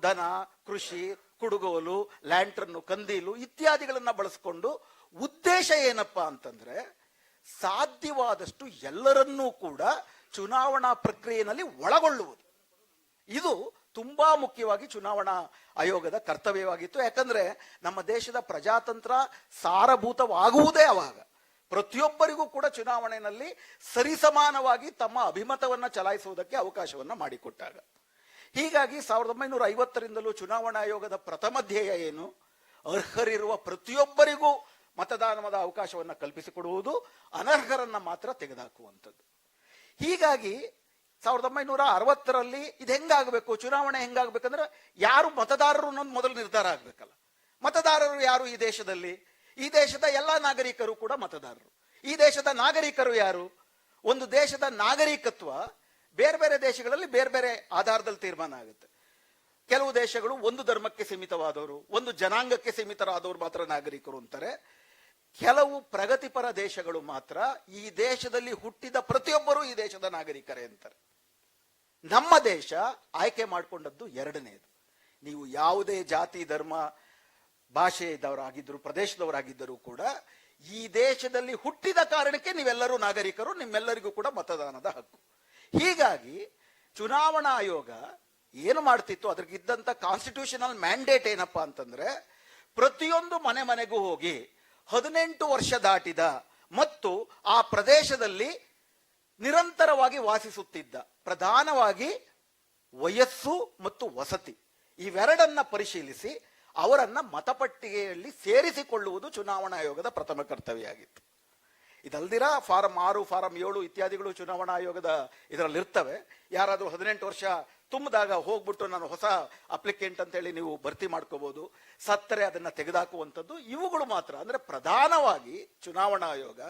ದನ, ಕೃಷಿ, ಕುಡುಗೋಲು, ಲ್ಯಾಂಟ್ರನ್ನು, ಕಂದೀಲು ಇತ್ಯಾದಿಗಳನ್ನ ಬಳಸಿಕೊಂಡು ಉದ್ದೇಶ ಏನಪ್ಪಾ ಅಂತಂದ್ರೆ ಸಾಧ್ಯವಾದಷ್ಟು ಎಲ್ಲರನ್ನೂ ಕೂಡ ಚುನಾವಣಾ ಪ್ರಕ್ರಿಯೆಯಲ್ಲಿ ಒಳಗೊಳ್ಳುವುದು. ಇದು ತುಂಬಾ ಮುಖ್ಯವಾಗಿ ಚುನಾವಣಾ ಆಯೋಗದ ಕರ್ತವ್ಯವಾಗಿತ್ತು. ಯಾಕಂದ್ರೆ ನಮ್ಮ ದೇಶದ ಪ್ರಜಾತಂತ್ರ ಸಾರಭೂತವಾಗುವುದೇ ಅವಾಗ. ಪ್ರತಿಯೊಬ್ಬರಿಗೂ ಕೂಡ ಚುನಾವಣೆಯಲ್ಲಿ ಸರಿಸಮಾನವಾಗಿ ತಮ್ಮ ಅಭಿಮತವನ್ನ ಚಲಾಯಿಸುವುದಕ್ಕೆ ಅವಕಾಶವನ್ನ ಮಾಡಿಕೊಟ್ಟಾಗ. ಹೀಗಾಗಿ 1950ರಿಂದಲೂ ಚುನಾವಣಾ ಆಯೋಗದ ಪ್ರಥಮ ಧ್ಯೇಯ ಏನು? ಅರ್ಹರಿರುವ ಪ್ರತಿಯೊಬ್ಬರಿಗೂ ಮತದಾನದ ಅವಕಾಶವನ್ನ ಕಲ್ಪಿಸಿಕೊಡುವುದು, ಅನರ್ಹರನ್ನ ಮಾತ್ರ ತೆಗೆದುಹಾಕುವಂಥದ್ದು. ಹೀಗಾಗಿ 1960ರಲ್ಲಿ ಇದು ಹೆಂಗಾಗಬೇಕು, ಚುನಾವಣೆ ಹೆಂಗಾಗಬೇಕಂದ್ರೆ ಯಾರು ಮತದಾರರು ಅನ್ನೋದು ಮೊದಲು ನಿರ್ಧಾರ ಆಗ್ಬೇಕಲ್ಲ. ಮತದಾರರು ಯಾರು ಈ ದೇಶದಲ್ಲಿ? ಈ ದೇಶದ ಎಲ್ಲಾ ನಾಗರಿಕರು ಕೂಡ ಮತದಾರರು. ಈ ದೇಶದ ನಾಗರಿಕರು ಯಾರು? ಒಂದು ದೇಶದ ನಾಗರಿಕತ್ವ ಬೇರೆ ಬೇರೆ ದೇಶಗಳಲ್ಲಿ ಬೇರೆ ಬೇರೆ ಆಧಾರದಲ್ಲಿ ತೀರ್ಮಾನ ಆಗುತ್ತೆ. ಕೆಲವು ದೇಶಗಳು ಒಂದು ಧರ್ಮಕ್ಕೆ ಸೀಮಿತವಾದವರು, ಒಂದು ಜನಾಂಗಕ್ಕೆ ಸೀಮಿತರಾದವರು ಮಾತ್ರ ನಾಗರಿಕರು ಅಂತಾರೆ. ಕೆಲವು ಪ್ರಗತಿಪರ ದೇಶಗಳು ಮಾತ್ರ ಈ ದೇಶದಲ್ಲಿ ಹುಟ್ಟಿದ ಪ್ರತಿಯೊಬ್ಬರೂ ಈ ದೇಶದ ನಾಗರಿಕರೇ ಅಂತಾರೆ. ನಮ್ಮ ದೇಶ ಆಯ್ಕೆ ಮಾಡಿಕೊಂಡದ್ದು ಎರಡನೇದು. ನೀವು ಯಾವುದೇ ಜಾತಿ, ಧರ್ಮ, ಭಾಷೆದವರಾಗಿದ್ದರು, ಪ್ರದೇಶದವರಾಗಿದ್ದರೂ ಕೂಡ ಈ ದೇಶದಲ್ಲಿ ಹುಟ್ಟಿದ ಕಾರಣಕ್ಕೆ ನೀವೆಲ್ಲರೂ ನಾಗರಿಕರು, ನಿಮ್ಮೆಲ್ಲರಿಗೂ ಕೂಡ ಮತದಾನದ ಹಕ್ಕು. ಹೀಗಾಗಿ ಚುನಾವಣಾ ಆಯೋಗ ಏನು ಮಾಡ್ತಿತ್ತು, ಅದ್ರಿಗಿದ್ದಂತ ಕಾನ್ಸ್ಟಿಟ್ಯೂಷನಲ್ ಮ್ಯಾಂಡೇಟ್ ಏನಪ್ಪಾ ಅಂತಂದ್ರೆ ಪ್ರತಿಯೊಂದು ಮನೆಗೂ ಹೋಗಿ 18 ವರ್ಷ ದಾಟಿದ ಮತ್ತು ಆ ಪ್ರದೇಶದಲ್ಲಿ ನಿರಂತರವಾಗಿ ವಾಸಿಸುತ್ತಿದ್ದ, ಪ್ರಧಾನವಾಗಿ ವಯಸ್ಸು ಮತ್ತು ವಸತಿ ಇವೆರಡನ್ನ ಪರಿಶೀಲಿಸಿ ಅವರನ್ನ ಮತಪಟ್ಟಿಗೆಯಲ್ಲಿ ಸೇರಿಸಿಕೊಳ್ಳುವುದು ಚುನಾವಣಾ ಆಯೋಗದ ಪ್ರಥಮ ಕರ್ತವ್ಯ ಆಗಿತ್ತು. ಇದಲ್ದಿರ ಫಾರಂ 6, ಫಾರಂ 7 ಇತ್ಯಾದಿಗಳು ಚುನಾವಣಾ ಆಯೋಗದ ಇದರಲ್ಲಿ ಇರ್ತವೆ. ಯಾರಾದರೂ 18 ವರ್ಷ ತುಂಬಿದಾಗ ಹೋಗ್ಬಿಟ್ಟು ನಾನು ಹೊಸ ಅಪ್ಲಿಕೆಂಟ್ ಅಂತೇಳಿ ನೀವು ಭರ್ತಿ ಮಾಡ್ಕೋಬಹುದು, ಸತ್ತರೆ ಅದನ್ನ ತೆಗೆದುಹಾಕುವಂಥದ್ದು ಇವುಗಳು ಮಾತ್ರ. ಅಂದ್ರೆ ಪ್ರಧಾನವಾಗಿ ಚುನಾವಣಾ ಆಯೋಗ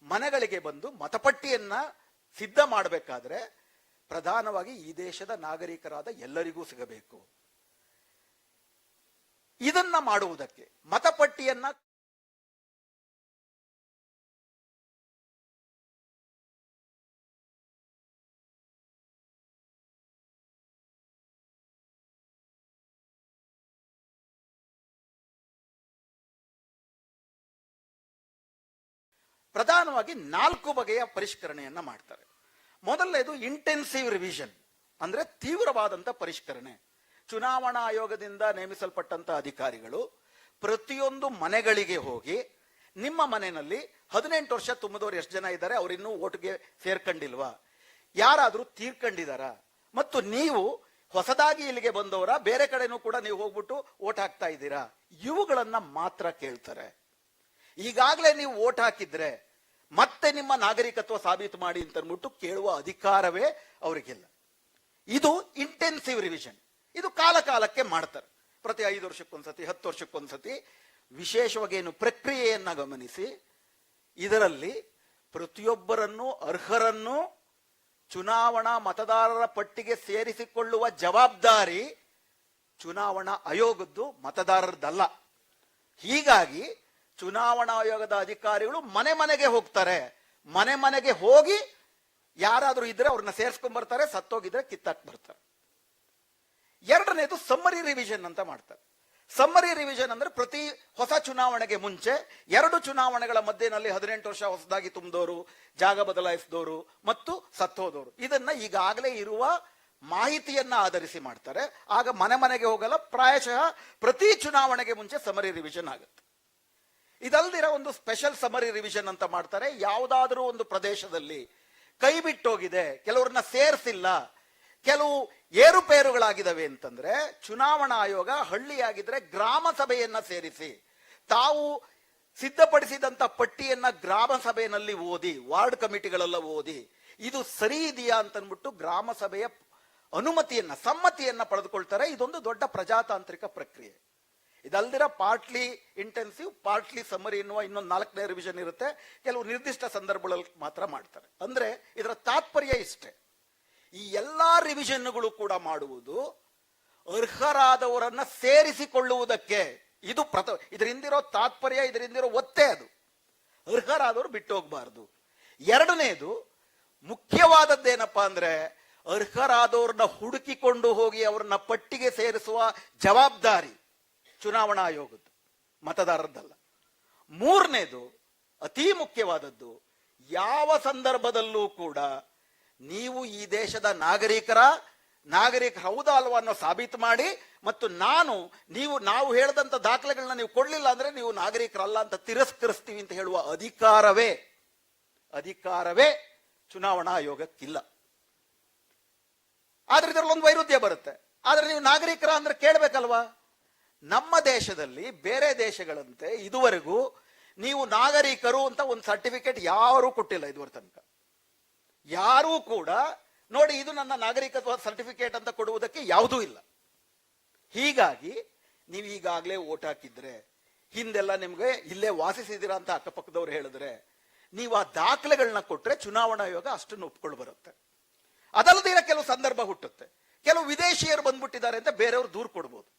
ಮನೆಗಳಿಗೆ ಬಂದು ಮತಪಟ್ಟಿಯನ್ನ ಸಿದ್ಧ ಮಾಡಬೇಕಾದ್ರೆ ಪ್ರಧಾನವಾಗಿ ಈ ದೇಶದ ನಾಗರಿಕರಾದ ಎಲ್ಲರಿಗೂ ಸಿಗಬೇಕು. ಇದನ್ನ ಮಾಡುವುದಕ್ಕೆ ಮತಪಟ್ಟಿಯನ್ನ ಪ್ರಧಾನವಾಗಿ 4 ಬಗೆಯ ಪರಿಷ್ಕರಣೆಯನ್ನ ಮಾಡ್ತಾರೆ. ಮೊದಲನೇದು ಇಂಟೆನ್ಸಿವ್ ರಿವಿಷನ್, ಅಂದ್ರೆ ತೀವ್ರವಾದಂತ ಪರಿಷ್ಕರಣೆ. ಚುನಾವಣಾ ಆಯೋಗದಿಂದ ನೇಮಿಸಲ್ಪಟ್ಟಂತ ಅಧಿಕಾರಿಗಳು ಪ್ರತಿಯೊಂದು ಮನೆಗಳಿಗೆ ಹೋಗಿ ನಿಮ್ಮ ಮನೆಯಲ್ಲಿ 18 ವರ್ಷ ತುಂಬಿದವರು ಎಷ್ಟು ಜನ ಇದ್ದಾರೆ, ಅವರಿನ್ನೂ ಓಟ್ಗೆ ಸೇರ್ಕೊಂಡಿಲ್ವಾ, ಯಾರಾದ್ರೂ ತೀರ್ಕೊಂಡಿದಾರ, ಮತ್ತು ನೀವು ಹೊಸದಾಗಿ ಇಲ್ಲಿಗೆ ಬಂದವರ, ಬೇರೆ ಕಡೆನೂ ಕೂಡ ನೀವು ಹೋಗ್ಬಿಟ್ಟು ಓಟ್ ಹಾಕ್ತಾ ಇದ್ದೀರಾ, ಇವುಗಳನ್ನ ಮಾತ್ರ ಕೇಳ್ತಾರೆ. ಈಗಾಗಲೇ ನೀವು ಓಟ್ ಹಾಕಿದ್ರೆ ಮತ್ತೆ ನಿಮ್ಮ ನಾಗರಿಕತ್ವ ಸಾಬೀತು ಮಾಡಿ ಅಂತ ಅಂದ್ಬಿಟ್ಟು ಕೇಳುವ ಅಧಿಕಾರವೇ ಅವರಿಗಿಲ್ಲ. ಇದು ಇಂಟೆನ್ಸಿವ್ ರಿವಿಷನ್. ಇದು ಕಾಲ ಕಾಲಕ್ಕೆ ಮಾಡ್ತಾರೆ, ಪ್ರತಿ 5 ವರ್ಷಕ್ಕೊಂದ್ಸತಿ, 10 ವರ್ಷಕ್ಕೊಂದ್ಸತಿ. ವಿಶೇಷವಾಗಿ ಏನು ಪ್ರಕ್ರಿಯೆಯನ್ನ ಗಮನಿಸಿ, ಇದರಲ್ಲಿ ಪ್ರತಿಯೊಬ್ಬರನ್ನು ಅರ್ಹರನ್ನು ಚುನಾವಣಾ ಮತದಾರರ ಪಟ್ಟಿಗೆ ಸೇರಿಸಿಕೊಳ್ಳುವ ಜವಾಬ್ದಾರಿ ಚುನಾವಣಾ ಆಯೋಗದ್ದು, ಮತದಾರರದಲ್ಲ. ಹೀಗಾಗಿ ಚುನಾವಣಾ ಆಯೋಗದ ಅಧಿಕಾರಿಗಳು ಮನೆಗೆ ಹೋಗ್ತಾರೆ. ಮನೆಗೆ ಹೋಗಿ ಯಾರಾದ್ರೂ ಇದ್ರೆ ಅವ್ರನ್ನ ಸೇರ್ಸ್ಕೊಂಡ್ ಬರ್ತಾರೆ, ಸತ್ತೋಗಿದ್ರೆ ಕಿತ್ತಾಕ್ ಬರ್ತಾರೆ. ಎರಡನೇದು ಸಮ್ಮರಿ ರಿವಿಷನ್ ಅಂತ ಮಾಡ್ತಾರೆ. ಸಮ್ಮರಿ ರಿವಿಷನ್ ಅಂದ್ರೆ ಪ್ರತಿ ಹೊಸ ಚುನಾವಣೆಗೆ ಮುಂಚೆ 2 ಚುನಾವಣೆಗಳ ಮಧ್ಯದಲ್ಲಿ 18 ವರ್ಷ ಹೊಸದಾಗಿ ತುಂಬಿದವರು, ಜಾಗ ಬದಲಾಯಿಸಿದವರು ಮತ್ತು ಸತ್ತೋದವರು, ಇದನ್ನ ಈಗಾಗಲೇ ಇರುವ ಮಾಹಿತಿಯನ್ನ ಆಧರಿಸಿ ಮಾಡ್ತಾರೆ. ಆಗ ಮನೆಗೆ ಹೋಗಲ್ಲ, ಪ್ರಾಯಶಃ ಪ್ರತಿ ಚುನಾವಣೆಗೆ ಮುಂಚೆ ಸಮ್ಮರಿ ರಿವಿಷನ್ ಆಗುತ್ತೆ. ಇದಲ್ದಿರ ಒಂದು ಸ್ಪೆಷಲ್ ಸಮ್ಮರಿ ರಿವಿಷನ್ ಅಂತ ಮಾಡ್ತಾರೆ. ಯಾವುದಾದ್ರೂ ಒಂದು ಪ್ರದೇಶದಲ್ಲಿ ಕೈ ಬಿಟ್ಟೋಗಿದೆ, ಕೆಲವ್ರನ್ನ ಸೇರಿಸಿಲ್ಲ, ಕೆಲವು ಏರುಪೇರುಗಳಾಗಿದ್ದಾವೆ ಅಂತಂದ್ರೆ ಚುನಾವಣಾ ಆಯೋಗ ಹಳ್ಳಿಯಾಗಿದ್ರೆ ಗ್ರಾಮ ಸಭೆಯನ್ನ ಸೇರಿಸಿ ತಾವು ಸಿದ್ಧಪಡಿಸಿದಂತ ಪಟ್ಟಿಯನ್ನ ಗ್ರಾಮ ಸಭೆಯಲ್ಲಿ ಓದಿ, ವಾರ್ಡ್ ಕಮಿಟಿಗಳೆಲ್ಲ ಓದಿ ಇದು ಸರಿ ಇದೆಯಾ ಅಂತನ್ಬಿಟ್ಟು ಗ್ರಾಮ ಸಭೆಯ ಅನುಮತಿಯನ್ನ, ಸಮ್ಮತಿಯನ್ನ ಪಡೆದುಕೊಳ್ತಾರೆ. ಇದೊಂದು ದೊಡ್ಡ ಪ್ರಜಾತಾಂತ್ರಿಕ ಪ್ರಕ್ರಿಯೆ. ಇದಲ್ದಿರ ಪಾರ್ಟ್ಲಿ ಇಂಟೆನ್ಸಿವ್, ಪಾರ್ಟ್ಲಿ ಸಮ್ಮರಿ ಎನ್ನುವ ಇನ್ನೊಂದು 4ನೇ ರಿವಿಷನ್ ಇರುತ್ತೆ. ಕೆಲವು ನಿರ್ದಿಷ್ಟ ಸಂದರ್ಭಗಳಲ್ಲಿ ಮಾತ್ರ ಮಾಡ್ತಾರೆ. ಅಂದ್ರೆ ಇದರ ತಾತ್ಪರ್ಯ ಇಷ್ಟೇ, ಈ ಎಲ್ಲಾ ರಿವಿಷನ್ಗಳು ಕೂಡ ಮಾಡುವುದು ಅರ್ಹರಾದವರನ್ನ ಸೇರಿಸಿಕೊಳ್ಳುವುದಕ್ಕೆ. ಇದು ಇದರಿಂದಿರೋ ತಾತ್ಪರ್ಯ, ಇದರಿಂದಿರೋ ಒತ್ತೆ ಅದು. ಅರ್ಹರಾದವರು ಬಿಟ್ಟು ಹೋಗಬಾರದು. ಎರಡನೇದು ಮುಖ್ಯವಾದದ್ದೇನಪ್ಪಾ ಅಂದ್ರೆ ಅರ್ಹರಾದವ್ರನ್ನ ಹುಡುಕಿಕೊಂಡು ಹೋಗಿ ಅವ್ರನ್ನ ಪಟ್ಟಿಗೆ ಸೇರಿಸುವ ಜವಾಬ್ದಾರಿ ಚುನಾವಣಾ ಆಯೋಗದ್ದು, ಮತದಾರರದ್ದಲ್ಲ. ಮೂರನೇದು ಅತಿ ಮುಖ್ಯವಾದದ್ದು, ಯಾವ ಸಂದರ್ಭದಲ್ಲೂ ಕೂಡ ನೀವು ಈ ದೇಶದ ನಾಗರಿಕರು ಹೌದಾ ಅಲ್ವಾ ಅನ್ನೋ ಸಾಬೀತು ಮಾಡಿ, ಮತ್ತು ನಾವು ಹೇಳಿದಂತ ದಾಖಲೆಗಳನ್ನ ನೀವು ಕೊಡ್ಲಿಲ್ಲ ಅಂದ್ರೆ ನೀವು ನಾಗರಿಕರಲ್ಲ ಅಂತ ತಿರಸ್ಕರಿಸ್ತೀವಿ ಅಂತ ಹೇಳುವ ಅಧಿಕಾರವೇ ಚುನಾವಣಾ ಆಯೋಗಕ್ಕಿಲ್ಲ. ಆದ್ರೆ ಇದರಲ್ಲಿ ಒಂದು ವೈರುಧ್ಯ ಬರುತ್ತೆ. ಆದ್ರೆ ನೀವು ನಾಗರಿಕರ ಅಂದ್ರೆ ಕೇಳಬೇಕಲ್ವಾ? ನಮ್ಮ ದೇಶದಲ್ಲಿ ಬೇರೆ ದೇಶಗಳಂತೆ ಇದುವರೆಗೂ ನೀವು ನಾಗರಿಕರು ಅಂತ ಒಂದು ಸರ್ಟಿಫಿಕೇಟ್ ಯಾರೂ ಕೊಟ್ಟಿಲ್ಲ. ಇದುವರೆ ತನಕ ಯಾರೂ ಕೂಡ ನೋಡಿ ಇದು ನನ್ನ ನಾಗರಿಕತ್ವ ಸರ್ಟಿಫಿಕೇಟ್ ಅಂತ ಕೊಡುವುದಕ್ಕೆ ಯಾವುದೂ ಇಲ್ಲ. ಹೀಗಾಗಿ ನೀವು ಈಗಾಗಲೇ ವೋಟ್ ಹಾಕಿದ್ರೆ, ಹಿಂದೆಲ್ಲ ನಿಮ್ಗೆ ಇಲ್ಲೇ ವಾಸಿಸಿದಿರಾ ಅಂತ ಅಕ್ಕಪಕ್ಕದವ್ರು ಹೇಳಿದ್ರೆ, ನೀವು ಆ ದಾಖಲೆಗಳನ್ನ ಕೊಟ್ರೆ ಚುನಾವಣಾ ಆಯೋಗ ಅಷ್ಟನ್ನು ಒಪ್ಕೊಂಡು ಬರುತ್ತೆ. ಅದಲ್ಲದೆ ಕೆಲವು ಸಂದರ್ಭ ಹುಟ್ಟುತ್ತೆ, ಕೆಲವು ವಿದೇಶಿಯರು ಬಂದ್ಬಿಟ್ಟಿದ್ದಾರೆ ಅಂತ ಬೇರೆಯವರು ದೂರು ಕೊಡ್ಬೋದು.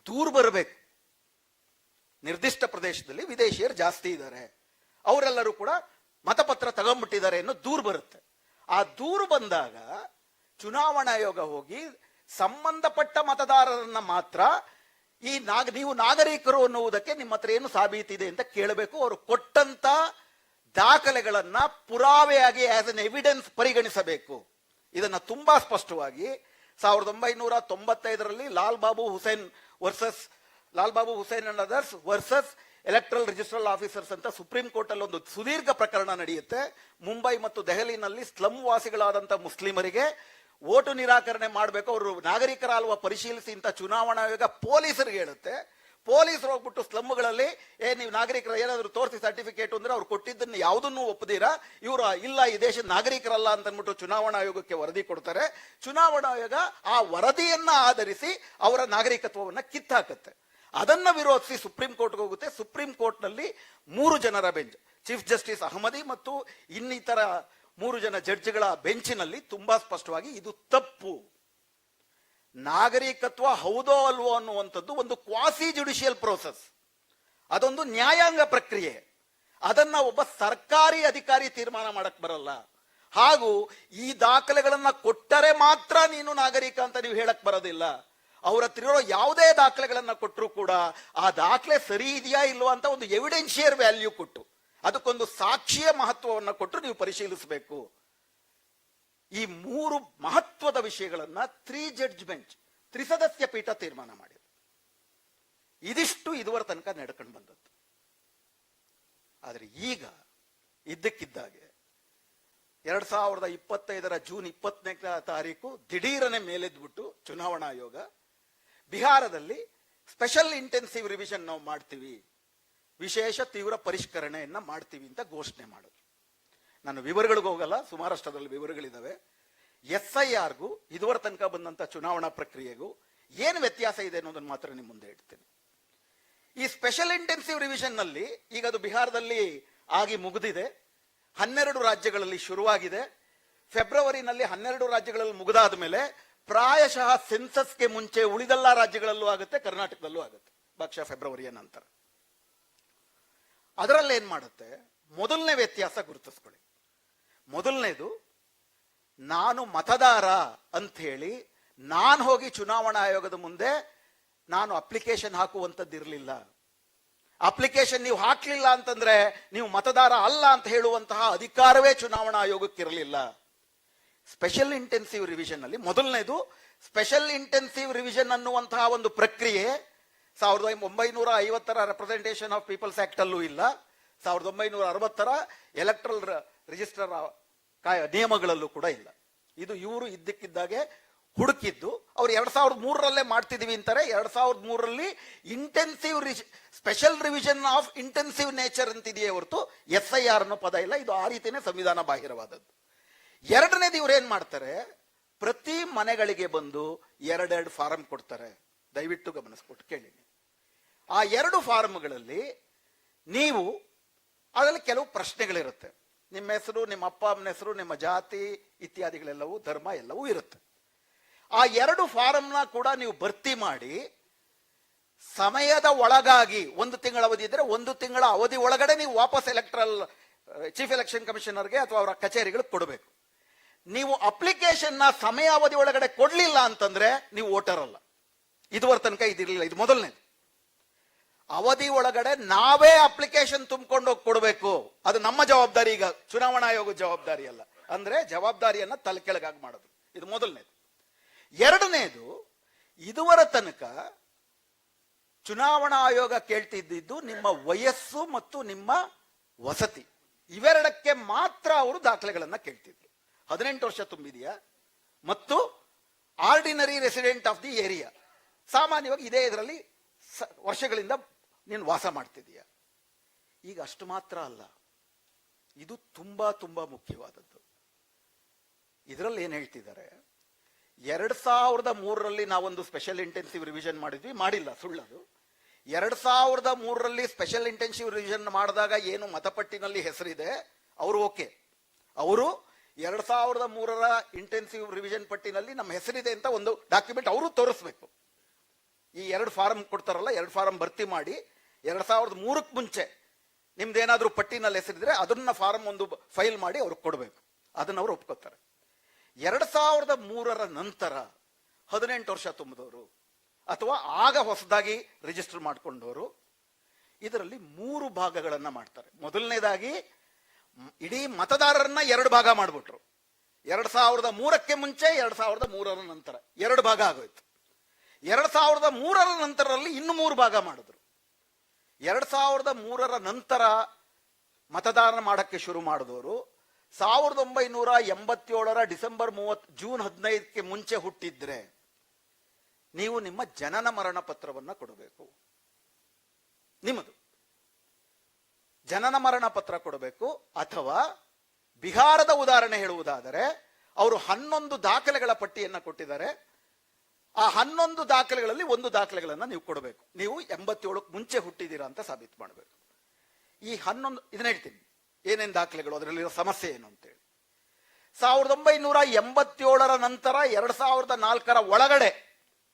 ದೂರು ಬರಬೇಕು. ನಿರ್ದಿಷ್ಟ ಪ್ರದೇಶದಲ್ಲಿ ವಿದೇಶಿಯರು ಜಾಸ್ತಿ ಇದ್ದಾರೆ, ಅವರೆಲ್ಲರೂ ಕೂಡ ಮತಪತ್ರ ತಗೊಂಡ್ಬಿಟ್ಟಿದ್ದಾರೆ ಅನ್ನೋ ದೂರು ಬರುತ್ತೆ. ಆ ದೂರು ಬಂದಾಗ ಚುನಾವಣಾ ಆಯೋಗ ಹೋಗಿ ಸಂಬಂಧಪಟ್ಟ ಮತದಾರರನ್ನ ಮಾತ್ರ ನೀವು ನಾಗರಿಕರು ಅನ್ನುವುದಕ್ಕೆ ನಿಮ್ಮ ಹತ್ರ ಏನು ಸಾಬೀತಿದೆ ಅಂತ ಕೇಳಬೇಕು. ಅವರು ಕೊಟ್ಟಂತ ದಾಖಲೆಗಳನ್ನ ಪುರಾವೆಯಾಗಿ ಆಸ್ ಎನ್ ಎವಿಡೆನ್ಸ್ ಪರಿಗಣಿಸಬೇಕು. ಇದನ್ನ ತುಂಬಾ ಸ್ಪಷ್ಟವಾಗಿ 1995ರಲ್ಲಿ Lal Babu Hussain and others versus electoral registration officers ಅಂತ ಸುಪ್ರೀಂ ಕೋರ್ಟ್ ಅಲ್ಲಿ ಒಂದು ಸುದೀರ್ಘ ಪ್ರಕರಣ ನಡೆಯುತ್ತೆ. ಮುಂಬೈ ಮತ್ತು ದೆಹಲಿನಲ್ಲಿ ಸ್ಲಂ ವಾಸಿಗಳಾದಂತಹ ಮುಸ್ಲಿಮರಿಗೆ ಓಟು ನಿರಾಕರಣೆ ಮಾಡಬೇಕು, ಅವರು ನಾಗರಿಕರ ಅಲ್ವಾ ಪರಿಶೀಲಿಸಿ ಅಂತ ಚುನಾವಣಾ ಆಯೋಗ ಪೊಲೀಸರಿಗೆ ಹೇಳುತ್ತೆ. ಪೊಲೀಸರು ಹೋಗ್ಬಿಟ್ಟು ಸ್ಲಮ್ಗಳಲ್ಲಿ ನೀವು ನಾಗರಿಕರ ಏನಾದ್ರು ತೋರಿಸಿ ಸರ್ಟಿಫಿಕೇಟ್ ಅಂದ್ರೆ ಅವ್ರು ಕೊಟ್ಟಿದ್ದನ್ನು ಯಾವುದನ್ನು ಒಪ್ಪದಿರಾ ಇವರು ಇಲ್ಲ ಈ ದೇಶದ ನಾಗರಿಕರಲ್ಲ ಅಂತ ಅಂದ್ಬಿಟ್ಟು ಚುನಾವಣಾ ಆಯೋಗಕ್ಕೆ ವರದಿ ಕೊಡ್ತಾರೆ. ಚುನಾವಣಾ ಆಯೋಗ ಆ ವರದಿಯನ್ನ ಆಧರಿಸಿ ಅವರ ನಾಗರಿಕತ್ವವನ್ನ ಕಿತ್ತಾಕತ್ತೆ. ಅದನ್ನ ವಿರೋಧಿಸಿ ಸುಪ್ರೀಂ ಕೋರ್ಟ್ಗೆ ಹೋಗುತ್ತೆ. ಸುಪ್ರೀಂ ಕೋರ್ಟ್ ನಲ್ಲಿ 3 ಜನರ ಬೆಂಚ್, ಚೀಫ್ ಜಸ್ಟಿಸ್ ಅಹಮದಿ ಮತ್ತು ಇನ್ನಿತರ 3 ಜನ ಜಡ್ಜ್ಗಳ ಬೆಂಚಿನಲ್ಲಿ ತುಂಬಾ ಸ್ಪಷ್ಟವಾಗಿ ಇದು ತಪ್ಪು, ನಾಗರಿಕತ್ವ ಹೌದೋ ಅಲ್ವೋ ಅನ್ನುವಂಥದ್ದು ಒಂದು ಕ್ವಾಸಿ ಜುಡಿಷಿಯಲ್ ಪ್ರೋಸೆಸ್, ಅದೊಂದು ನ್ಯಾಯಾಂಗ ಪ್ರಕ್ರಿಯೆ. ಅದನ್ನ ಒಬ್ಬ ಸರ್ಕಾರಿ ಅಧಿಕಾರಿ ತೀರ್ಮಾನ ಮಾಡಕ್ ಬರಲ್ಲ. ಹಾಗೂ ಈ ದಾಖಲೆಗಳನ್ನ ಕೊಟ್ಟರೆ ಮಾತ್ರ ನೀನು ನಾಗರಿಕ ಅಂತ ನೀವು ಹೇಳಕ್ ಬರೋದಿಲ್ಲ. ಅವ್ರ ಹತ್ರ ಇರೋ ಯಾವುದೇ ದಾಖಲೆಗಳನ್ನ ಕೊಟ್ಟರು ಕೂಡ ಆ ದಾಖಲೆ ಸರಿ ಇದೆಯಾ ಇಲ್ವಾ ಅಂತ ಒಂದು ಎವಿಡೆನ್ಷಿಯರ್ ವ್ಯಾಲ್ಯೂ ಕೊಟ್ಟು ಅದಕ್ಕೊಂದು ಸಾಕ್ಷಿಯ ಮಹತ್ವವನ್ನು ಕೊಟ್ಟು ನೀವು ಪರಿಶೀಲಿಸಬೇಕು. ಈ 3 ಮಹತ್ವದ ವಿಷಯಗಳನ್ನ 3 ಜಡ್ಜ್ ಬೆಂಚ್, ತ್ರಿಸದಸ್ಯ ಪೀಠ ತೀರ್ಮಾನ ಮಾಡಿದೆ. ಇದಿಷ್ಟು ಇದುವರೆ ತನಕ ನಡ್ಕೊಂಡು ಬಂದದ್ದು. ಆದ್ರೆ ಈಗ ಇದ್ದಕ್ಕಿದ್ದಾಗೆ 2025ರ ಜೂನ್ 24ನೇ ತಾರೀಕು ದಿಢೀರನೆ ಮೇಲೆದ್ಬಿಟ್ಟು ಚುನಾವಣಾ ಆಯೋಗ ಬಿಹಾರದಲ್ಲಿ ಸ್ಪೆಷಲ್ ಇಂಟೆನ್ಸಿವ್ ರಿವಿಷನ್ ನಾವು ಮಾಡ್ತೀವಿ, ವಿಶೇಷ ತೀವ್ರ ಪರಿಷ್ಕರಣೆಯನ್ನ ಮಾಡ್ತೀವಿ ಅಂತ ಘೋಷಣೆ ಮಾಡಿದ್ರು. ನಾನು ವಿವರಗಳಿಗೆ ಹೋಗಲ್ಲ, ಸುಮಾರಷ್ಟರಲ್ಲಿ ವಿವರಗಳಿದಾವೆ. SIRಗೂ ಇದುವರೆ ತನಕ ಬಂದಂತ ಚುನಾವಣಾ ಪ್ರಕ್ರಿಯೆಗೂ ಏನು ವ್ಯತ್ಯಾಸ ಇದೆ ಅನ್ನೋದನ್ನು ಮಾತ್ರ ನಿಮ್ಮ ಮುಂದೆ ಇಡ್ತೇನೆ. ಈ ಸ್ಪೆಷಲ್ ಇಂಟೆನ್ಸಿವ್ ರಿವಿಷನ್ ನಲ್ಲಿ ಈಗ ಅದು ಬಿಹಾರದಲ್ಲಿ ಆಗಿ ಮುಗಿದಿದೆ, 12 ರಾಜ್ಯಗಳಲ್ಲಿ ಶುರುವಾಗಿದೆ. ಫೆಬ್ರವರಿನಲ್ಲಿ 12 ರಾಜ್ಯಗಳಲ್ಲಿ ಮುಗಿದಾದ ಮೇಲೆ ಪ್ರಾಯಶಃ ಸೆನ್ಸಸ್ಗೆ ಮುಂಚೆ ಉಳಿದೆಲ್ಲ ರಾಜ್ಯಗಳಲ್ಲೂ ಆಗುತ್ತೆ, ಕರ್ನಾಟಕದಲ್ಲೂ ಆಗುತ್ತೆ ಬಹುಶಃ ಫೆಬ್ರವರಿಯ ನಂತರ. ಅದರಲ್ಲಿ ಏನ್ ಮಾಡುತ್ತೆ, ಮೊದಲನೇ ವ್ಯತ್ಯಾಸ ಗುರುತಿಸ್ಕೊಳ್ಳಿ. ಮೊದಲನೇದು, ನಾನು ಮತದಾರ ಅಂತ ಹೇಳಿ ನಾನು ಹೋಗಿ ಚುನಾವಣಾ ಆಯೋಗದ ಮುಂದೆ ನಾನು ಅಪ್ಲಿಕೇಶನ್ ಹಾಕುವಂಥದ್ದಿರಲಿಲ್ಲ. ಅಪ್ಲಿಕೇಶನ್ ನೀವು ಹಾಕ್ಲಿಲ್ಲ ಅಂತಂದ್ರೆ ನೀವು ಮತದಾರ ಅಲ್ಲ ಅಂತ ಹೇಳುವಂತಹ ಅಧಿಕಾರವೇ ಚುನಾವಣಾ ಆಯೋಗಕ್ಕಿರಲಿಲ್ಲ. ಸ್ಪೆಷಲ್ ಇಂಟೆನ್ಸಿವ್ ರಿವಿಷನ್ ಅಲ್ಲಿ ಮೊದಲನೇದು, ಸ್ಪೆಷಲ್ ಇಂಟೆನ್ಸಿವ್ ರಿವಿಷನ್ ಅನ್ನುವಂತಹ ಒಂದು ಪ್ರಕ್ರಿಯೆ 1950ರ ರೆಪ್ರೆಸೆಂಟೇಷನ್ ಆಫ್ ಪೀಪಲ್ಸ್ ಆಕ್ಟ್ ಅಲ್ಲೂ ಇಲ್ಲ, 1960ರ ಎಲೆಕ್ಟ್ರಲ್ ರಿಜಿಸ್ಟರ್ ನಿಯಮಗಳಲ್ಲೂ ಕೂಡ ಇಲ್ಲ. ಇದು ಇವರು ಇದ್ದಕ್ಕಿದ್ದಾಗೆ ಹುಡುಕಿದ್ದು. ಅವ್ರು 2003ರಲ್ಲೇ ಮಾಡ್ತಿದೀವಿ ಅಂತಾರೆ. 2003ರಲ್ಲಿ intensive special revision of intensive nature ಅಂತಿದೆಯೇ ಹೊರತು SIR ಅನ್ನೋ ಪದ ಇಲ್ಲ. ಇದು ಆ ರೀತಿಯೇ ಸಂವಿಧಾನ ಬಾಹಿರವಾದದ್ದು. ಎರಡನೇದು, ಇವ್ರು ಏನ್ ಮಾಡ್ತಾರೆ, ಪ್ರತಿ ಮನೆಗಳಿಗೆ ಬಂದು 2 ಫಾರಂ ಕೊಡ್ತಾರೆ. ದಯವಿಟ್ಟು ಗಮನಿಸ್ಕೊಟ್ಟು ಕೇಳಿ. ಆ 2 ಫಾರಂಗಳಲ್ಲಿ ನೀವು ಅದರಲ್ಲಿ ಕೆಲವು ಪ್ರಶ್ನೆಗಳಿರುತ್ತೆ. ನಿಮ್ಮ ಹೆಸರು, ನಿಮ್ಮ ಅಪ್ಪ ಅಮ್ಮನ ಹೆಸರು, ನಿಮ್ಮ ಜಾತಿ ಇತ್ಯಾದಿಗಳೆಲ್ಲವೂ, ಧರ್ಮ ಎಲ್ಲವೂ ಇರುತ್ತೆ. ಆ 2 ಫಾರಂನ ಕೂಡ ನೀವು ಭರ್ತಿ ಮಾಡಿ ಸಮಯದ ಒಳಗಾಗಿ 1 ತಿಂಗಳ ಅವಧಿ ಇದ್ರೆ 1 ತಿಂಗಳ ಅವಧಿ ಒಳಗಡೆ ನೀವು ವಾಪಸ್ ಚೀಫ್ ಎಲೆಕ್ಷನ್ ಕಮಿಷನರ್ಗೆ ಅಥವಾ ಅವರ ಕಚೇರಿಗಳಿಗೆ ಕೊಡಬೇಕು. ನೀವು ಅಪ್ಲಿಕೇಶನ್ ನ ಸಮಯಾವಧಿ ಒಳಗಡೆ ಕೊಡ್ಲಿಲ್ಲ ಅಂತಂದ್ರೆ ನೀವು ವೋಟರ್ ಅಲ್ಲ. ಇದುವರ ತನಕ ಇದಿರಲಿಲ್ಲ. ಇದು ಮೊದಲನೇದು. ಅವಧಿ ಒಳಗಡೆ ನಾವೇ ಅಪ್ಲಿಕೇಶನ್ ತುಂಬಿಕೊಂಡು ಹೋಗಿ ಕೊಡಬೇಕು. ಅದು ನಮ್ಮ ಜವಾಬ್ದಾರಿ. ಈಗ ಚುನಾವಣಾ ಆಯೋಗದ ಜವಾಬ್ದಾರಿ ಅಲ್ಲ. ಅಂದ್ರೆ ಜವಾಬ್ದಾರಿಯನ್ನ ತಲೆಕೆಳಗಾಗಿ ಮಾಡೋದು. ಇದು ಮೊದಲನೇದು. ಎರಡನೇದು, ಇದುವರ ತನಕ ಚುನಾವಣಾ ಆಯೋಗ ಕೇಳ್ತಿದ್ದು ನಿಮ್ಮ ವಯಸ್ಸು ಮತ್ತು ನಿಮ್ಮ ವಸತಿ, ಇವೆರಡಕ್ಕೆ ಮಾತ್ರ ಅವರು ದಾಖಲೆಗಳನ್ನ ಕೇಳ್ತಿದ್ರು. 18 ವರ್ಷ ತುಂಬಿದೆಯಾ ಮತ್ತು ordinary resident of the area, ಸಾಮಾನ್ಯವಾಗಿ ಇದೇ ಇದರಲ್ಲಿ ವರ್ಷಗಳಿಂದ ನೀನು ವಾಸ ಮಾಡ್ತಿದೀಯ. ಈಗ ಅಷ್ಟು ಮಾತ್ರ ಅಲ್ಲ, ಇದು ತುಂಬಾ ತುಂಬಾ ಮುಖ್ಯವಾದದ್ದು. ಇದರಲ್ಲಿ ಏನ್ ಹೇಳ್ತಿದ್ದಾರೆ, 2003ರಲ್ಲಿ ನಾವೊಂದು ಸ್ಪೆಷಲ್ ಇಂಟೆನ್ಸಿವ್ ರಿವಿಷನ್ ಮಾಡಿದ್ವಿ. ಮಾಡಿಲ್ಲ, ಸುಳ್ಳದು. 2003ರಲ್ಲಿ ಸ್ಪೆಷಲ್ ಇಂಟೆನ್ಸಿವ್ ರಿವಿಷನ್ ಮಾಡಿದಾಗ ಏನು ಮತಪಟ್ಟಿನಲ್ಲಿ ಹೆಸರಿದೆ ಅವರು ಓಕೆ, ಅವರು 2003ರ ಇಂಟೆನ್ಸಿವ್ ರಿವಿಷನ್ ಪಟ್ಟಿನಲ್ಲಿ ನಮ್ಮ ಹೆಸರಿದೆ ಅಂತ ಒಂದು ಡಾಕ್ಯುಮೆಂಟ್ ಅವರು ತೋರಿಸ್ಬೇಕು. ಈ 2 ಫಾರಂ ಕೊಡ್ತಾರಲ್ಲ, 2 ಫಾರಂ ಭರ್ತಿ ಮಾಡಿ 2003ಕ್ಕೆ ಮುಂಚೆ ನಿಮ್ದೇನಾದ್ರೂ ಪಟ್ಟಿನಲ್ಲಿ ಹೆಸರಿದ್ರೆ ಅದನ್ನ ಫಾರಂ ಒಂದು ಫೈಲ್ ಮಾಡಿ ಅವ್ರಿಗೆ ಕೊಡಬೇಕು. ಅದನ್ನ ಅವರು ಒಪ್ಕೋತಾರೆ. 2003ರ ನಂತರ 18 ವರ್ಷ ತುಂಬಿದವರು ಅಥವಾ ಆಗ ಹೊಸದಾಗಿ ರಿಜಿಸ್ಟರ್ ಮಾಡಿಕೊಂಡವರು, ಇದರಲ್ಲಿ 3 ಭಾಗಗಳನ್ನ ಮಾಡ್ತಾರೆ. ಮೊದಲನೇದಾಗಿ ಇಡೀ ಮತದಾರರನ್ನ 2 ಭಾಗ ಮಾಡಿಬಿಟ್ರು. 2003ಕ್ಕೆ ಮುಂಚೆ, 2003ರ ನಂತರ 2 ಭಾಗ ಆಗೋಯ್ತು. 2003ರ ನಂತರದಲ್ಲಿ ಇನ್ನು 3 ಭಾಗ ಮಾಡಿದ್ರು. 2003ರ ನಂತರ ಮತದಾನ ಮಾಡಕ್ಕೆ ಶುರು ಮಾಡಿದವರು 1987ರ ಡಿಸೆಂಬರ್ 30 ಜೂನ್ 15ಕ್ಕೆ ಮುಂಚೆ ಹುಟ್ಟಿದ್ರೆ ನೀವು ನಿಮ್ಮ ಜನನ ಮರಣ ಪತ್ರವನ್ನ ಕೊಡಬೇಕು. ನಿಮ್ಮದು ಜನನ ಮರಣ ಪತ್ರ ಕೊಡಬೇಕು. ಅಥವಾ ಬಿಹಾರದ ಉದಾಹರಣೆ ಹೇಳುವುದಾದರೆ, ಅವರು 11 ದಾಖಲೆಗಳ ಪಟ್ಟಿಯನ್ನ ಕೊಟ್ಟಿದ್ದಾರೆ. ಆ 11 ದಾಖಲೆಗಳಲ್ಲಿ 1 ದಾಖಲೆಗಳನ್ನ ನೀವು ಕೊಡಬೇಕು. ನೀವು 87ಕ್ಕೆ ಮುಂಚೆ ಹುಟ್ಟಿದ್ದೀರಾ ಅಂತ ಸಾಬೀತು ಮಾಡಬೇಕು. ಈ 11 ಇದನ್ನ ಹೇಳ್ತೀನಿ ಏನೇನು ದಾಖಲೆಗಳು, ಅದರಲ್ಲಿರೋ ಸಮಸ್ಯೆ ಏನು ಅಂತೇಳಿ. 1987ರ ನಂತರ 2004ರ ಒಳಗಡೆ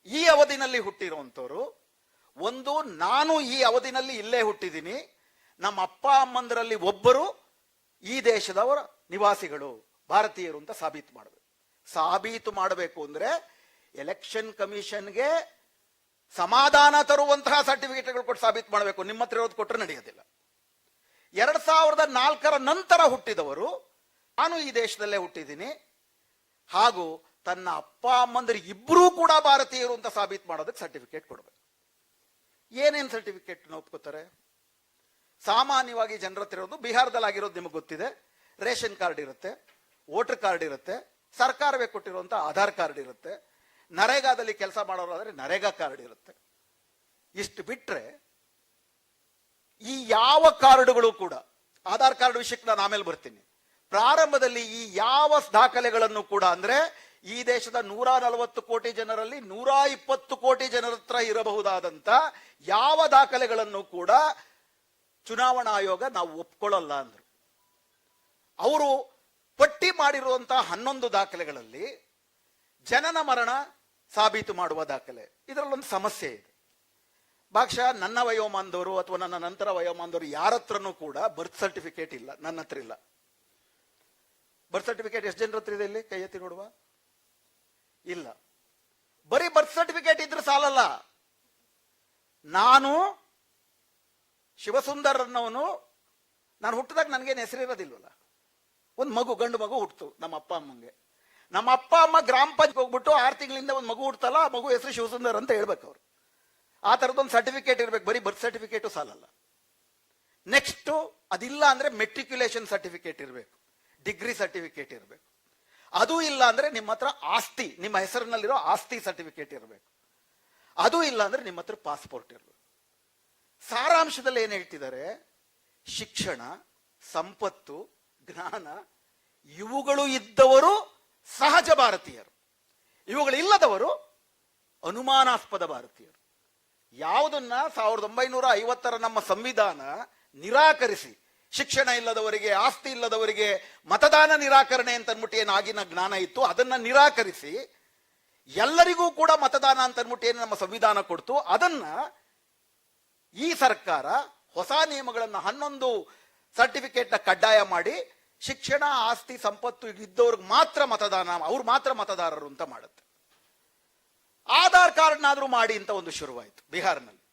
ಈ ಅವಧಿನಲ್ಲಿ ಹುಟ್ಟಿರುವಂತವ್ರು, ಒಂದು, ನಾನು ಈ ಅವಧಿನಲ್ಲಿ ಇಲ್ಲೇ ಹುಟ್ಟಿದ್ದೀನಿ, ನಮ್ಮ ಅಪ್ಪ ಅಮ್ಮಂದರಲ್ಲಿ ಒಬ್ಬರು ಈ ದೇಶದವರ ನಿವಾಸಿಗಳು, ಭಾರತೀಯರು ಅಂತ ಸಾಬೀತು ಮಾಡಬೇಕು. ಸಾಬೀತು ಮಾಡಬೇಕು ಅಂದ್ರೆ ಎಲೆಕ್ಷನ್ ಕಮಿಷನ್ಗೆ ಸಮಾಧಾನ ತರುವಂತಹ ಸರ್ಟಿಫಿಕೇಟ್ಗಳು ಕೊಟ್ಟು ಸಾಬೀತು ಮಾಡಬೇಕು. ನಿಮ್ಮ ಹತ್ರ ಇರೋದು ಕೊಟ್ಟರೆ ನಡೆಯೋದಿಲ್ಲ. 2004ರ ನಂತರ ಹುಟ್ಟಿದವರು, ನಾನು ಈ ದೇಶದಲ್ಲೇ ಹುಟ್ಟಿದ್ದೀನಿ ಹಾಗೂ ತನ್ನ ಅಪ್ಪ ಅಮ್ಮಂದರು ಇಬ್ಬರೂ ಕೂಡ ಭಾರತೀಯರು ಅಂತ ಸಾಬೀತು ಮಾಡೋದಕ್ಕೆ ಸರ್ಟಿಫಿಕೇಟ್ ಕೊಡಬೇಕು. ಏನೇನು ಸರ್ಟಿಫಿಕೇಟ್ ಒಪ್ಕೋತಾರೆ? ಸಾಮಾನ್ಯವಾಗಿ ಜನರ ಹತ್ರ ಇರೋದು, ಬಿಹಾರದಲ್ಲಿ ಆಗಿರೋದು ನಿಮಗೆ ಗೊತ್ತಿದೆ, ರೇಷನ್ ಕಾರ್ಡ್ ಇರುತ್ತೆ, ವೋಟರ್ ಕಾರ್ಡ್ ಇರುತ್ತೆ, ಸರ್ಕಾರವೇ ಕೊಟ್ಟಿರುವಂತ ಆಧಾರ್ ಕಾರ್ಡ್ ಇರುತ್ತೆ, ನರೇಗಾದಲ್ಲಿ ಕೆಲಸ ಮಾಡೋರಾದ್ರೆ ನರೇಗಾ ಕಾರ್ಡ್ ಇರುತ್ತೆ. ಇಷ್ಟು ಬಿಟ್ರೆ ಈ ಯಾವ ಕಾರ್ಡ್ಗಳು ಕೂಡ, ಆಧಾರ್ ಕಾರ್ಡ್ ವಿಷಯಕ್ಕೆ ನಾನು ಆಮೇಲೆ ಬರ್ತೀನಿ, ಪ್ರಾರಂಭದಲ್ಲಿ ಈ ಯಾವ ದಾಖಲೆಗಳನ್ನು ಕೂಡ, ಅಂದ್ರೆ ಈ ದೇಶದ 140 ಕೋಟಿ ಜನರಲ್ಲಿ 120 ಕೋಟಿ ಜನರ ಹತ್ರ ಇರಬಹುದಾದಂತ ಯಾವ ದಾಖಲೆಗಳನ್ನು ಕೂಡ ಚುನಾವಣಾ ಆಯೋಗ ನಾವು ಒಪ್ಕೊಳ್ಳಲ್ಲ ಅಂದ್ರು. ಅವರು ಪಟ್ಟಿ ಮಾಡಿರುವಂತಹ 11 ದಾಖಲೆಗಳಲ್ಲಿ ಜನನ ಮರಣ ಸಾಬೀತು ಮಾಡುವ ದಾಖಲೆ, ಇದರಲ್ಲೊಂದು ಸಮಸ್ಯೆ ಇದೆ. ಬಹುಶಃ ನನ್ನ ವಯೋಮಾನದವರು ಅಥವಾ ನನ್ನ ನಂತರ ವಯೋಮಾನದವರು ಯಾರ ಹತ್ರನೂ ಕೂಡ ಬರ್ತ್ ಸರ್ಟಿಫಿಕೇಟ್ ಇಲ್ಲ. ನನ್ನ ಹತ್ರ ಇಲ್ಲ. ಬರ್ತ್ ಸರ್ಟಿಫಿಕೇಟ್ ಎಷ್ಟು ಜನರ ಹತ್ರ ಇದೆ ಇಲ್ಲಿ? ಕೈ ಎತ್ತಿ ನೋಡುವ. ಇಲ್ಲ. ಬರೀ ಬರ್ತ್ ಸರ್ಟಿಫಿಕೇಟ್ ಇದ್ರೆ ಸಾಲಲ್ಲ. ನಾನು ಶಿವಸುಂದರ್ ಅನ್ನವನು, ನಾನು ಹುಟ್ಟಿದಾಗ ನನಗೇನು ಹೆಸರಿರೋದಿಲ್ವಲ್ಲ. ಒಂದು ಮಗು, ಗಂಡು ಮಗು ಹುಟ್ಟಿತು ನಮ್ಮ ಅಪ್ಪ ಅಮ್ಮಂಗೆ. ನಮ್ಮ ಅಪ್ಪ ಅಮ್ಮ ಗ್ರಾಮ ಪಂಚಾಯತ್ ಹೋಗ್ಬಿಟ್ಟು 6 ತಿಂಗಳಿಂದ ಒಂದು ಮಗು ಹುಡ್ತಲ್ಲ, ಆ ಮಗು ಹೆಸರು ಶಿವಸುಂದರ್ ಅಂತ ಹೇಳ್ಬೇಕು ಅವರು. ಆ ಥರದೊಂದು ಸರ್ಟಿಫಿಕೇಟ್ ಇರ್ಬೇಕು. ಬರೀ ಬರ್ತ್ ಸರ್ಟಿಫಿಕೇಟು ಸಾಲಲ್ಲ. ನೆಕ್ಸ್ಟ್, ಅದಿಲ್ಲ ಅಂದ್ರೆ ಮೆಟ್ರಿಕ್ಯುಲೇಷನ್ ಸರ್ಟಿಫಿಕೇಟ್ ಇರಬೇಕು, ಡಿಗ್ರಿ ಸರ್ಟಿಫಿಕೇಟ್ ಇರಬೇಕು. ಅದು ಇಲ್ಲ ಅಂದ್ರೆ ನಿಮ್ಮ ಹತ್ರ ಆಸ್ತಿ, ನಿಮ್ಮ ಹೆಸರಿನಲ್ಲಿರೋ ಆಸ್ತಿ ಸರ್ಟಿಫಿಕೇಟ್ ಇರಬೇಕು. ಅದು ಇಲ್ಲ ಅಂದ್ರೆ ನಿಮ್ಮ ಹತ್ರ ಪಾಸ್ಪೋರ್ಟ್ ಇರಬೇಕು. ಸಾರಾಂಶದಲ್ಲಿ ಏನ್ ಹೇಳ್ತಿದ್ದಾರೆ, ಶಿಕ್ಷಣ, ಸಂಪತ್ತು, ಜ್ಞಾನ ಇವುಗಳು ಇದ್ದವರು ಸಹಜ ಭಾರತೀಯರು, ಇವುಗಳಿಲ್ಲದವರು ಅನುಮಾನಾಸ್ಪದ ಭಾರತೀಯರು. ಯಾವುದನ್ನ 1950ರ ನಮ್ಮ ಸಂವಿಧಾನ ನಿರಾಕರಿಸಿ, ಶಿಕ್ಷಣ ಇಲ್ಲದವರಿಗೆ, ಆಸ್ತಿ ಇಲ್ಲದವರಿಗೆ ಮತದಾನ ನಿರಾಕರಣೆ ಅಂತ ಅನ್ಬಿಟ್ಟು ಏನಾಗಿನ ಜ್ಞಾನ ಇತ್ತು, ಅದನ್ನ ನಿರಾಕರಿಸಿ ಎಲ್ಲರಿಗೂ ಕೂಡ ಮತದಾನ ಅಂತ ಅನ್ಬಿಟ್ಟು ಏನು ನಮ್ಮ ಸಂವಿಧಾನ ಕೊಡ್ತು, ಅದನ್ನ ಈ ಸರ್ಕಾರ ಹೊಸ ನಿಯಮಗಳನ್ನ 11 ಸರ್ಟಿಫಿಕೇಟ್ ನ ಕಡ್ಡಾಯ ಮಾಡಿ ಶಿಕ್ಷಣ, ಆಸ್ತಿ, ಸಂಪತ್ತು ಇದ್ದವ್ರಿಗೆ ಮಾತ್ರ ಮತದಾನ, ಅವ್ರು ಮಾತ್ರ ಮತದಾರರು ಅಂತ ಮಾಡುತ್ತೆ. ಆಧಾರ್ ಕಾರ್ಡ್ನಾದ್ರೂ ಮಾಡಿ ಅಂತ ಒಂದು ಶುರುವಾಯಿತು ಬಿಹಾರ್ನಲ್ಲಿ.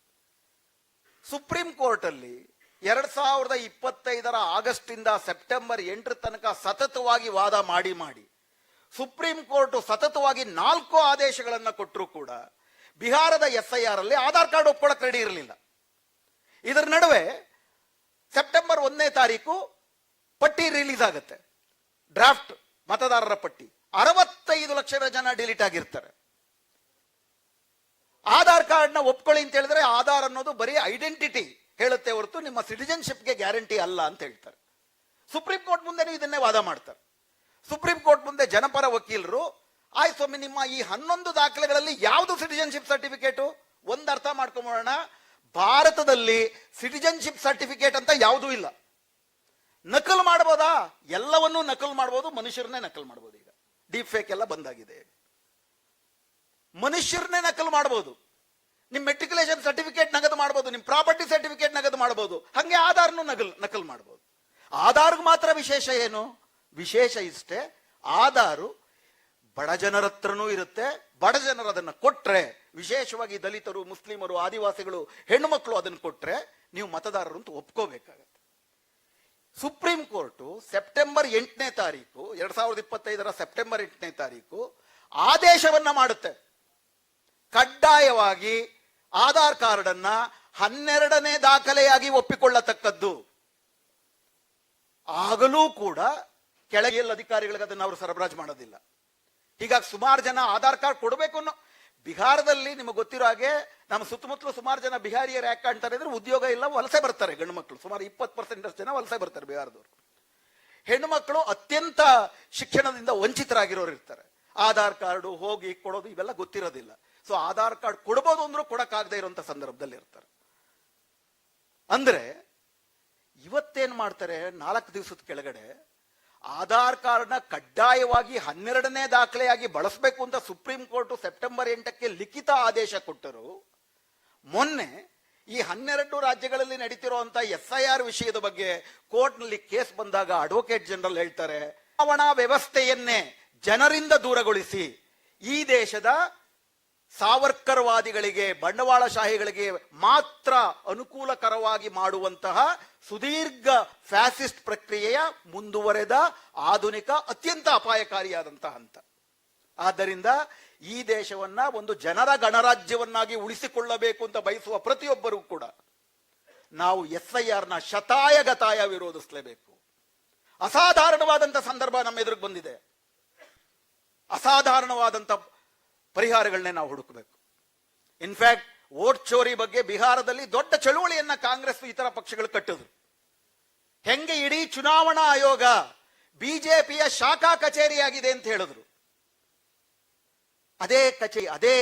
ಸುಪ್ರೀಂ ಕೋರ್ಟ್ ಅಲ್ಲಿ 2025 ಆಗಸ್ಟ್ ಇಂದ ಸೆಪ್ಟೆಂಬರ್ 8 ತನಕ ಸತತವಾಗಿ ವಾದ ಮಾಡಿ ಸುಪ್ರೀಂ ಕೋರ್ಟ್ ಸತತವಾಗಿ 4 ಆದೇಶಗಳನ್ನು ಕೊಟ್ಟರೂ ಕೂಡ ಬಿಹಾರದ SIR ಅಲ್ಲಿ ಆಧಾರ್ ಕಾರ್ಡ್ ಒಪ್ಕೊಳ್ಳೋಕೆ ರೆಡಿ ಇರಲಿಲ್ಲ. ಇದರ ನಡುವೆ ಸೆಪ್ಟೆಂಬರ್ 1ನೇ ತಾರೀಕು ಪಟ್ಟಿ ರಿಲೀಸ್ ಆಗುತ್ತೆ, ಡ್ರಾಫ್ಟ್ ಮತದಾರರ ಪಟ್ಟಿ. 65 ಲಕ್ಷ ಜನ ಡಿಲೀಟ್ ಆಗಿರ್ತಾರೆ. ಆಧಾರ್ ಕಾರ್ಡ್ನ ಒಪ್ಕೊಳ್ಳಿ ಅಂತ ಹೇಳಿದ್ರೆ ಆಧಾರ್ ಅನ್ನೋದು ಬರೀ ಐಡೆಂಟಿಟಿ ಹೇಳುತ್ತೆ ಹೊರತು ನಿಮ್ಮ ಸಿಟಿಜನ್ಶಿಪ್ಗೆ ಗ್ಯಾರಂಟಿ ಅಲ್ಲ ಅಂತ ಹೇಳ್ತಾರೆ. ಸುಪ್ರೀಂ ಕೋರ್ಟ್ ಮುಂದೆ ಇದನ್ನೇ ವಾದ ಮಾಡ್ತಾರೆ. ಸುಪ್ರೀಂ ಕೋರ್ಟ್ ಮುಂದೆ ಜನಪರ ವಕೀಲರು, ಆಯ್ತು ಸ್ವಾಮಿ, ನಿಮ್ಮ ಈ 11 ದಾಖಲೆಗಳಲ್ಲಿ ಯಾವುದು ಸಿಟಿಜನ್ಶಿಪ್ ಸರ್ಟಿಫಿಕೇಟು? ಒಂದು ಅರ್ಥ ಮಾಡ್ಕೊಂಬೋಣ, ಭಾರತದಲ್ಲಿ ಸಿಟಿಜನ್ಶಿಪ್ ಸರ್ಟಿಫಿಕೇಟ್ ಅಂತ ಯಾವುದೂ ಇಲ್ಲ. ನಕಲು ಮಾಡಬಹುದಾ? ಎಲ್ಲವನ್ನೂ ನಕಲು ಮಾಡಬಹುದು, ಮನುಷ್ಯರನ್ನೇ ನಕಲು ಮಾಡಬಹುದು. ಈಗ ಡೀಪ್ ಫೇಕ್ ಎಲ್ಲ ಬಂದಾಗಿದೆ, ಮನುಷ್ಯರನ್ನೇ ನಕಲು ಮಾಡಬಹುದು. ನಿಮ್ ಮೆಟ್ರಿಕ್ಯುಲೇಷನ್ ಸರ್ಟಿಫಿಕೇಟ್ ನಗದು ಮಾಡಬಹುದು, ನಿಮ್ ಪ್ರಾಪರ್ಟಿ ಸರ್ಟಿಫಿಕೇಟ್ ನಗದು ಮಾಡಬಹುದು, ಹಂಗೆ ಆಧಾರ್ನು ನಕಲು ಮಾಡಬಹುದು. ಆಧಾರ್ಗೆ ಮಾತ್ರ ವಿಶೇಷ ಏನು? ವಿಶೇಷ ಇಷ್ಟೇ, ಆಧಾರು ಬಡ ಜನರ ಹತ್ರನೂ ಇರುತ್ತೆ. ಬಡ ಜನರು ಅದನ್ನು ಕೊಟ್ರೆ, ವಿಶೇಷವಾಗಿ ದಲಿತರು, ಮುಸ್ಲಿಮರು, ಆದಿವಾಸಿಗಳು, ಹೆಣ್ಣು ಮಕ್ಕಳು ಅದನ್ನು ಕೊಟ್ರೆ ನೀವು ಮತದಾರರು ಅಂತ ಒಪ್ಕೋಬೇಕಾಗತ್ತೆ. ಸುಪ್ರೀಂ ಕೋರ್ಟು ಸೆಪ್ಟೆಂಬರ್ 8ನೇ ತಾರೀಕು 2025 ಸೆಪ್ಟೆಂಬರ್ 8ನೇ ತಾರೀಕು ಆದೇಶವನ್ನ ಮಾಡುತ್ತೆ. ಕಡ್ಡಾಯವಾಗಿ ಆಧಾರ್ ಕಾರ್ಡ್ ಅನ್ನ 12ನೇ ದಾಖಲೆಯಾಗಿ ಒಪ್ಪಿಕೊಳ್ಳತಕ್ಕದ್ದು. ಆಗಲೂ ಕೂಡ ಕೆಳಗೆ ಅಧಿಕಾರಿಗಳಿಗೆ ಅದನ್ನು ಅವರು ಸರಬರಾಜು ಮಾಡೋದಿಲ್ಲ. ಹೀಗಾಗಿ ಸುಮಾರು ಜನ ಆಧಾರ್ ಕಾರ್ಡ್ ಕೊಡಬೇಕು ಅನ್ನೋ, ಬಿಹಾರದಲ್ಲಿ ನಿಮಗೆ ಗೊತ್ತಿರೋ ಹಾಗೆ ನಮ್ಮ ಸುತ್ತಮುತ್ತಲು ಸುಮಾರು ಜನ ಬಿಹಾರಿಯರು ಯಾಕೆ ಕಾಣ್ತಾರೆ ಅಂದ್ರೆ ಉದ್ಯೋಗ ಇಲ್ಲ, ವಲಸೆ ಬರ್ತಾರೆ. ಗಂಡು ಮಕ್ಕಳು ಸುಮಾರು 20% ಜನ ವಲಸೆ ಬರ್ತಾರೆ ಬಿಹಾರದವರು. ಹೆಣ್ಣು ಮಕ್ಕಳು ಅತ್ಯಂತ ಶಿಕ್ಷಣದಿಂದ ವಂಚಿತರಾಗಿರೋರು ಇರ್ತಾರೆ. ಆಧಾರ್ ಕಾರ್ಡು ಹೋಗಿ ಕೊಡೋದು ಇವೆಲ್ಲ ಗೊತ್ತಿರೋದಿಲ್ಲ. ಸೊ ಆಧಾರ್ ಕಾರ್ಡ್ ಕೊಡಬಹುದು ಅಂದ್ರೂ ಕೊಡಕ್ಕಾಗದೇ ಇರುವಂತ ಸಂದರ್ಭದಲ್ಲಿ ಇರ್ತಾರೆ. ಅಂದ್ರೆ ಇವತ್ತೇನ್ ಮಾಡ್ತಾರೆ, 4 ದಿವಸದ ಕೆಳಗಡೆ ಆಧಾರ್ ಕಾರ್ಡ್ನ ಕಡ್ಡಾಯವಾಗಿ 12ನೇ ದಾಖಲೆಯಾಗಿ ಬಳಸಬೇಕು ಅಂತ ಸುಪ್ರೀಂ ಕೋರ್ಟ್ ಸೆಪ್ಟೆಂಬರ್ 8ಕ್ಕೆ ಲಿಖಿತ ಆದೇಶ ಕೊಟ್ಟರು. ಮೊನ್ನೆ ಈ 12 ರಾಜ್ಯಗಳಲ್ಲಿ ನಡೀತಿರುವಂತ SIR ವಿಷಯದ ಬಗ್ಗೆ ಕೋರ್ಟ್ ನಲ್ಲಿ ಕೇಸ್ ಬಂದಾಗ ಅಡ್ವೊಕೇಟ್ ಜನರಲ್ ಹೇಳ್ತಾರೆ, ಚುನಾವಣಾ ವ್ಯವಸ್ಥೆಯನ್ನೇ ಜನರಿಂದ ದೂರಗೊಳಿಸಿ ಈ ದೇಶದ ಸಾವರ್ಕರ್ವಾದಿಗಳಿಗೆ, ಬಂಡವಾಳಶಾಹಿಗಳಿಗೆ ಮಾತ್ರ ಅನುಕೂಲಕರವಾಗಿ ಮಾಡುವಂತಹ ಸುದೀರ್ಘ ಫ್ಯಾಸಿಸ್ಟ್ ಪ್ರಕ್ರಿಯೆಯ ಮುಂದುವರೆದ ಆಧುನಿಕ ಅತ್ಯಂತ ಅಪಾಯಕಾರಿಯಾದಂತಹ ಹಂತ. ಆದ್ದರಿಂದ ಈ ದೇಶವನ್ನ ಒಂದು ಜನರ ಗಣರಾಜ್ಯವನ್ನಾಗಿ ಉಳಿಸಿಕೊಳ್ಳಬೇಕು ಅಂತ ಬಯಸುವ ಪ್ರತಿಯೊಬ್ಬರೂ ಕೂಡ ನಾವು SIRನ ಶತಾಯಗತಾಯ ವಿರೋಧಿಸಲೇಬೇಕು. ಅಸಾಧಾರಣವಾದಂಥ ಸಂದರ್ಭ ನಮ್ಮ ಎದುರಿಗೆ ಬಂದಿದೆ. ಅಸಾಧಾರಣವಾದಂಥ ಪರಿಹಾರಗಳನ್ನೇ ನಾವು ಹುಡುಕಬೇಕು. ಇನ್ಫ್ಯಾಕ್ಟ್ ವೋಟ್ ಚೋರಿ ಬಗ್ಗೆ ಬಿಹಾರದಲ್ಲಿ ದೊಡ್ಡ ಚಳುವಳಿಯನ್ನ ಕಾಂಗ್ರೆಸ್ ಇತರ ಪಕ್ಷಗಳು ಕಟ್ಟಿದ್ರು. ಹೆಂಗೆ ಇಡೀ ಚುನಾವಣಾ ಆಯೋಗ ಬಿಜೆಪಿಯ ಶಾಖಾ ಕಚೇರಿಯಾಗಿದೆ ಅಂತ ಹೇಳಿದ್ರು. ಅದೇ ಅದೇ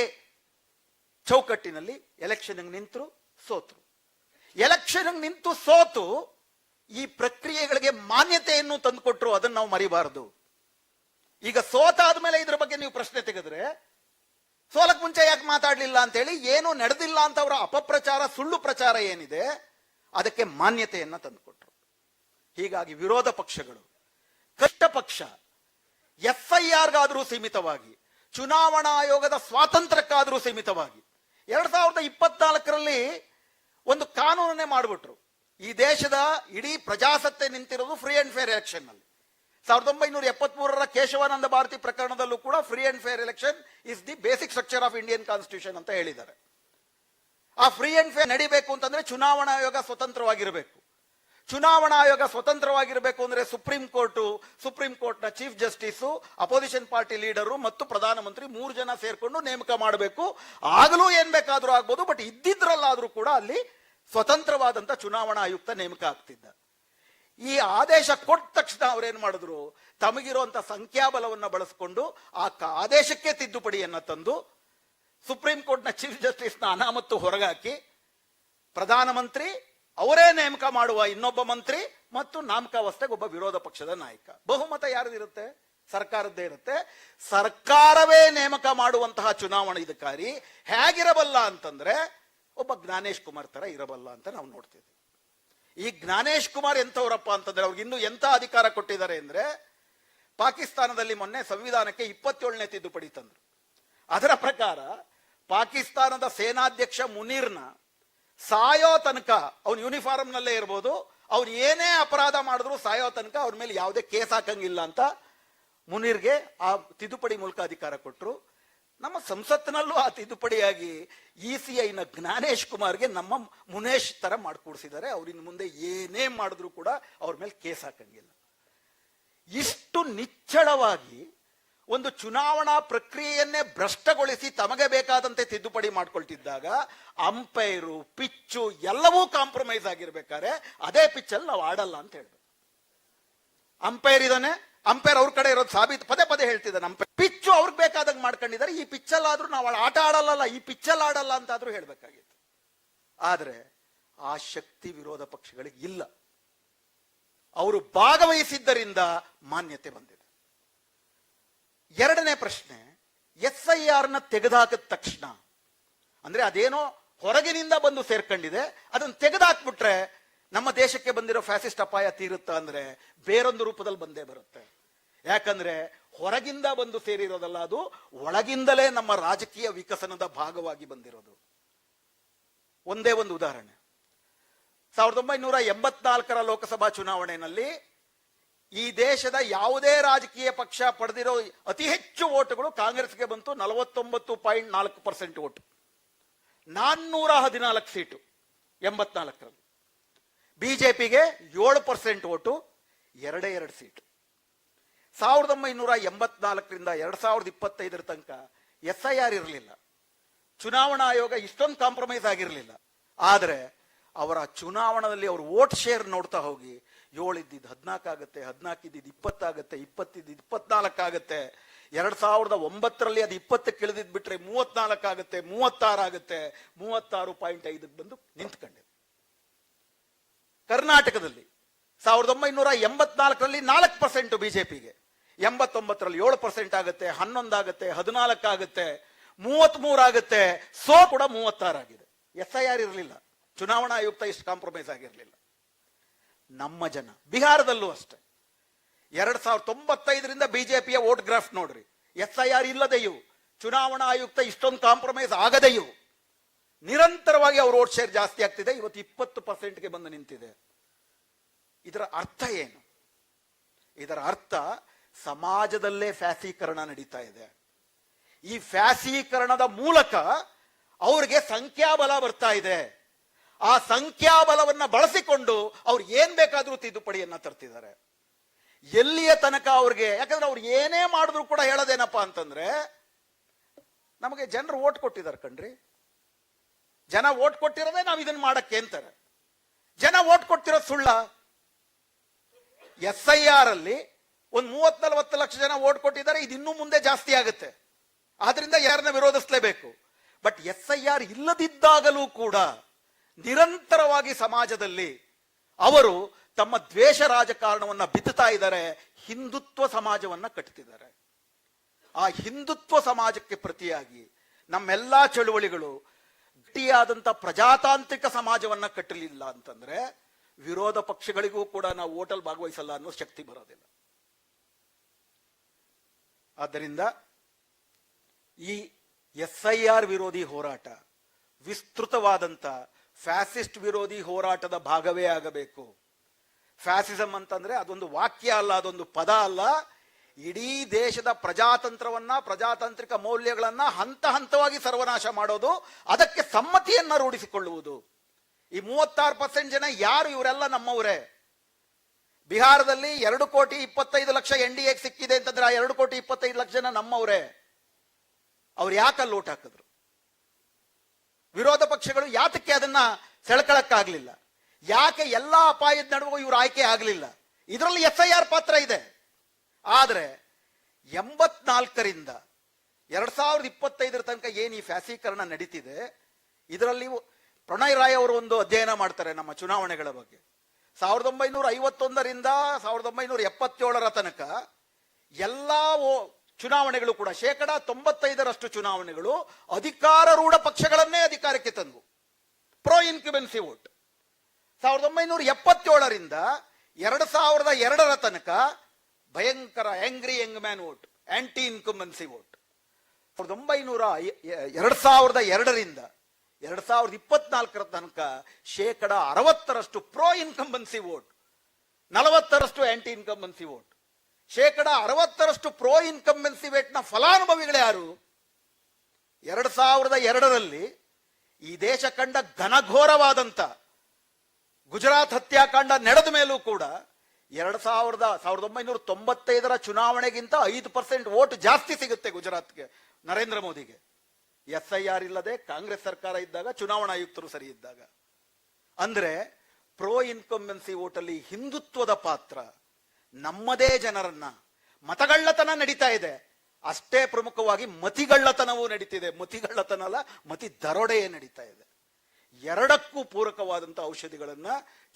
ಚೌಕಟ್ಟಿನಲ್ಲಿ ಎಲೆಕ್ಷನ್ ನಿಂತರು, ಸೋತರು. ಎಲೆಕ್ಷನ್ ನಿಂತು ಸೋತು ಈ ಪ್ರಕ್ರಿಯೆಗಳಿಗೆ ಮಾನ್ಯತೆಯನ್ನು ತಂದುಕೊಟ್ರು. ಅದನ್ನು ನಾವು ಮರಿಬಾರದು. ಈಗ ಸೋತಾದ ಮೇಲೆ ಇದ್ರ ಬಗ್ಗೆ ನೀವು ಪ್ರಶ್ನೆ ತೆಗೆದ್ರೆ, ಸೋಲಕ್ ಮುಂಚೆ ಯಾಕೆ ಮಾತಾಡ್ಲಿಲ್ಲ ಅಂತ ಹೇಳಿ, ಏನು ನಡೆದಿಲ್ಲ ಅಂತ ಅವರ ಅಪಪ್ರಚಾರ, ಸುಳ್ಳು ಪ್ರಚಾರ ಏನಿದೆ ಅದಕ್ಕೆ ಮಾನ್ಯತೆಯನ್ನ ತಂದುಕೊಟ್ರು. ಹೀಗಾಗಿ ವಿರೋಧ ಪಕ್ಷಗಳು, ಕಷ್ಟ ಪಕ್ಷ SIRಗಾದರೂ ಸೀಮಿತವಾಗಿ, ಚುನಾವಣಾ ಆಯೋಗದ ಸ್ವಾತಂತ್ರ್ಯಕ್ಕಾದರೂ ಸೀಮಿತವಾಗಿ 2024ರಲ್ಲಿ ಒಂದು ಕಾನೂನನ್ನೇ ಮಾಡಿಬಿಟ್ರು. ಈ ದೇಶದ ಇಡೀ ಪ್ರಜಾಸತ್ತೆ ನಿಂತಿರೋದು ಫ್ರೀ ಅಂಡ್ ಫೇರ್ ಎಲೆಕ್ಷನ್ ನಲ್ಲಿ. 1973ರ ಕೇಶವಾನಂದ ಭಾರತಿ ಪ್ರಕರಣದಲ್ಲೂ ಕೂಡ free and fair election is the basic structure of Indian constitution ಅಂತ ಹೇಳಿದ್ದಾರೆ. ಆ ಫ್ರೀ ಅಂಡ್ ಫೇರ್ ನಡಿಬೇಕು ಅಂತಂದ್ರೆ ಚುನಾವಣಾ ಆಯೋಗ ಸ್ವತಂತ್ರವಾಗಿರಬೇಕು. ಚುನಾವಣಾ ಆಯೋಗ ಸ್ವತಂತ್ರವಾಗಿರಬೇಕು ಅಂದ್ರೆ ಸುಪ್ರೀಂ ಕೋರ್ಟ್ನ chief justice, opposition party leader ಮತ್ತು ಪ್ರಧಾನಮಂತ್ರಿ 3 ಜನ ಸೇರ್ಕೊಂಡು ನೇಮಕ ಮಾಡಬೇಕು. ಆಗಲೂ ಏನ್ ಬೇಕಾದ್ರೂ ಆಗ್ಬೋದು, ಬಟ್ ಇದ್ದಿದ್ರಲ್ಲಾದ್ರೂ ಕೂಡ ಅಲ್ಲಿ ಸ್ವತಂತ್ರವಾದಂತ ಚುನಾವಣಾ ಆಯುಕ್ತ ನೇಮಕ ಆಗ್ತಿದ್ದ. ಈ ಆದೇಶ ಕೊಟ್ಟ ತಕ್ಷಣ ಅವ್ರೇನ್ ಮಾಡಿದ್ರು, ತಮಗಿರುವಂತ ಸಂಖ್ಯಾಬಲವನ್ನ ಬಳಸಿಕೊಂಡು ಆ ಆದೇಶಕ್ಕೆ ತಿದ್ದುಪಡಿಯನ್ನ ತಂದು ಸುಪ್ರೀಂ ಕೋರ್ಟ್ನ ಚೀಫ್ ಜಸ್ಟಿಸ್ನ ಅನಾಮತ್ತು ಹೊರಗಾಕಿ ಪ್ರಧಾನಮಂತ್ರಿ ಅವರೇ ನೇಮಕ ಮಾಡುವ ಇನ್ನೊಬ್ಬ ಮಂತ್ರಿ ಮತ್ತು ನಾಮಕಾವಸ್ಥೆಗೆ ಒಬ್ಬ ವಿರೋಧ ಪಕ್ಷದ ನಾಯಕ. ಬಹುಮತ ಯಾರದಿರುತ್ತೆ? ಸರ್ಕಾರದ್ದೇ ಇರುತ್ತೆ. ಸರ್ಕಾರವೇ ನೇಮಕ ಮಾಡುವಂತಹ ಚುನಾವಣಾಧಿಕಾರಿ ಹೇಗಿರಬಲ್ಲ ಅಂತಂದ್ರೆ ಒಬ್ಬ ಜ್ಞಾನೇಶ್ ಕುಮಾರ್ ತರ ಇರಬಲ್ಲ ಅಂತ ನಾವು ನೋಡ್ತೀವಿ. ಈ ಜ್ಞಾನೇಶ್ ಕುಮಾರ್ ಎಂಥವ್ರಪ್ಪ ಅಂತಂದ್ರೆ ಅವ್ರಿಗೆ ಇನ್ನೂ ಎಂಥ ಅಧಿಕಾರ ಕೊಟ್ಟಿದ್ದಾರೆ ಅಂದ್ರೆ, ಪಾಕಿಸ್ತಾನದಲ್ಲಿ ಮೊನ್ನೆ ಸಂವಿಧಾನಕ್ಕೆ 27ನೇ ತಿದ್ದುಪಡಿ ತಂದ್ರು. ಅದರ ಪ್ರಕಾರ ಪಾಕಿಸ್ತಾನದ ಸೇನಾಧ್ಯಕ್ಷ ಮುನೀರ್ನ ಸಾಯೋ ತನಕ ಅವನು ಯೂನಿಫಾರ್ಮ್ನಲ್ಲೇ ಇರ್ಬೋದು, ಅವ್ರು ಏನೇ ಅಪರಾಧ ಮಾಡಿದ್ರು ಸಾಯೋ ತನಕ ಅವ್ರ ಮೇಲೆ ಯಾವುದೇ ಕೇಸ್ ಹಾಕಂಗಿಲ್ಲ ಅಂತ ಮುನೀರ್ಗೆ ಆ ತಿದ್ದುಪಡಿ ಮೂಲಕ ಅಧಿಕಾರ ಕೊಟ್ಟರು. ನಮ್ಮ ಸಂಸತ್ತಿನಲ್ಲೂ ಆ ತಿದ್ದುಪಡಿಯಾಗಿ ECIನ ಜ್ಞಾನೇಶ್ ಕುಮಾರ್ಗೆ ನಮ್ಮ ಮುನೇಶ್ ತರ ಮಾಡಿಕೊಡ್ಸಿದ್ದಾರೆ. ಅವ್ರಿನ್ ಮುಂದೆ ಏನೇ ಮಾಡಿದ್ರು ಕೂಡ ಅವ್ರ ಮೇಲೆ ಕೇಸ್ ಹಾಕಂಗಿಲ್ಲ. ಇಷ್ಟು ನಿಚ್ಚಳವಾಗಿ ಒಂದು ಚುನಾವಣಾ ಪ್ರಕ್ರಿಯೆಯನ್ನೇ ಭ್ರಷ್ಟಗೊಳಿಸಿ ತಮಗೆ ಬೇಕಾದಂತೆ ತಿದ್ದುಪಡಿ ಮಾಡ್ಕೊಳ್ತಿದ್ದಾಗ ಅಂಪೈರು, ಪಿಚ್ಚು ಎಲ್ಲವೂ ಕಾಂಪ್ರಮೈಸ್ ಆಗಿರ್ಬೇಕಾದ್ರೆ ಅದೇ ಪಿಚ್ಚಲ್ಲಿ ನಾವು ಆಡಲ್ಲ ಅಂತ ಹೇಳ್ಬೇಕು. ಅಂಪೈರ್ ಇದಾನೆ, ಅಂಪೈರ್ ಅವ್ರ ಕಡೆ ಇರೋದು ಸಾಬೀತು, ಪದೇ ಪದೇ ಹೇಳ್ತಿದ್ದಾನೆ. ಅಂಪೈರ್ ಪಿಚ್ಚು ಅವ್ರಿಗೆ ಬೇಕಾದಂಗೆ ಮಾಡ್ಕೊಂಡಿದ್ದಾರೆ, ಈ ಪಿಚ್ಚಲ್ಲಾದ್ರೂ ನಾವು ಆಟ ಆಡಲ್ಲ, ಈ ಪಿಚ್ಚಲ್ಲಿ ಆಡಲ್ಲ ಅಂತಾದ್ರೂ ಹೇಳ್ಬೇಕಾಗಿತ್ತು. ಆದ್ರೆ ಆ ಶಕ್ತಿ ವಿರೋಧ ಪಕ್ಷಗಳಿಗೆ ಇಲ್ಲ. ಅವರು ಭಾಗವಹಿಸಿದ್ದರಿಂದ ಮಾನ್ಯತೆ ಬಂದಿದೆ. ಎರಡನೇ ಪ್ರಶ್ನೆ, SIRನ ತೆಗೆದುಹಾಕಿದ ತಕ್ಷಣ, ಅಂದ್ರೆ ಅದೇನೋ ಹೊರಗಿನಿಂದ ಬಂದು ಸೇರ್ಕೊಂಡಿದೆ, ಅದನ್ನು ತೆಗೆದುಹಾಕ್ಬಿಟ್ರೆ ನಮ್ಮ ದೇಶಕ್ಕೆ ಬಂದಿರೋ ಫ್ಯಾಸಿಸ್ಟ್ ಅಪಾಯ ತೀರುತ್ತಾ ಅಂದ್ರೆ ಬೇರೊಂದು ರೂಪದಲ್ಲಿ ಬಂದೇ ಬರುತ್ತೆ. ಯಾಕಂದ್ರೆ ಹೊರಗಿಂದ ಬಂದು ಸೇರಿರೋದಲ್ಲ, ಅದು ಒಳಗಿಂದಲೇ ನಮ್ಮ ರಾಜಕೀಯ ವಿಕಸನದ ಭಾಗವಾಗಿ ಬಂದಿರೋದು. ಒಂದೇ ಒಂದು ಉದಾಹರಣೆ, 1984ರ ಲೋಕಸಭಾ ಚುನಾವಣೆಯಲ್ಲಿ ಈ ದೇಶದ ಯಾವುದೇ ರಾಜಕೀಯ ಪಕ್ಷ ಪಡೆದಿರೋ ಅತಿ ಹೆಚ್ಚು ಓಟುಗಳು ಕಾಂಗ್ರೆಸ್ಗೆ ಬಂತು, 49.4% ಓಟು, 414 ಸೀಟು 84ರಲ್ಲಿ. ಬಿಜೆಪಿಗೆ 7% ಓಟು, 2 ಸೀಟು. 1984ರಿಂದ 2025 ತನಕ SIR ಇರಲಿಲ್ಲ, ಚುನಾವಣಾ ಆಯೋಗ ಇಷ್ಟೊಂದು ಕಾಂಪ್ರಮೈಸ್ ಆಗಿರಲಿಲ್ಲ. ಆದರೆ ಅವರ ಚುನಾವಣೆಯಲ್ಲಿ ಅವರು ವೋಟ್ ಶೇರ್ ನೋಡ್ತಾ ಹೋಗಿ 7 ಇದ್ದಿದ್ದು 14 ಆಗುತ್ತೆ, 14 ಇದ್ದಿದ್ದು 20 ಆಗುತ್ತೆ, 20 ಇದ್ದಿದ್ದು 24 ಆಗುತ್ತೆ, 2009ರಲ್ಲಿ ಅದು 20ಕ್ಕೆ ಇಳಿದಿದ್ದು ಬಿಟ್ರೆ 34 ಆಗುತ್ತೆ, 36 ಆಗುತ್ತೆ, 36.5 ಬಂದು ನಿಂತ್ಕೊಂಡಿದೆ. ಕರ್ನಾಟಕದಲ್ಲಿ 1984ರಲ್ಲಿ 4% ಬಿಜೆಪಿಗೆ, 89ರಲ್ಲಿ 7% ಆಗುತ್ತೆ, 11 ಆಗುತ್ತೆ, 14 ಆಗುತ್ತೆ, 33 ಆಗುತ್ತೆ, ಕೂಡ 36 ಆಗಿದೆ. SIR ಇರಲಿಲ್ಲ, ಚುನಾವಣಾ ಆಯುಕ್ತ ಇಷ್ಟು ಕಾಂಪ್ರಮೈಸ್ ಆಗಿರಲಿಲ್ಲ. ನಮ್ಮ ಜನ ಬಿಹಾರದಲ್ಲೂ ಅಷ್ಟೇ 2095ರಿಂದ ಬಿಜೆಪಿಯ ವೋಟ್ ಗ್ರಾಫ್ ನೋಡ್ರಿ, SIR ಇಲ್ಲದೆಯೂ ಚುನಾವಣಾ ಆಯುಕ್ತ ಇಷ್ಟೊಂದು ಕಾಂಪ್ರಮೈಸ್ ಆಗದೆಯೂ ನಿರಂತರವಾಗಿ ಅವ್ರ ವೋಟ್ ಶೇರ್ ಜಾಸ್ತಿ ಆಗ್ತಿದೆ. ಇವತ್ತು 20%ಗೆ ಬಂದು ನಿಂತಿದೆ. ಇದರ ಅರ್ಥ ಏನು? ಇದರ ಅರ್ಥ ಸಮಾಜದಲ್ಲೇ ಫ್ಯಾಸೀಕರಣ ನಡೀತಾ ಇದೆ. ಈ ಫ್ಯಾಸೀಕರಣದ ಮೂಲಕ ಅವ್ರಿಗೆ ಸಂಖ್ಯಾಬಲ ಬರ್ತಾ ಇದೆ. ಆ ಸಂಖ್ಯಾಬಲವನ್ನ ಬಳಸಿಕೊಂಡು ಅವ್ರು ಏನ್ ಬೇಕಾದ್ರೂ ತಿದ್ದುಪಡಿಯನ್ನ ತರ್ತಿದ್ದಾರೆ. ಎಲ್ಲಿಯ ತನಕ ಅವ್ರಿಗೆ, ಯಾಕಂದ್ರೆ ಅವ್ರು ಏನೇ ಮಾಡಿದ್ರು ಕೂಡ ಹೇಳೋದೇನಪ್ಪಾ ಅಂತಂದ್ರೆ, ನಮಗೆ ಜನರು ಓಟ್ ಕೊಟ್ಟಿದ್ದಾರೆ ಕಣ್ರಿ, ಜನ ಓಟ್ ಕೊಟ್ಟಿರೋದೇ ನಾವು ಇದನ್ನ ಮಾಡಕ್ಕೆ ಅಂತಾರೆ. ಜನ ಓಟ್ ಕೊಟ್ಟಿರೋದು ಸುಳ್ಳ? SIR ಅಲ್ಲಿ ಒಂದು 30-40 ಲಕ್ಷ ಜನ ಓಟ್ ಕೊಟ್ಟಿದ್ದಾರೆ, ಇದು ಇನ್ನೂ ಮುಂದೆ ಜಾಸ್ತಿ ಆಗುತ್ತೆ, ಆದ್ರಿಂದ ಯಾರನ್ನ ವಿರೋಧಿಸಲೇಬೇಕು. ಬಟ್ SIR ಇಲ್ಲದಿದ್ದಾಗಲೂ ಕೂಡ ನಿರಂತರವಾಗಿ ಸಮಾಜದಲ್ಲಿ ಅವರು ತಮ್ಮ ದ್ವೇಷ ರಾಜಕಾರಣವನ್ನ ಬಿತ್ತುತ್ತಾ ಇದ್ದಾರೆ, ಹಿಂದುತ್ವ ಸಮಾಜವನ್ನ ಕಟ್ಟುತ್ತಿದ್ದಾರೆ. ಆ ಹಿಂದುತ್ವ ಸಮಾಜಕ್ಕೆ ಪ್ರತಿಯಾಗಿ ನಮ್ಮೆಲ್ಲಾ ಚಳುವಳಿಗಳು ಗಟ್ಟಿಯಾದಂತ ಪ್ರಜಾತಾಂತ್ರಿಕ ಸಮಾಜವನ್ನ ಕಟ್ಟಲಿಲ್ಲ ಅಂತಂದ್ರೆ ವಿರೋಧ ಪಕ್ಷಗಳಿಗೂ ಕೂಡ ನಾವು ಓಟಲ್ ಭಾಗವಹಿಸಲ್ಲ ಅನ್ನೋ ಶಕ್ತಿ ಬರೋದಿಲ್ಲ. ಆದ್ದರಿಂದ ಈ SIR ವಿರೋಧಿ ಹೋರಾಟ ವಿಸ್ತೃತವಾದಂತ ಫ್ಯಾಸಿಸ್ಟ್ ವಿರೋಧಿ ಹೋರಾಟದ ಭಾಗವೇ ಆಗಬೇಕು. ಫ್ಯಾಸಿಸಂ ಅಂತಂದ್ರೆ ಅದೊಂದು ವಾಕ್ಯ ಅಲ್ಲ, ಅದೊಂದು ಪದ ಅಲ್ಲ. ಇಡೀ ದೇಶದ ಪ್ರಜಾತಂತ್ರವನ್ನ, ಪ್ರಜಾತಾಂತ್ರಿಕ ಮೌಲ್ಯಗಳನ್ನ ಹಂತ ಹಂತವಾಗಿ ಸರ್ವನಾಶ ಮಾಡೋದು, ಅದಕ್ಕೆ ಸಮ್ಮತಿಯನ್ನ ರೂಢಿಸಿಕೊಳ್ಳುವುದು. ಈ 36% ಜನ ಯಾರು? ಇವರೆಲ್ಲ ನಮ್ಮವರೇ. ಬಿಹಾರದಲ್ಲಿ 2,25,00,000 NDA ಸಿಕ್ಕಿದೆ ಅಂತಂದ್ರೆ ಆ 2,25,00,000 ಜನ ನಮ್ಮವರೇ. ಅವ್ರು ಯಾಕಲ್ಲಿ ಓಟ್ ಹಾಕಿದ್ರು? ವಿರೋಧ ಪಕ್ಷಗಳು ಯಾತಕ್ಕೆ ಅದನ್ನ ಸೆಳ್ಕೊಳಕ್ಕಾಗ್ಲಿಲ್ಲ? ಯಾಕೆ ಎಲ್ಲಾ ಅಪಾಯದ ನಡುವೆ ಇವ್ರು ಆಯ್ಕೆ ಆಗಲಿಲ್ಲ? ಇದರಲ್ಲಿ SIR ಪಾತ್ರ ಇದೆ. ಆದ್ರೆ 84ರಿಂದ 2025 ತನಕ ಏನು ಈ ಫ್ಯಾಸೀಕರಣ ನಡೀತಿದೆ, ಇದರಲ್ಲಿ ಪ್ರಣಯ್ ರಾಯ್ ಅವರು ಒಂದು ಅಧ್ಯಯನ ಮಾಡ್ತಾರೆ ನಮ್ಮ ಚುನಾವಣೆಗಳ ಬಗ್ಗೆ. 1951ರಿಂದ 1977 ತನಕ ಎಲ್ಲಾ ಚುನಾವಣೆಗಳು ಕೂಡ 95% ಚುನಾವಣೆಗಳು ಅಧಿಕಾರಾರೂಢ ಪಕ್ಷಗಳನ್ನೇ ಅಧಿಕಾರಕ್ಕೆ ತಂದು, ಪ್ರೋ ಇನ್ಕ್ಯುಬೆನ್ಸಿ ವೋಟ್. 1977ರಿಂದ 2002 ತನಕ ಭಯಂಕರ angry young man vote, anti incumbency vote. 2002ರಿಂದ 2024 ತನಕ 60% pro incumbency vote, 40% anti incumbency vote. 60% pro incumbency ವೇಟ್ನ ಫಲಾನುಭವಿಗಳು ಯಾರು? 2002ರಲ್ಲಿ ಈ ದೇಶ ಕಂಡ ಘನಘೋರವಾದಂತ ಗುಜರಾತ್ ಹತ್ಯಾಕಾಂಡ ನಡೆದ ಮೇಲೂ ಕೂಡ 1995 ಚುನಾವಣೆಗಿಂತ 5% ವೋಟ್ ಜಾಸ್ತಿ ಸಿಗುತ್ತೆ ಗುಜರಾತ್ಗೆ, ನರೇಂದ್ರ ಮೋದಿಗೆ. SIR ಇಲ್ಲದೆ ಕಾಂಗ್ರೆಸ್ ಸರ್ಕಾರ ಇದ್ದಾಗ, ಚುನಾವಣಾ ಆಯುಕ್ತರು ಸರಿ ಇದ್ದಾಗ. ಅಂದ್ರೆ ಪ್ರೋ ಇನ್ಕಂಬೆನ್ಸಿ ವೋಟ್ ಅಲ್ಲಿ ಹಿಂದುತ್ವದ ಪಾತ್ರ, ನಮ್ಮದೇ ಜನರನ್ನ ಮತಗಳ್ಳತನ ನಡೀತಾ ಇದೆ. ಅಷ್ಟೇ ಪ್ರಮುಖವಾಗಿ ಮತಿಗಳ್ಳತನವೂ ನಡೀತಿದೆ. ಮತಿಗಳ್ಳತನ ಅಲ್ಲ, ಮತಿ ದರೋಡೆಯೇ ನಡೀತಾ ಇದೆ. ಎರಡಕ್ಕೂ ಪೂರಕವಾದಂಥ ಔಷಧಿಗಳನ್ನ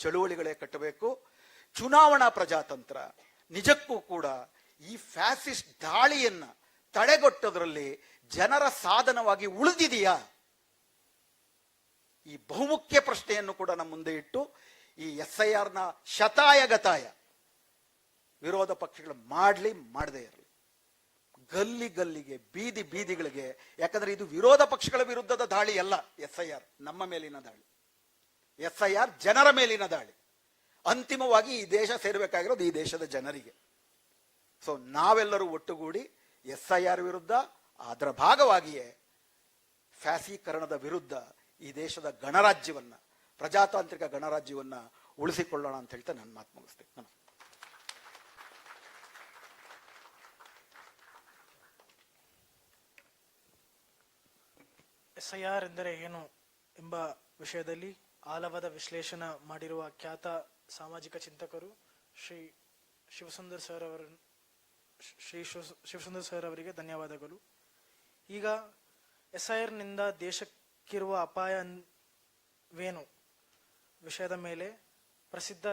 ಚಳುವಳಿಗಳೇ ಕಟ್ಟಬೇಕು. ಚುನಾವಣಾ ಪ್ರಜಾತಂತ್ರ ನಿಜಕ್ಕೂ ಕೂಡ ಈ ಫ್ಯಾಸಿಸ್ಟ್ ದಾಳಿಯನ್ನ ತಡೆಗಟ್ಟೋದ್ರಲ್ಲಿ ಜನರ ಸಾಧನವಾಗಿ ಉಳಿದಿದೆಯಾ? ಈ ಬಹುಮುಖ್ಯ ಪ್ರಶ್ನೆಯನ್ನು ಕೂಡ ನಮ್ಮ ಮುಂದೆ ಇಟ್ಟು ಈ SIR ನ ಶತಾಯಗತಾಯ ವಿರೋಧ ಪಕ್ಷಗಳು ಮಾಡದೇ ಇರಲಿ. ಗಲ್ಲಿ ಗಲ್ಲಿಗೆ, ಬೀದಿ ಬೀದಿಗಳಿಗೆ. ಯಾಕಂದ್ರೆ ಇದು ವಿರೋಧ ಪಕ್ಷಗಳ ವಿರುದ್ಧದ ದಾಳಿ ಅಲ್ಲ. SIR ನಮ್ಮ ಮೇಲಿನ ದಾಳಿ, SIR ಜನರ ಮೇಲಿನ ದಾಳಿ. ಅಂತಿಮವಾಗಿ ಈ ದೇಶ ಸೇರಬೇಕಾಗಿರೋದು ಈ ದೇಶದ ಜನರಿಗೆ. ಸೊ ನಾವೆಲ್ಲರೂ ಒಟ್ಟುಗೂಡಿ SIR ವಿರುದ್ಧ, ಅದರ ಭಾಗವಾಗಿಯೇ ಫ್ಯಾಸೀಕರಣದ ವಿರುದ್ಧ ಈ ದೇಶದ ಗಣರಾಜ್ಯವನ್ನ, ಪ್ರಜಾತಾಂತ್ರಿಕ ಗಣರಾಜ್ಯವನ್ನ ಉಳಿಸಿಕೊಳ್ಳೋಣ ಅಂತ ಹೇಳ್ತಾ ನಾನು ಮಾತು ಮುಗಿಸ್ತೇನೆ. SIR ಎಂದರೆ ಏನು ಎಂಬ ವಿಷಯದಲ್ಲಿ ಆಳವಾದ ವಿಶ್ಲೇಷಣೆ ಮಾಡಿರುವ ಖ್ಯಾತ ಸಾಮಾಜಿಕ ಚಿಂತಕರು ಶ್ರೀ ಶಿವಸುಂದರ್ ಸರ್ ಅವರಿಗೆ ಧನ್ಯವಾದಗಳು. ಈಗ SIR ನಿಂದ ದೇಶಕ್ಕಿರುವ ಅಪಾಯವೇನು ವಿಷಯದ ಮೇಲೆ ಪ್ರಸಿದ್ಧ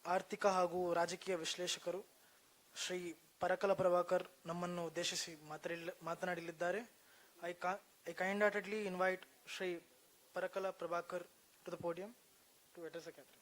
ಆರ್ಥಿಕ ಹಾಗೂ ರಾಜಕೀಯ ವಿಶ್ಲೇಷಕರು ಶ್ರೀ ಪರಕಲ ಪ್ರಭಾಕರ್ ನಮ್ಮನ್ನು ಉದ್ದೇಶಿಸಿ ಮಾತನಾಡಲಿದ್ದಾರೆ. I kind-heartedly invite Shri Parakala Prabhakar to the podium to address the gathering.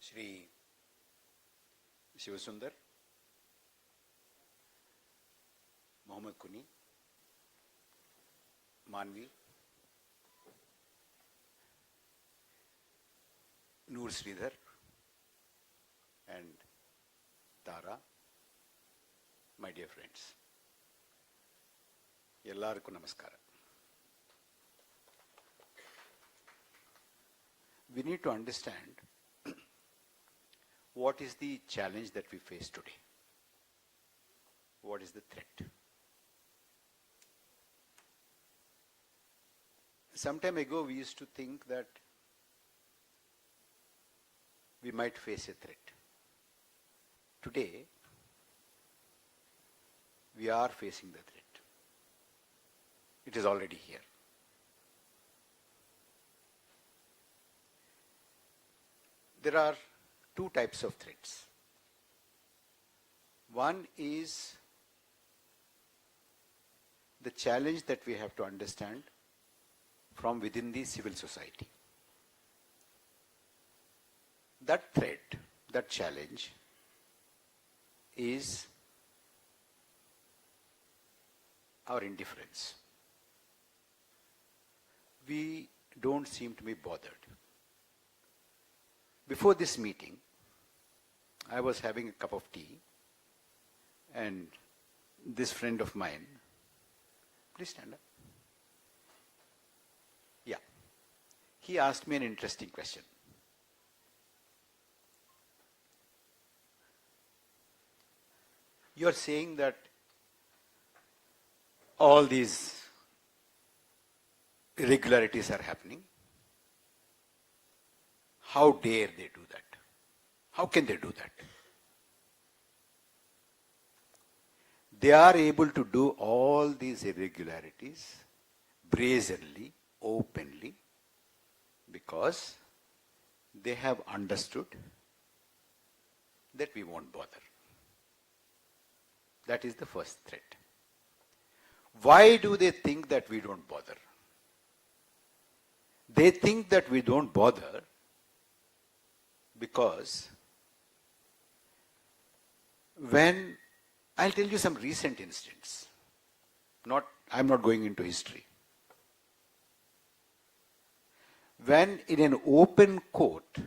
Shri Shivasundar, Mohammed Kuni, Manvi, Noor Sridhar, and Tara, my dear friends. Ellarku namaskara. We need to understand what is the challenge that we face today? What is the threat? Some time ago, we used to think that we might face a threat. Today, we are facing the threat. It is already here. There are two types of threats. One is the challenge that we have to understand from within the civil society. That threat, that challenge is our indifference. We don't seem to be bothered. Before this meeting, I was having a cup of tea, and this friend of mine, please stand up. Yeah. He asked me an interesting question. You are saying that all these irregularities are happening, How dare they do that? How can they do that? They are able to do all these irregularities brazenly, openly, because they have understood that we won't bother. That is the first threat. Why do they think that we don't bother? They think that we don't bother because when, I'll tell you some recent incidents. I'm not going into history. When in an open court,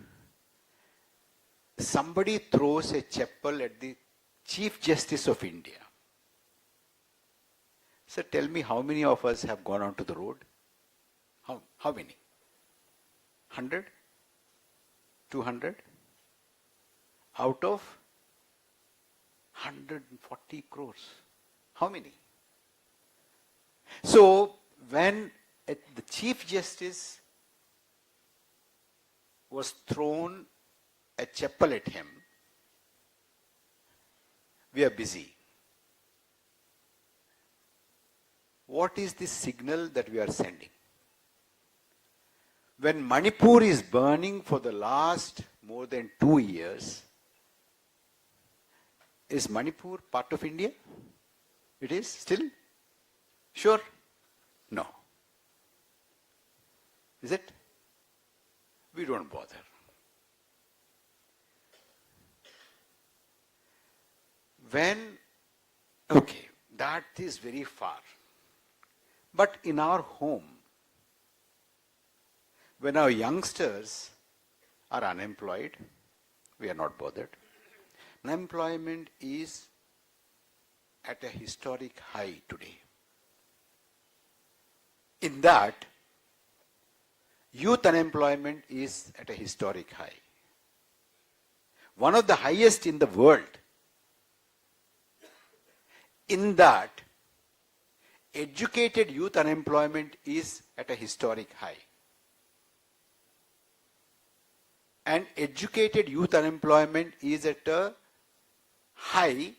somebody throws a chappal at the Chief Justice of India. So tell me, how many of us have gone onto the road? How many? 100? 200? Out of 140 crores. How many? So when the Chief Justice was thrown a chappal at him, we are busy. What is the signal that we are sending? When Manipur is burning for the last more than 2 years, is Manipur part of India? It is still? Sure? No. Is it? We don't bother. Okay, that is very far. But in our home, when our youngsters are unemployed, we are not bothered. Unemployment is at a historic high today. In that, youth unemployment is at a historic high. One of the highest in the world. In that, educated youth unemployment is at a historic high. And educated youth unemployment is at a high,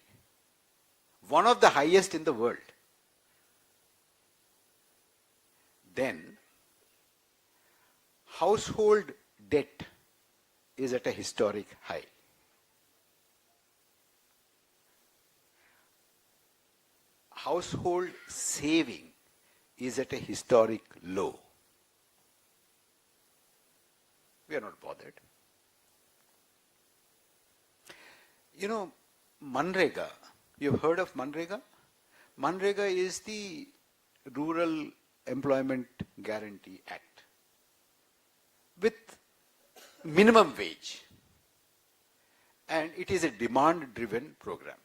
one of the highest in the world. Then, household debt is at a historic high. Household saving is at a historic low. We are not bothered. You know, Manrega, you've heard of Manrega? Manrega is the Rural Employment Guarantee Act with minimum wage, and it is a demand-driven program.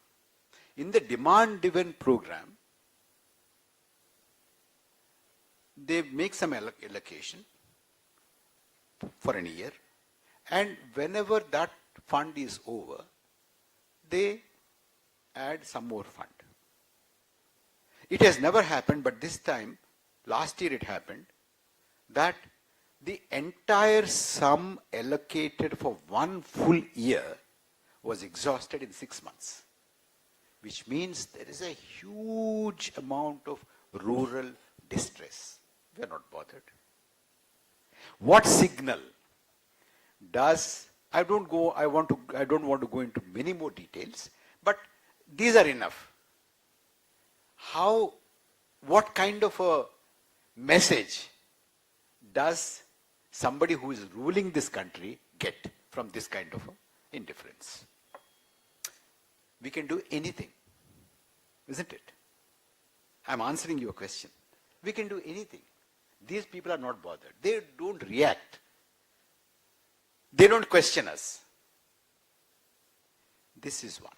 In the demand-driven program, they make some allocation for a year, and whenever that fund is over, they add some more fund. It has never happened, but this time, last year it happened, that the entire sum allocated for one full year was exhausted in 6 months. Which means there is a huge amount of rural distress. We are not bothered. What signal does, I don't want to go into many more details, but these are enough. What kind of a message does somebody who is ruling this country get from this kind of indifference? We can do anything, isn't it? I'm answering your question. We can do anything. These people are not bothered. They don't react. They don't question us. This is one.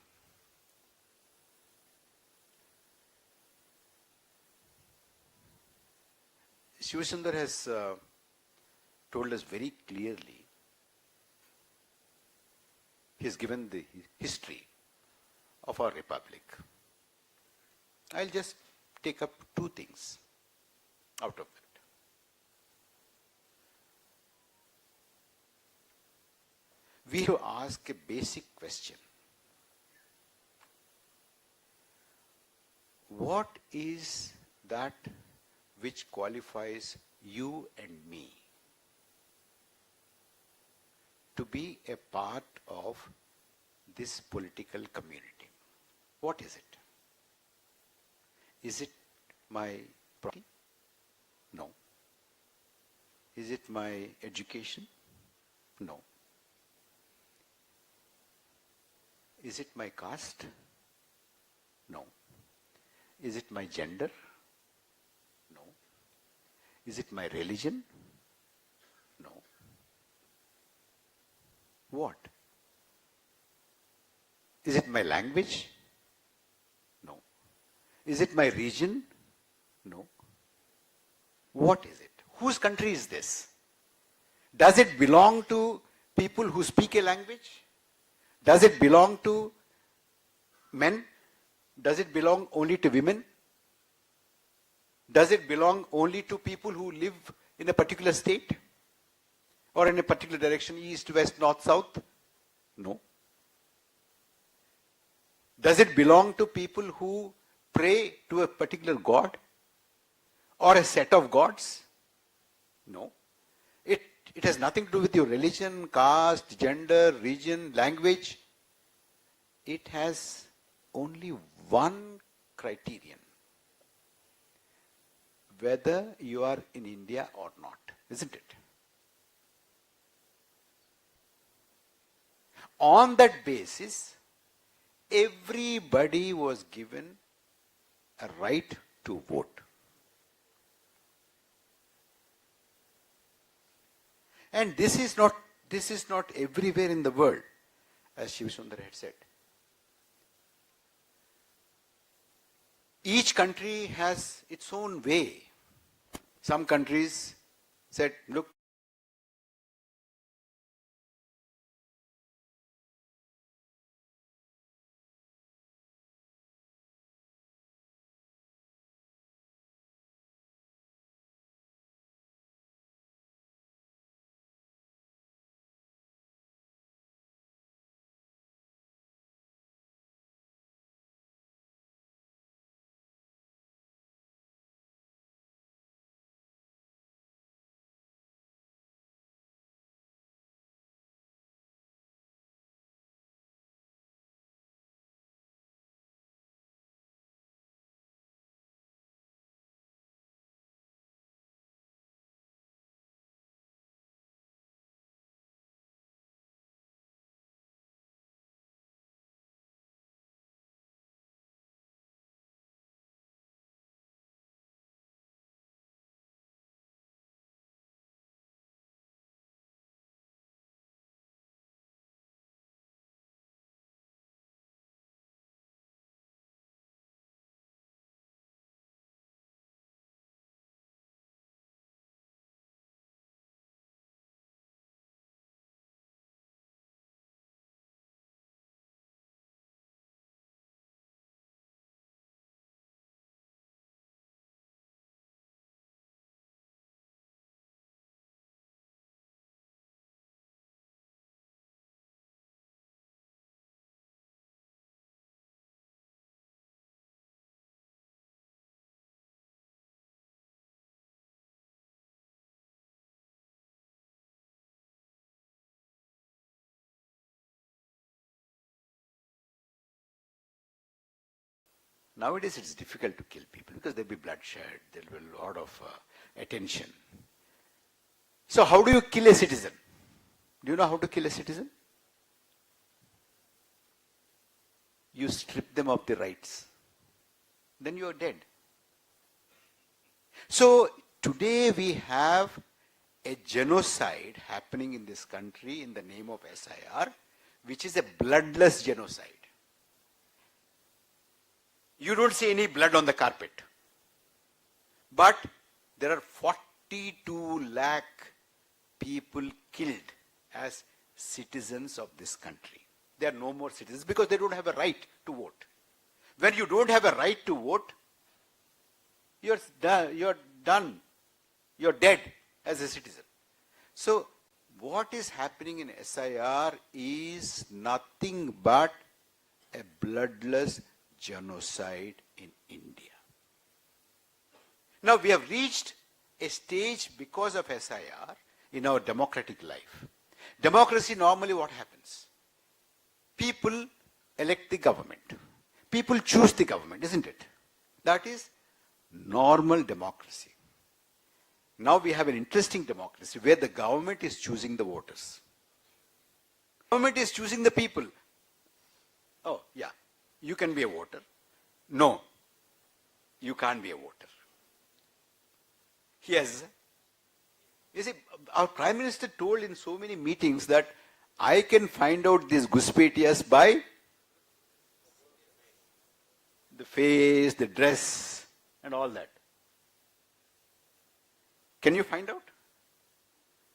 Shivasundar has told us very clearly. He's given the history of our republic. I'll just take up 2 things out of it. we have to ask a basic question. What is that which qualifies you and me to be a part of this political community? What is it? Is it my property? No. Is it my education? No. Is it my caste? No. Is it my gender? No. Is it my religion? No. What? Is it my language? No. Is it my region? No. What is it? Whose country is this? Does it belong to people who speak a language? Does it belong to men? Does it belong only to women? Does it belong only to people who live in a particular state? Or in a particular direction, east, west, north, south? No. Does it belong to people who pray to a particular god? Or a set of gods? No. It has nothing to do with your religion, caste, gender, region, language. It has only one criterion: whether you are in India or not, isn't it? On that basis, everybody was given a right to vote. And this is not everywhere in the world, as Shivasundar had said. Each country has its own way. Some countries said, look, nowadays it's difficult to kill people because there'll be bloodshed, there'll be a lot of attention. So how do you kill a citizen? Do you know how to kill a citizen? You strip them of their rights. Then you are dead. So today we have a genocide happening in this country in the name of SIR, which is a bloodless genocide. You don't see any blood on the carpet. But there are 42 lakh people killed as citizens of this country. They are no more citizens because they don't have a right to vote. When you don't have a right to vote, you're done. You're dead as a citizen. So what is happening in SIR is nothing but a bloodless genocide in India. Now we have reached a stage because of SIR in our democratic life. Democracy, normally what happens? People elect the government. People choose the government, isn't it? That is normal democracy. Now we have an interesting democracy where the government is choosing the voters. Government is choosing the people. Oh, yeah, you can be a voter. No, you can't be a voter. Yes. You see, our Prime Minister told in so many meetings that I can find out these Guspetias by the face, the dress, and all that. Can you find out?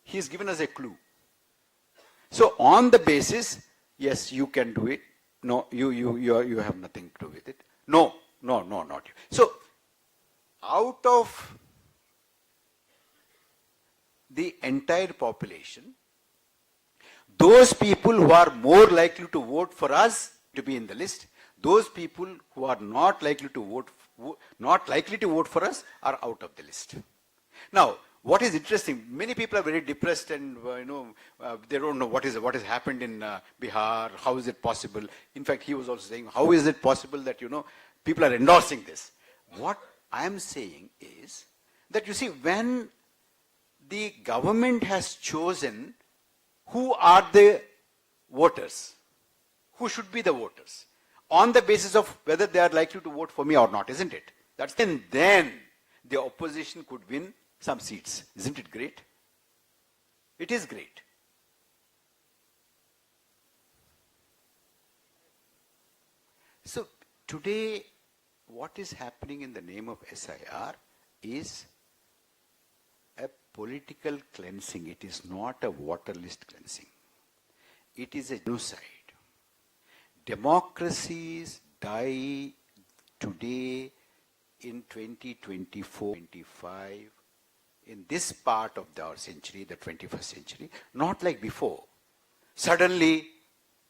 He's given us a clue. So on the basis, yes, you can do it. No, you have nothing to do with it. No, not you. So out of the entire population, those people who are more likely to vote for us to be in the list, those people who are not likely to vote for us are out of the list. Now, what is interesting, many people are very depressed and they don't know what has happened in Bihar, how is it possible. In fact, he was also saying, how is it possible that people are endorsing this? What I am saying is that you see, when the government has chosen who are the voters, who should be the voters, on the basis of whether they are likely to vote for me or not, isn't it? And then the opposition could win some seats. Isn't it great? It is great. So today, what is happening in the name of SIR is a political cleansing. It is not a water list cleansing. It is a genocide. Democracies die today in 2024-25 in this part of our century, the 21st century, not like before. Suddenly,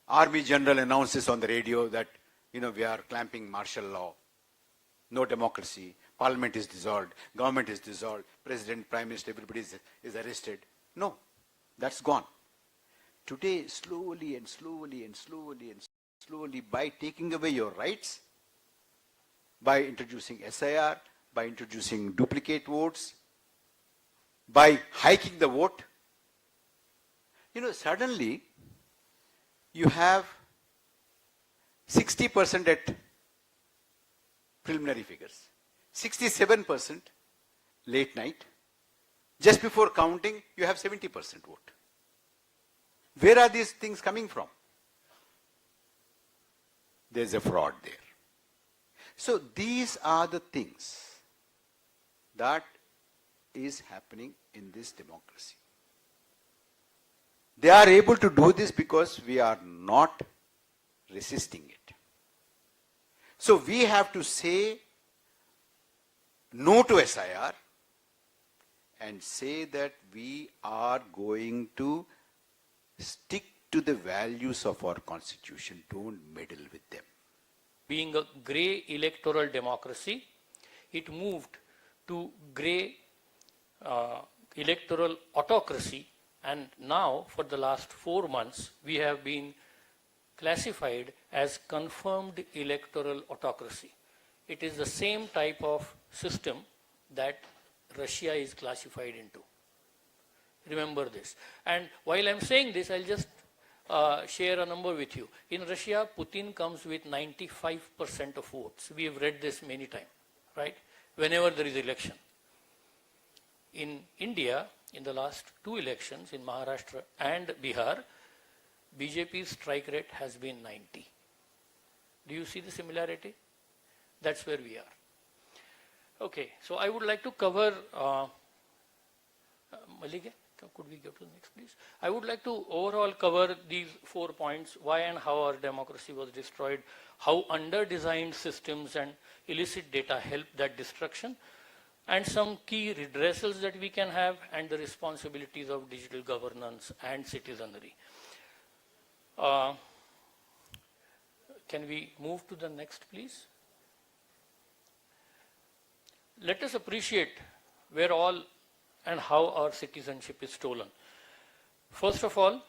Army General announces on the radio that, we are clamping martial law, no democracy, Parliament is dissolved, government is dissolved, President, Prime Minister, everybody is arrested. No, that's gone. Today, slowly, by taking away your rights, by introducing SIR, by introducing duplicate votes, by hiking the vote, suddenly you have 60% at preliminary figures, 67% late night. Just before counting, you have 70% vote. Where are these things coming from? There's a fraud there. So these are the things that is happening in this democracy. They are able to do this because we are not resisting it. So we have to say no to SIR and say that we are going to stick to the values of our constitution. Don't meddle with them. Being a grey electoral democracy, it moved to grey electoral autocracy, and now for the last 4 months we have been classified as confirmed electoral autocracy. It is the same type of system that Russia is classified into. Remember this. And while I'm saying this, I'll just share a number with you. In Russia, Putin comes with 95% of votes. We have read this many times, right? Whenever there is election. In India, in the last 2 elections, in Maharashtra and Bihar, BJP's strike rate has been 90. Do you see the similarity? That's where we are. Okay, so I would like to cover, Malika, could we go to the next please? I would like to overall cover these 4 points, why and how our democracy was destroyed, how under-designed systems and illicit data helped that destruction, and some key redressals that we can have, and the responsibilities of digital governance and citizenry. Can we move to the next, please? Let us appreciate where all and how our citizenship is stolen. First of all,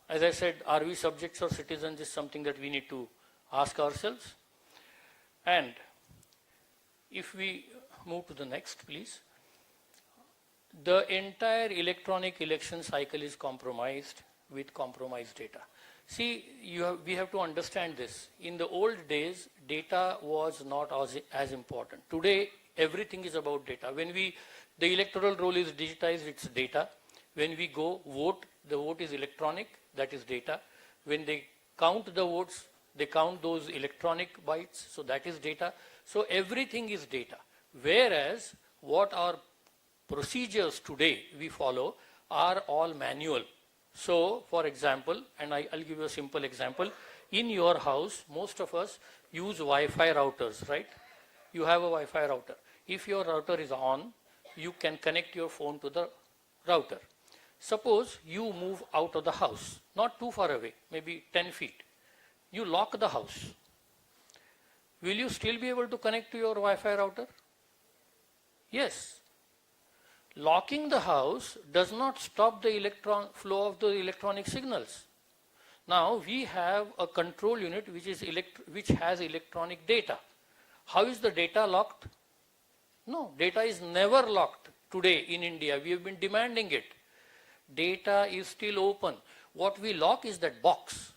as I said, are we subjects or citizens is something that we need to ask ourselves. And if we move to the next, please. The entire electronic election cycle is compromised with compromised data. See, we have to understand this. In the old days, data was not as important. Today, everything is about data. When the electoral roll is digitized, it's data. When we go vote, the vote is electronic, that is data. When they count the votes, they count those electronic bytes, so that is data. So everything is data. Whereas what our procedures today we follow are all manual. So, for example, and I'll give you a simple example. In your house, most of us use Wi-Fi routers, right? You have a Wi-Fi router. If your router is on, you can connect your phone to the router. Suppose you move out of the house, not too far away, maybe 10 feet. You lock the house. Will you still be able to connect to your Wi-Fi router? Yes. Locking the house does not stop the flow of the electronic signals. Now we have a control unit which has electronic data. How is the data locked? No, data is never locked today in India. We have been demanding it. Data is still open. What we lock is that box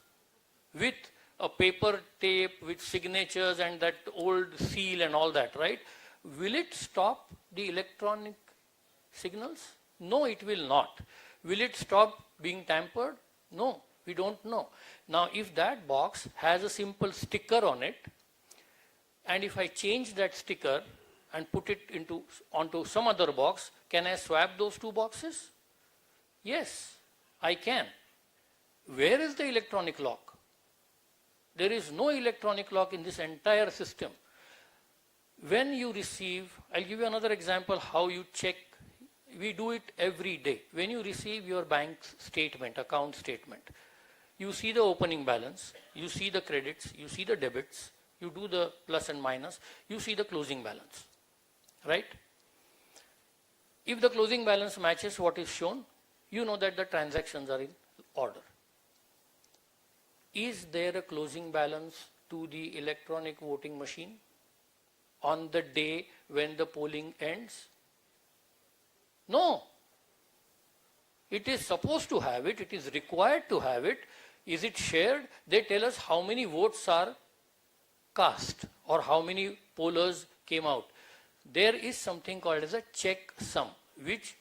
with a paper tape with signatures and that old seal and all that, right? Will it stop the electronic signals? No, it will not. Will it stop being tampered? No, we don't know. Now, if that box has a simple sticker on it, and if I change that sticker and put it onto some other box, can I swap those two boxes? Yes, I can. Where is the electronic lock? There is no electronic lock in this entire system. When you receive, I'll give you another example how you check. We do it every day. When you receive your bank statement, account statement, you see the opening balance, you see the credits, you see the debits, you do the plus and minus, you see the closing balance, right? If the closing balance matches what is shown, you know that the transactions are in order. Is there a closing balance to the electronic voting machine on the day when the polling ends? No. It is supposed to have it. It is required to have it. Is it shared? They tell us how many votes are cast or how many pollers came out. There is something called as a checksum, which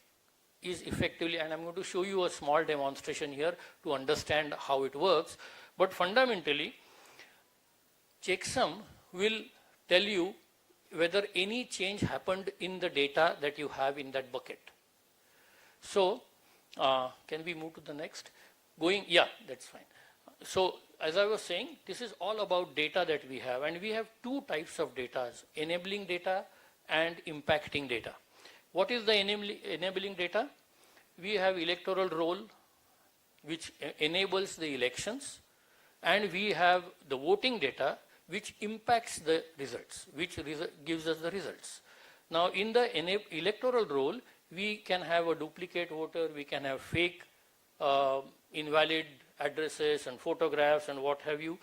is effectively, and I'm going to show you a small demonstration here to understand how it works. But fundamentally, checksum will tell you whether any change happened in the data that you have in that bucket. So, can we move to the next? Yeah, that's fine. So, as I was saying, this is all about data that we have, and we have two types of data, enabling data and impacting data. What is the enabling data? We have electoral roll, which enables the elections, and we have the voting data, which impacts the results, which gives us the results. Now, in the electoral roll, we can have a duplicate voter, we can have fake invalid addresses and photographs and what have you.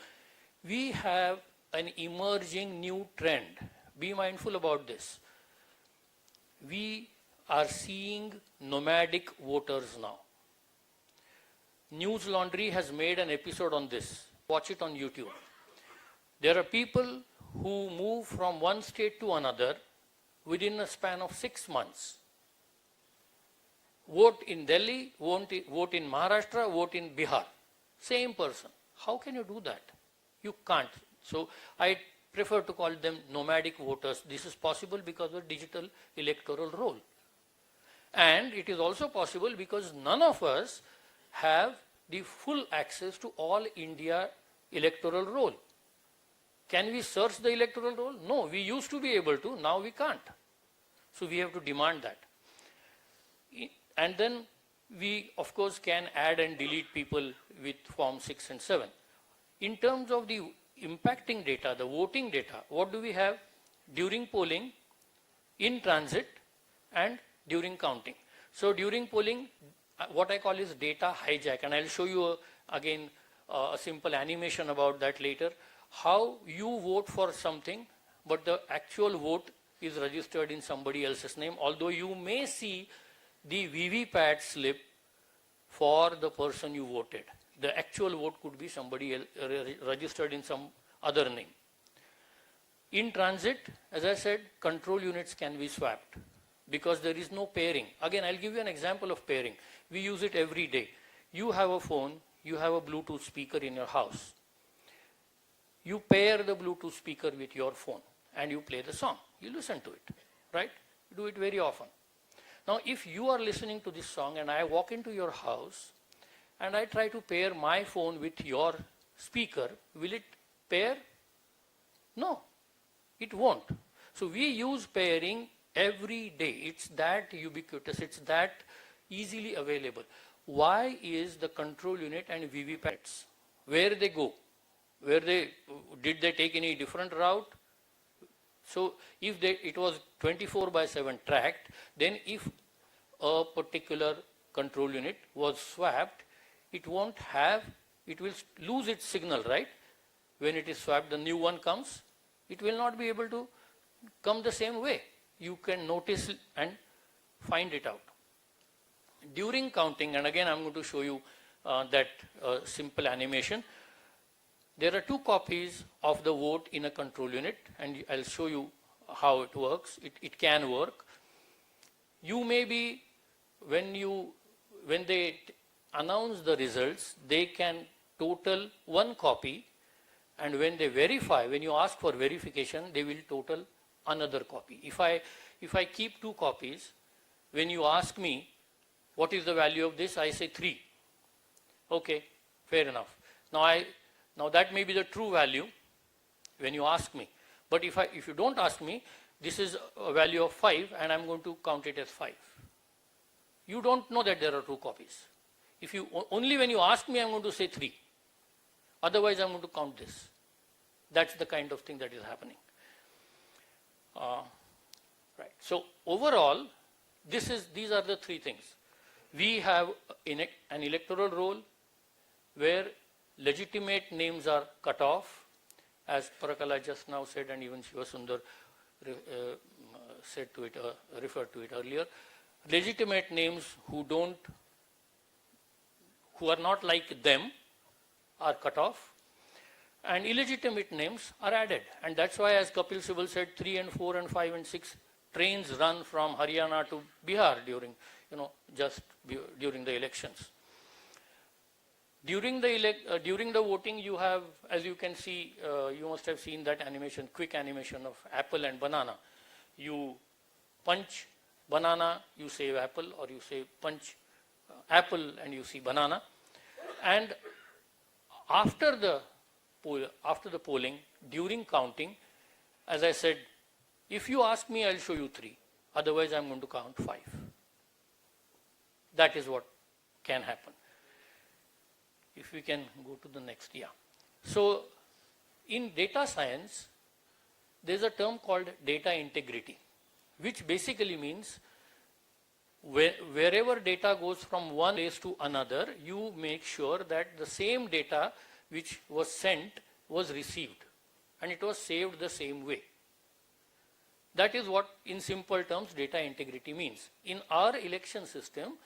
We have an emerging new trend. Be mindful about this. We are seeing nomadic voters now. News Laundry has made an episode on this. Watch it on YouTube. There are people who move from one state to another within a span of 6 months. Vote in Delhi, vote in Maharashtra, vote in Bihar. Same person. How can you do that? You can't. So I prefer to call them nomadic voters. This is possible because of digital electoral roll. And it is also possible because none of us have the full access to all India electoral roll. Can we search the electoral roll? No, we used to be able to, now we can't. So we have to demand that. And then we, of course, can add and delete people with Form 6 and 7. In terms of the impacting data, the voting data, what do we have? During polling, in transit, and during counting. So during polling, what I call is data hijack, and I'll show you again a simple animation about that later. How you vote for something, but the actual vote is registered in somebody else's name, although you may see the VVPAT slip for the person you voted. The actual vote could be somebody else, registered in some other name. In transit, as I said, control units can be swapped because there is no pairing. Again, I'll give you an example of pairing. We use it every day. You have a phone, you have a Bluetooth speaker in your house. You pair the Bluetooth speaker with your phone and you play the song. You listen to it, right? You do it very often. Now, if you are listening to this song and I walk into your house and I try to pair my phone with your speaker, will it pair? No, it won't. So we use pairing every day. It's that ubiquitous, it's that easily available. Why is the control unit and VVPATs, where they go? Did they take any different route? So if it was 24/7 tracked, then if a particular control unit was swapped, it will lose its signal, right? When it is swapped, the new one comes, it will not be able to come the same way. You can notice and find it out. During counting, and again I'm going to show you that simple animation. There are 2 copies of the vote in a control unit, and I'll show you how it works. It can work. You may be, when they announce the results, they can total 1 copy, and when they verify, when you ask for verification, they will total another copy. If I keep 2 copies, when you ask me what is the value of this, I say 3. Okay, fair enough. Now that may be the true value when you ask me. But if you don't ask me, this is a value of 5 and I'm going to count it as 5. You don't know that there are 2 copies. Only when you ask me, I'm going to say 3. Otherwise, I'm going to count this. That's the kind of thing that is happening. Right. So overall, these are the 3 things. We have an electoral roll where legitimate names are cut off, as Parakala just now said, and even Shivasundar referred to it earlier. Legitimate names who are not like them are cut off, and illegitimate names are added. And that's why, as Kapil Sibal said, 3 and 4 and 5 and 6 trains run from Haryana to Bihar during the elections. During the voting, you have, as you can see, you must have seen that animation, quick animation of apple and banana. You punch banana, you say apple, or you say punch apple and you see banana. And after the polling, during counting, as I said, if you ask me, I'll show you 3. Otherwise, I'm going to count 5. That is what can happen. If we can go to the next, yeah. So in data science, there's a term called data integrity, which basically means wherever data goes from one place to another, you make sure that the same data which was sent was received and it was saved the same way. That is what, in simple terms, data integrity means. In our election system,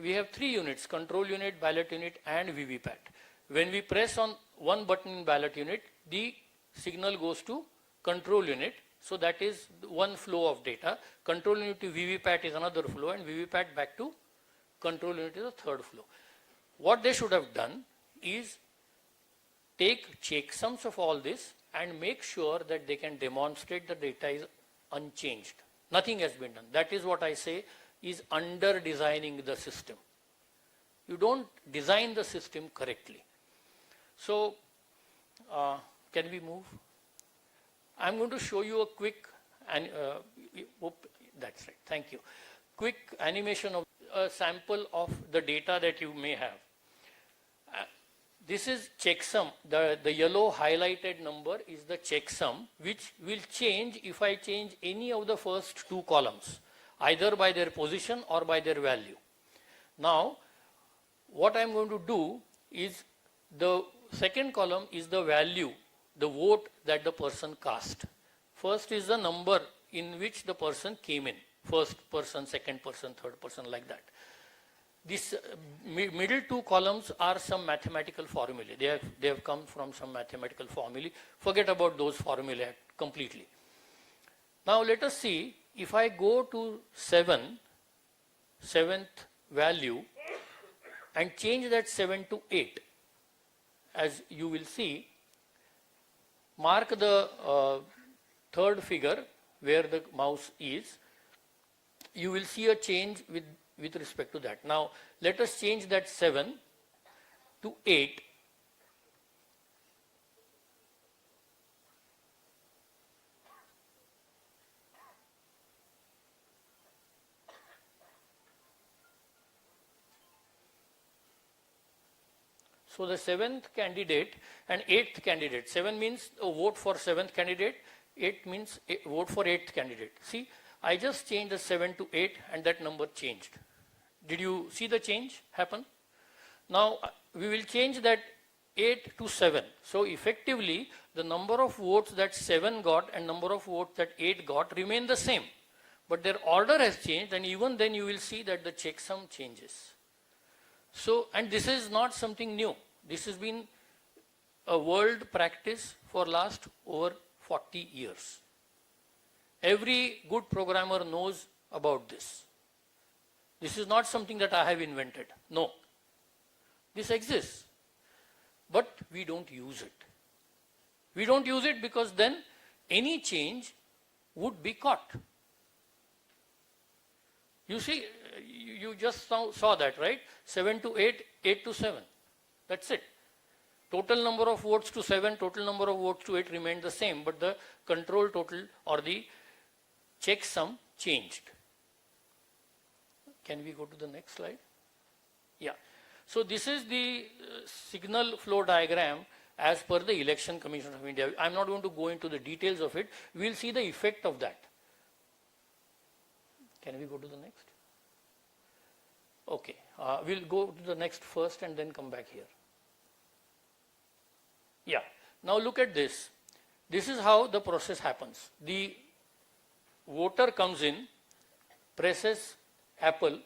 we have 3 units: control unit, ballot unit, and VVPAT. When we press on one button in ballot unit, the signal goes to control unit. So that is one flow of data. Control unit to VVPAT is another flow, and VVPAT back to control unit is a third flow. What they should have done is take checksums of all this and make sure that they can demonstrate the data is unchanged. Nothing has been done. That is what I say is under designing the system. You don't design the system correctly. So, can we move? I'm going to show you a quick and that's right. Thank you. Quick animation of a sample of the data that you may have. This is checksum. The yellow highlighted number is the checksum, which will change if I change any of the first two columns, either by their position or by their value. Now, what I am going to do is the second column is the value, the vote that the person cast. First is the number in which the person came in. First person, second person, third person, like that. These middle two columns are some mathematical formulae. They have come from some mathematical formulae. Forget about those formulae completely. Now let us see, if I go to seventh value, and change that 7 to 8, as you will see, mark the third figure where the mouse is, you will see a change with respect to that. Now, let us change that 7 to 8. So the seventh candidate and eighth candidate. 7 means a vote for seventh candidate. 8 means a vote for eighth candidate. See, I just changed the 7 to 8 and that number changed. Did you see the change happen? Now we will change that 8 to 7. So effectively the number of votes that 7 got and number of votes that 8 got remain the same. But their order has changed, and even then you will see that the checksum changes. So, and this is not something new. This has been a world practice for last over 40 years. Every good programmer knows about this. This is not something that I have invented. No. This exists. But we don't use it. We don't use it because then any change would be caught. You see, you just saw that, right? 7 to 8, 8 to 7. That's it. Total number of votes to 7, total number of votes to 8 remained the same, but the control total or the checksum changed. Can we go to the next slide? Yeah. So this is the signal flow diagram as per the Election Commission of India. I'm not going to go into the details of it. We'll see the effect of that. Can we go to the next? Okay. We'll go to the next first and then come back here. Yeah. Now look at this. This is how the process happens. The voter comes in, presses Apple,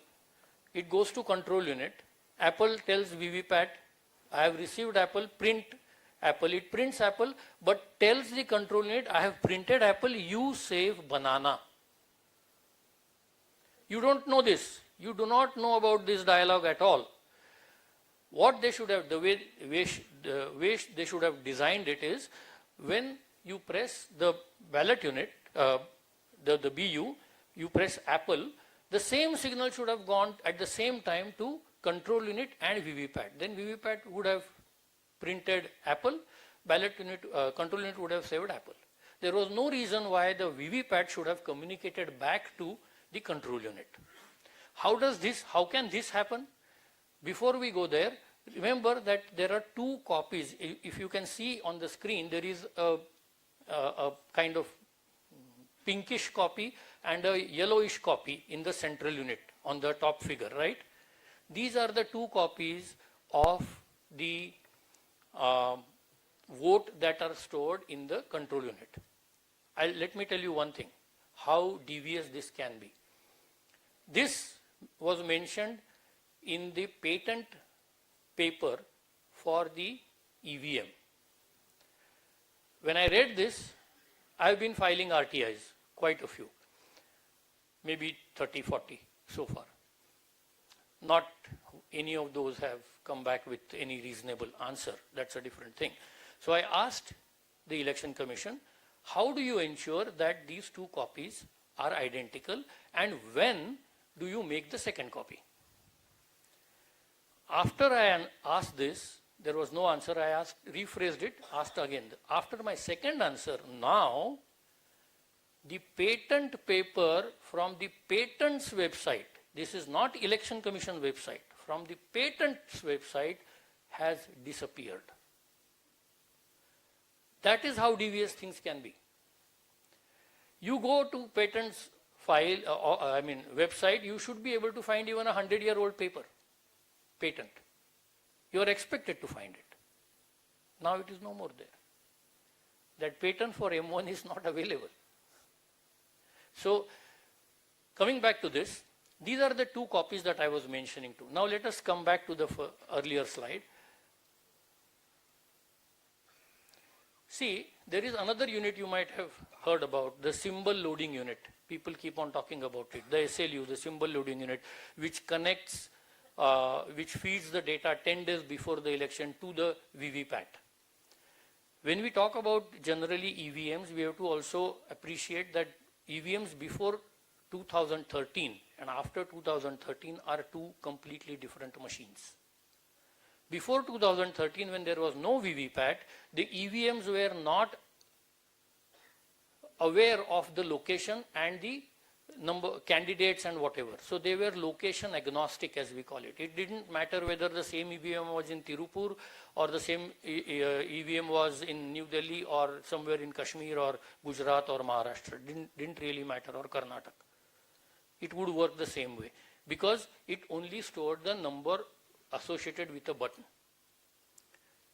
it goes to control unit. Apple tells VVPAT, I have received Apple, print Apple. It prints Apple, but tells the control unit, I have printed Apple, you save banana. You don't know this. You do not know about this dialogue at all. What they should have, the way they should have designed it is, when you press the ballot unit, the BU, you press Apple, the same signal should have gone at the same time to control unit and VVPAT. Then VVPAT would have printed Apple, ballot unit, control unit would have saved Apple. There was no reason why the VVPAT should have communicated back to the control unit. How can this happen? Before we go there, remember that there are two copies. If you can see on the screen, there is a kind of pinkish copy and a yellowish copy in the central unit on the top figure, right? These are the two copies of the vote that are stored in the control unit. Let me tell you one thing, how devious this can be. This was mentioned in the patent paper for the EVM. When I read this, I've been filing RTIs, quite a few, maybe 30, 40 so far. Not any of those have come back with any reasonable answer. That's a different thing. So I asked the Election Commission, how do you ensure that these two copies are identical, and when do you make the second copy? After I asked this, there was no answer. I rephrased it, asked again. After my second answer, now the patent paper from the patent's website, this is not Election Commission website, from the patent's website has disappeared. That is how devious things can be. You go to patent's file, website, you should be able to find even a 100-year-old patent. You are expected to find it. Now it is no more there. That patent for M1 is not available. So, coming back to this, these are the two copies that I was mentioning to. Now let us come back to the earlier slide. See, there is another unit you might have heard about, the symbol loading unit. People keep on talking about it. The SLU, the symbol loading unit, which connects, which feeds the data 10 days before the election to the VVPAT. When we talk about generally EVMs, we have to also appreciate that EVMs before 2013 and after 2013 are two completely different machines. Before 2013, when there was no VVPAT, the EVMs were not aware of the location and the number candidates and whatever. So they were location agnostic, as we call it. It didn't matter whether the same EVM was in Tirupur or the same EVM was in New Delhi or somewhere in Kashmir or Gujarat or Maharashtra. Didn't really matter, or Karnataka. It would work the same way because it only stored the number associated with a button.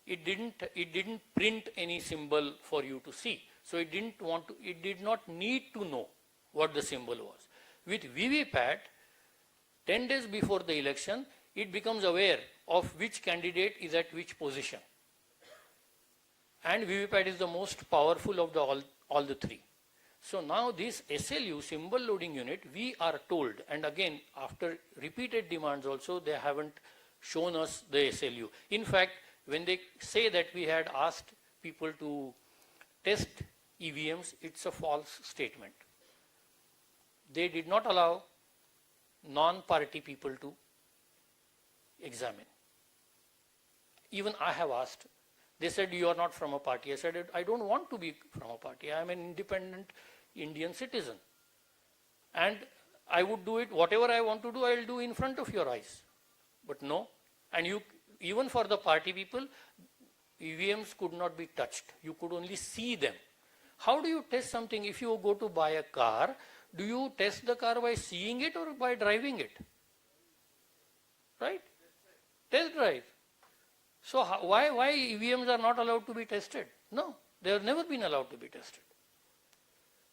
It didn't print any symbol for you to see. So it did not need to know what the symbol was. With VVPAT, 10 days before the election, it becomes aware of which candidate is at which position. And VVPAT is the most powerful of all the three. So now this SLU, symbol loading unit, we are told, and again after repeated demands also, they haven't shown us the SLU. In fact, when they say that we had asked people to test EVMs, it's a false statement. They did not allow non-party people to examine. Even I have asked. They said, you are not from a party. I said, I don't want to be from a party. I am an independent Indian citizen. And I would do it, whatever I want to do, I will do in front of your eyes. But no. And you, even for the party people, EVMs could not be touched. You could only see them. How do you test something? If you go to buy a car, do you test the car by seeing it or by driving it? Right? Test drive. So why EVMs are not allowed to be tested? No, they have never been allowed to be tested.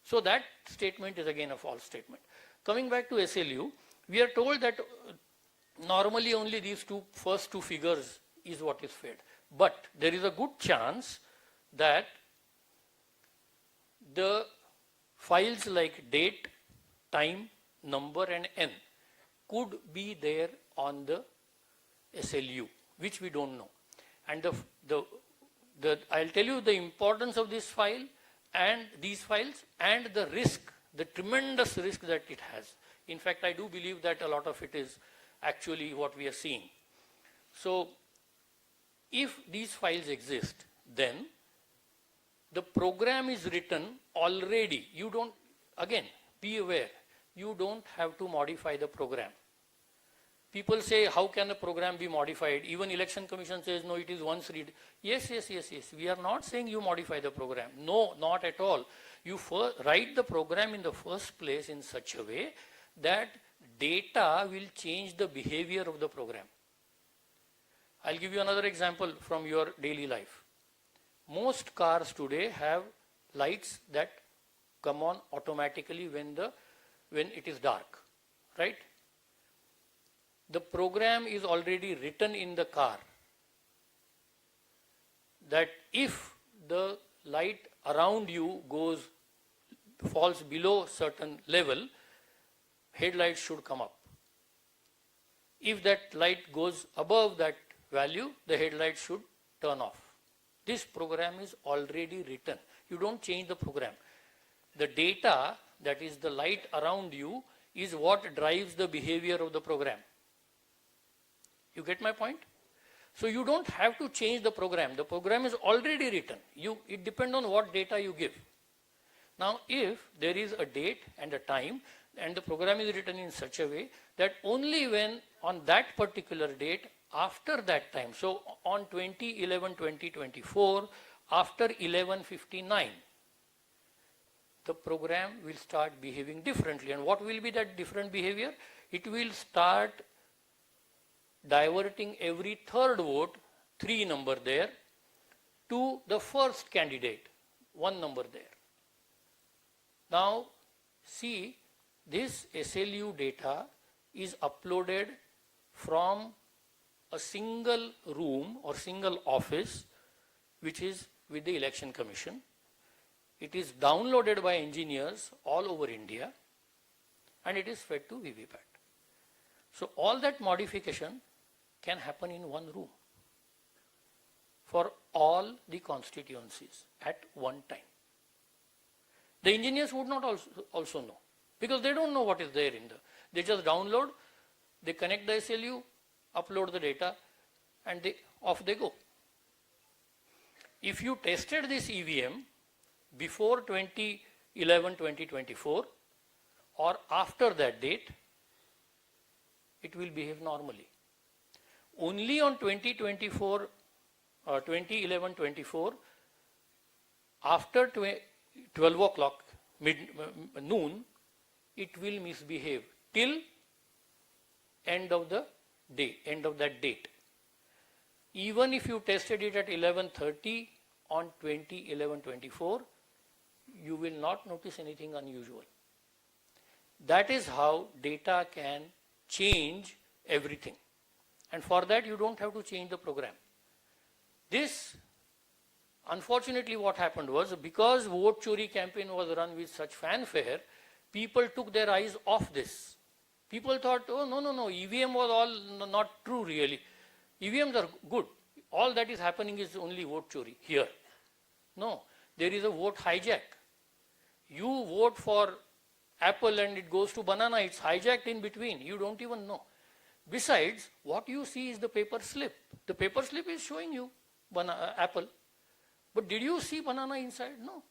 So that statement is again a false statement. Coming back to SLU, we are told that normally only these first two figures is what is fed. But there is a good chance that the files like date, time, number and N could be there on the SLU, which we don't know. And I'll tell you the importance of this file and these files and the risk, the tremendous risk that it has. In fact, I do believe that a lot of it is actually what we are seeing. So if these files exist, then the program is written already. You don't, again, be aware, you don't have to modify the program. People say, how can a program be modified? Even Election Commission says, no, it is once read. Yes. We are not saying you modify the program. No, not at all. You write the program in the first place in such a way that data will change the behavior of the program. I'll give you another example from your daily life. Most cars today have lights that come on automatically when it is dark, right? The program is already written in the car that if the light around you falls below certain level, headlights should come up. If that light goes above that value, the headlights should turn off. This program is already written. You don't change the program. The data, that is the light around you, is what drives the behavior of the program. You get my point? So you don't have to change the program. The program is already written. It depends on what data you give. Now, if there is a date and a time, and the program is written in such a way that only when on that particular date, after that time, so on 20/11/2024, after 11:59, the program will start behaving differently. And what will be that different behavior? It will start diverting every third vote, 3 number there, to the first candidate, 1 number there. Now, see, this SLU data is uploaded from a single room or single office, which is with the Election Commission. It is downloaded by engineers all over India, and it is fed to VVPAT. So all that modification can happen in one room for all the constituencies at one time. The engineers would not also know, because they don't know what is there in the, they just download, they connect the SLU, upload the data, and off they go. If you tested this EVM before 20/11/2024 or after that date, it will behave normally. Only on 20/11/24, after 12 o'clock, noon, it will misbehave till end of the day, end of that date. Even if you tested it at 11:30 on 20/11/24, you will not notice anything unusual. That is how data can change everything. And for that, you don't have to change the program. This, unfortunately, what happened was, because vote chori campaign was run with such fanfare, people took their eyes off this. People thought, oh, no, EVM was all not true really. EVMs are good. All that is happening is only vote chori here. No, there is a vote hijack. You vote for apple and it goes to banana, it's hijacked in between. You don't even know. Besides, what you see is the paper slip. The paper slip is showing you apple. But did you see banana inside? No.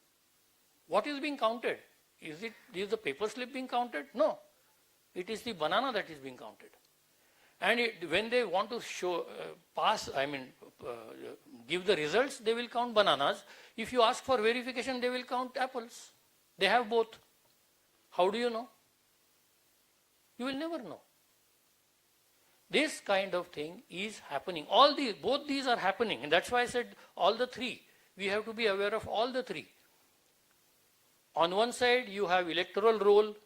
What is being counted? Is the paper slip being counted? No. It is the banana that is being counted. And when they want to show, give the results, they will count bananas. If you ask for verification, they will count apples. They have both. How do you know? You will never know. This kind of thing is happening. Both these are happening. And that's why I said all the three. We have to be aware of all the three. On one side, you have electoral roll,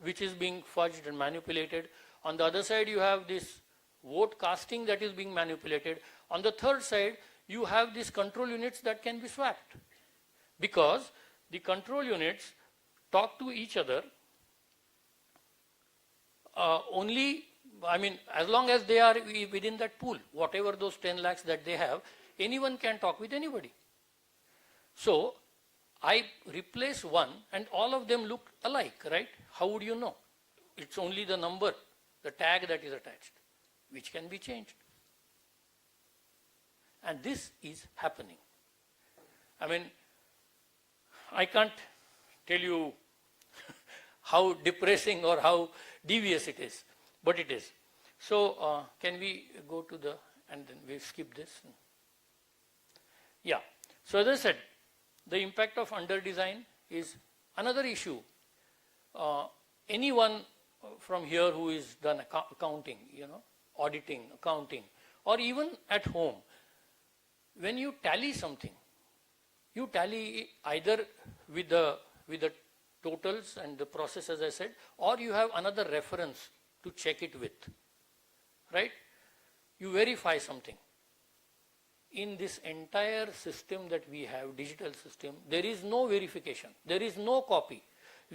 which is being fudged and manipulated. On the other side, you have this vote casting that is being manipulated. On the third side, you have these control units that can be swapped. Because the control units talk to each other as long as they are within that pool, whatever those 10 lakhs that they have, anyone can talk with anybody. So, I replace one and all of them look alike, right? How would you know? It's only the number, the tag that is attached, which can be changed. And this is happening. I can't tell you how depressing or how devious it is, but it is. So, can we go to and then we skip this? Yeah. So, as I said, the impact of under-design is another issue. Anyone from here who is done accounting, auditing, accounting, or even at home, when you tally something, you tally either with the totals and the process, as I said, or you have another reference to check it with, right? You verify something. In this entire system that we have, digital system, there is no verification. There is no copy.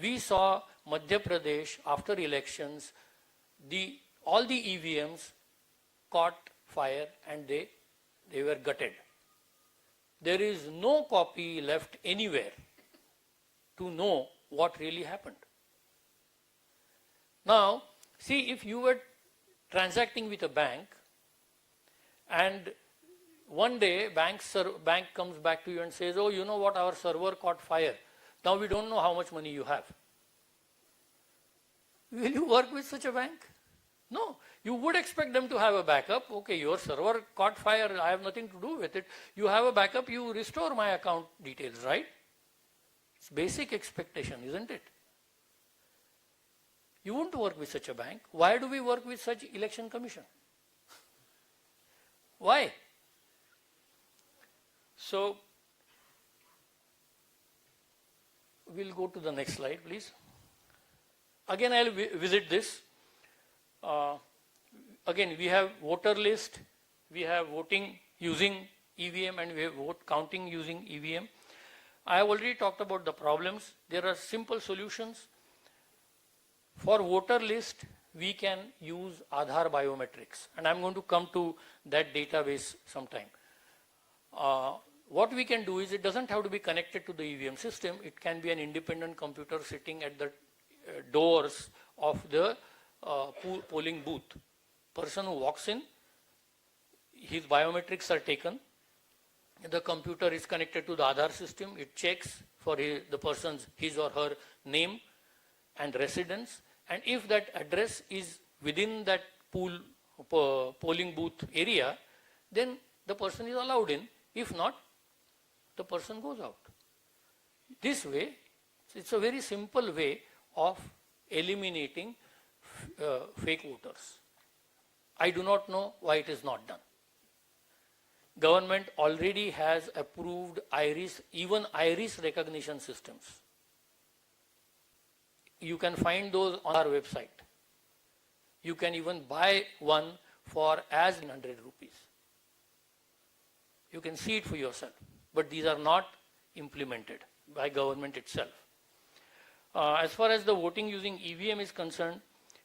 We saw Madhya Pradesh after elections, all the EVMs caught fire and they were gutted. There is no copy left anywhere to know what really happened. Now, see, if you were transacting with a bank and one day bank comes back to you and says, oh, you know what, our server caught fire. Now we don't know how much money you have. Will you work with such a bank? No. You would expect them to have a backup. Okay, your server caught fire, I have nothing to do with it. You have a backup, you restore my account details, right? It's basic expectation, isn't it? You won't work with such a bank. Why do we work with such election commission? Why? So, we'll go to the next slide, please. Again, I'll visit this. Again, we have voter list, we have voting using EVM, and we have vote counting using EVM. I have already talked about the problems. There are simple solutions. For voter list, we can use Aadhaar biometrics, and I'm going to come to that database sometime. What we can do is, it doesn't have to be connected to the EVM system. It can be an independent computer sitting at the doors of the polling booth. Person who walks in, his biometrics are taken. The computer is connected to the Aadhaar system. It checks for the person's, his or her name and residence. And if that address is within that polling booth area, then the person is allowed in. If not, the person goes out. This way, it's a very simple way of eliminating fake voters. I do not know why it is not done. Government already has approved iris, even iris recognition systems. You can find those on our website. You can even buy one for as 100 rupees. You can see it for yourself. But these are not implemented by government itself. As far as the voting using EVM is concerned,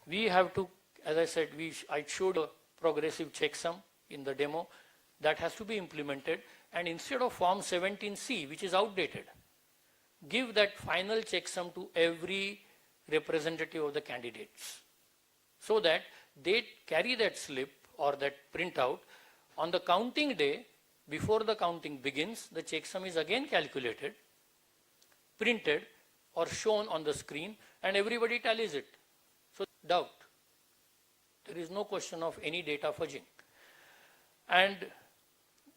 we have to, as I said, I showed a progressive checksum in the demo. That has to be implemented, and instead of Form 17C, which is outdated, give that final checksum to every representative of the candidates, so that they carry that slip or that printout. On the counting day, before the counting begins, the checksum is again calculated, printed or shown on the screen, and everybody tallies it. So, doubt. There is no question of any data fudging. And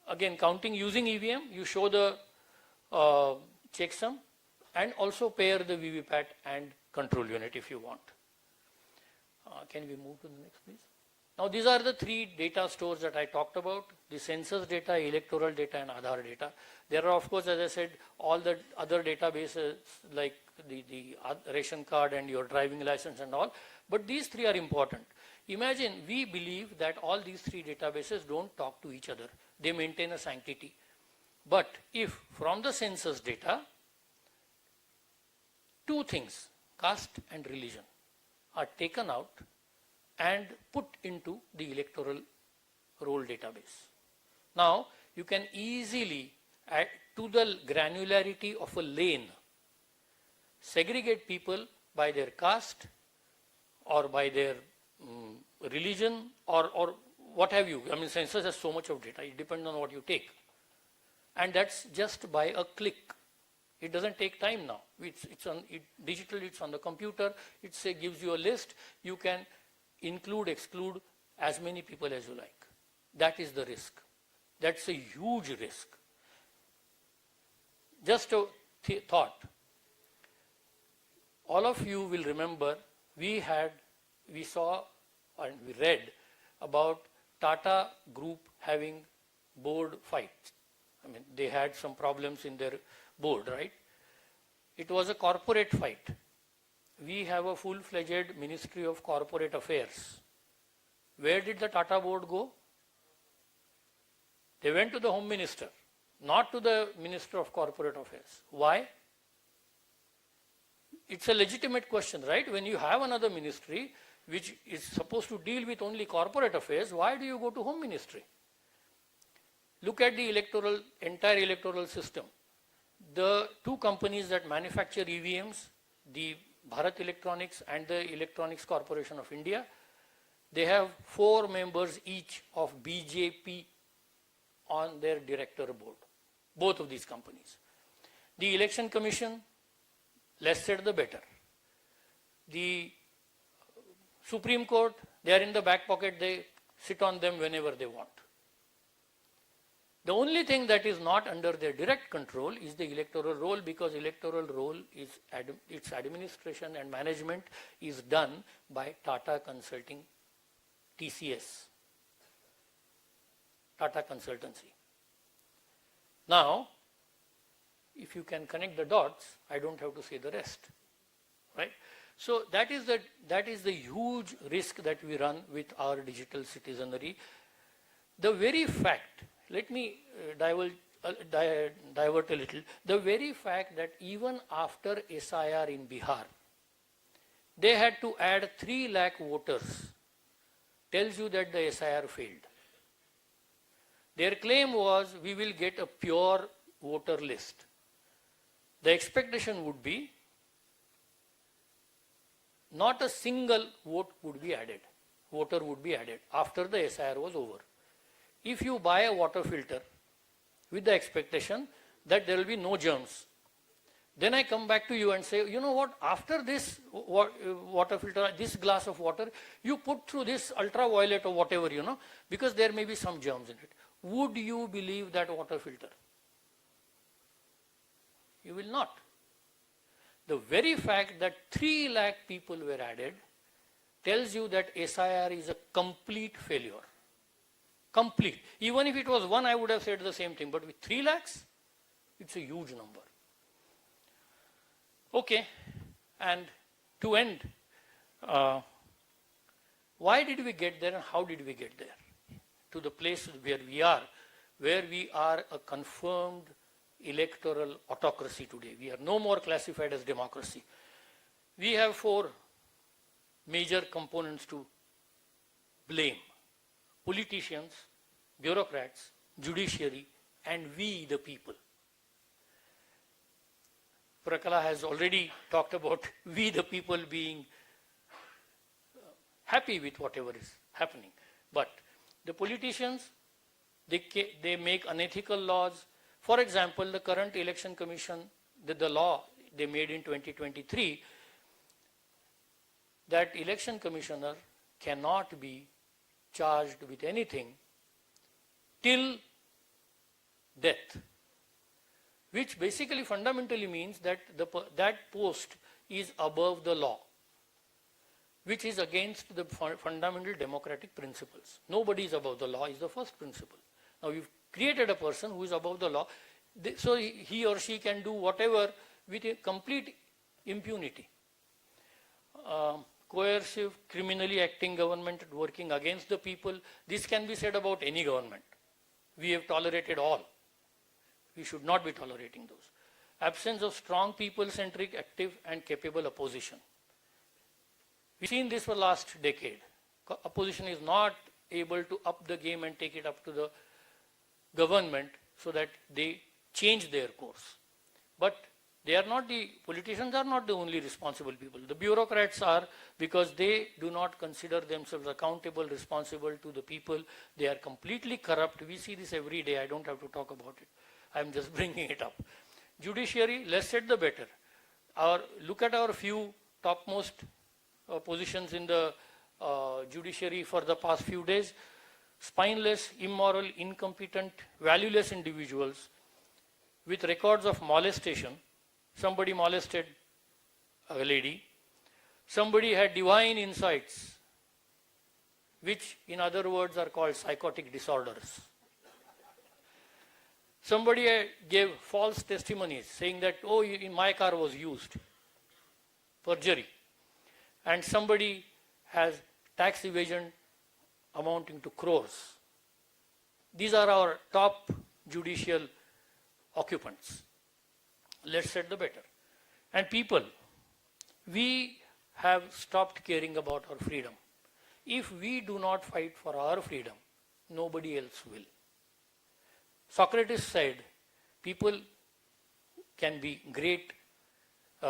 again, counting using EVM, you show the checksum and also pair the VVPAT and control unit if you want. Can we move to the next, please? Now, these are the three data stores that I talked about: the census data, electoral data, and Aadhaar data. There are, of course, as I said, all the other databases like the ration card and your driving license and all, but these three are important. Imagine, we believe that all these three databases don't talk to each other. They maintain a sanctity. But if from the census data, two things, caste and religion, are taken out and put into the electoral roll database. Now, you can easily add to the granularity of a lane, segregate people by their caste or by their religion or what have you. I mean, census has so much of data. It depends on what you take. And that's just by a click. It doesn't take time now. Digitally, it's on the computer. It gives you a list. You can include, exclude as many people as you like. That is the risk. That's a huge risk. Just a thought. All of you will remember we saw and we read about Tata Group having board fights. I mean, they had some problems in their board, right? It was a corporate fight. We have a full-fledged Ministry of Corporate Affairs. Where did the Tata board go? They went to the Home Minister, not to the Minister of Corporate Affairs. Why? It's a legitimate question, right? When you have another ministry which is supposed to deal with only corporate affairs, why do you go to Home Ministry? Look at the entire electoral system. The two companies that manufacture EVMs, the Bharat Electronics and the Electronics Corporation of India, they have 4 members each of BJP on their director board, both of these companies. The Election Commission less said the better. The Supreme Court, they are in the back pocket, they sit on them whenever they want. The only thing that is not under their direct control is the electoral roll, because electoral roll is its administration and management is done by Tata Consulting, TCS, Tata Consultancy. Now, if you can connect the dots, I don't have to say the rest, right? So that is the huge risk that we run with our digital citizenry. The very fact, let me divert a little, the very fact that even after SIR in Bihar, they had to add 3 lakh voters, tells you that the SIR failed. Their claim was, we will get a pure voter list. The expectation would be, not a single voter would be added after the SIR was over. If you buy a water filter with the expectation that there will be no germs, then I come back to you and say, you know what, after this water filter, this glass of water, you put through this ultraviolet or whatever, because there may be some germs in it. Would you believe that water filter? You will not. The very fact that 3 lakh people were added tells you that SIR is a complete failure. Complete. Even if it was 1, I would have said the same thing. But with 3 lakhs, it's a huge number. Okay. And to end, why did we get there and how did we get there? To the place where we are a confirmed electoral autocracy today. We are no more classified as democracy. We have 4 major components to blame: politicians, bureaucrats, judiciary, and we the people. Prakala has already talked about we the people being happy with whatever is happening. But the politicians, they make unethical laws. For example, the current election commission, the law they made in 2023, that election commissioner cannot be charged with anything till death, which basically fundamentally means that that post is above the law, which is against the fundamental democratic principles. Nobody is above the law is the first principle. Now you've created a person who is above the law, so he or she can do whatever with a complete impunity. Coercive, criminally acting government working against the people. This can be said about any government. We have tolerated all. We should not be tolerating those. Absence of strong people-centric, active and capable opposition. We've seen this for the last decade. Opposition is not able to up the game and take it up to the government so that they change their course. But politicians are not the only responsible people. The bureaucrats are, because they do not consider themselves accountable, responsible to the people. They are completely corrupt. We see this every day. I don't have to talk about it. I'm just bringing it up. Judiciary, less said the better. Look at our few topmost positions in the judiciary for the past few days. Spineless, immoral, incompetent, valueless individuals with records of molestation. Somebody molested a lady. Somebody had divine insights, which in other words are called psychotic disorders. Somebody gave false testimonies saying that, oh, in my car was used. Perjury. And somebody has tax evasion amounting to crores. These are our top judicial occupants. Less said the better. And people, we have stopped caring about our freedom. If we do not fight for our freedom, nobody else will. Socrates said, people can be great,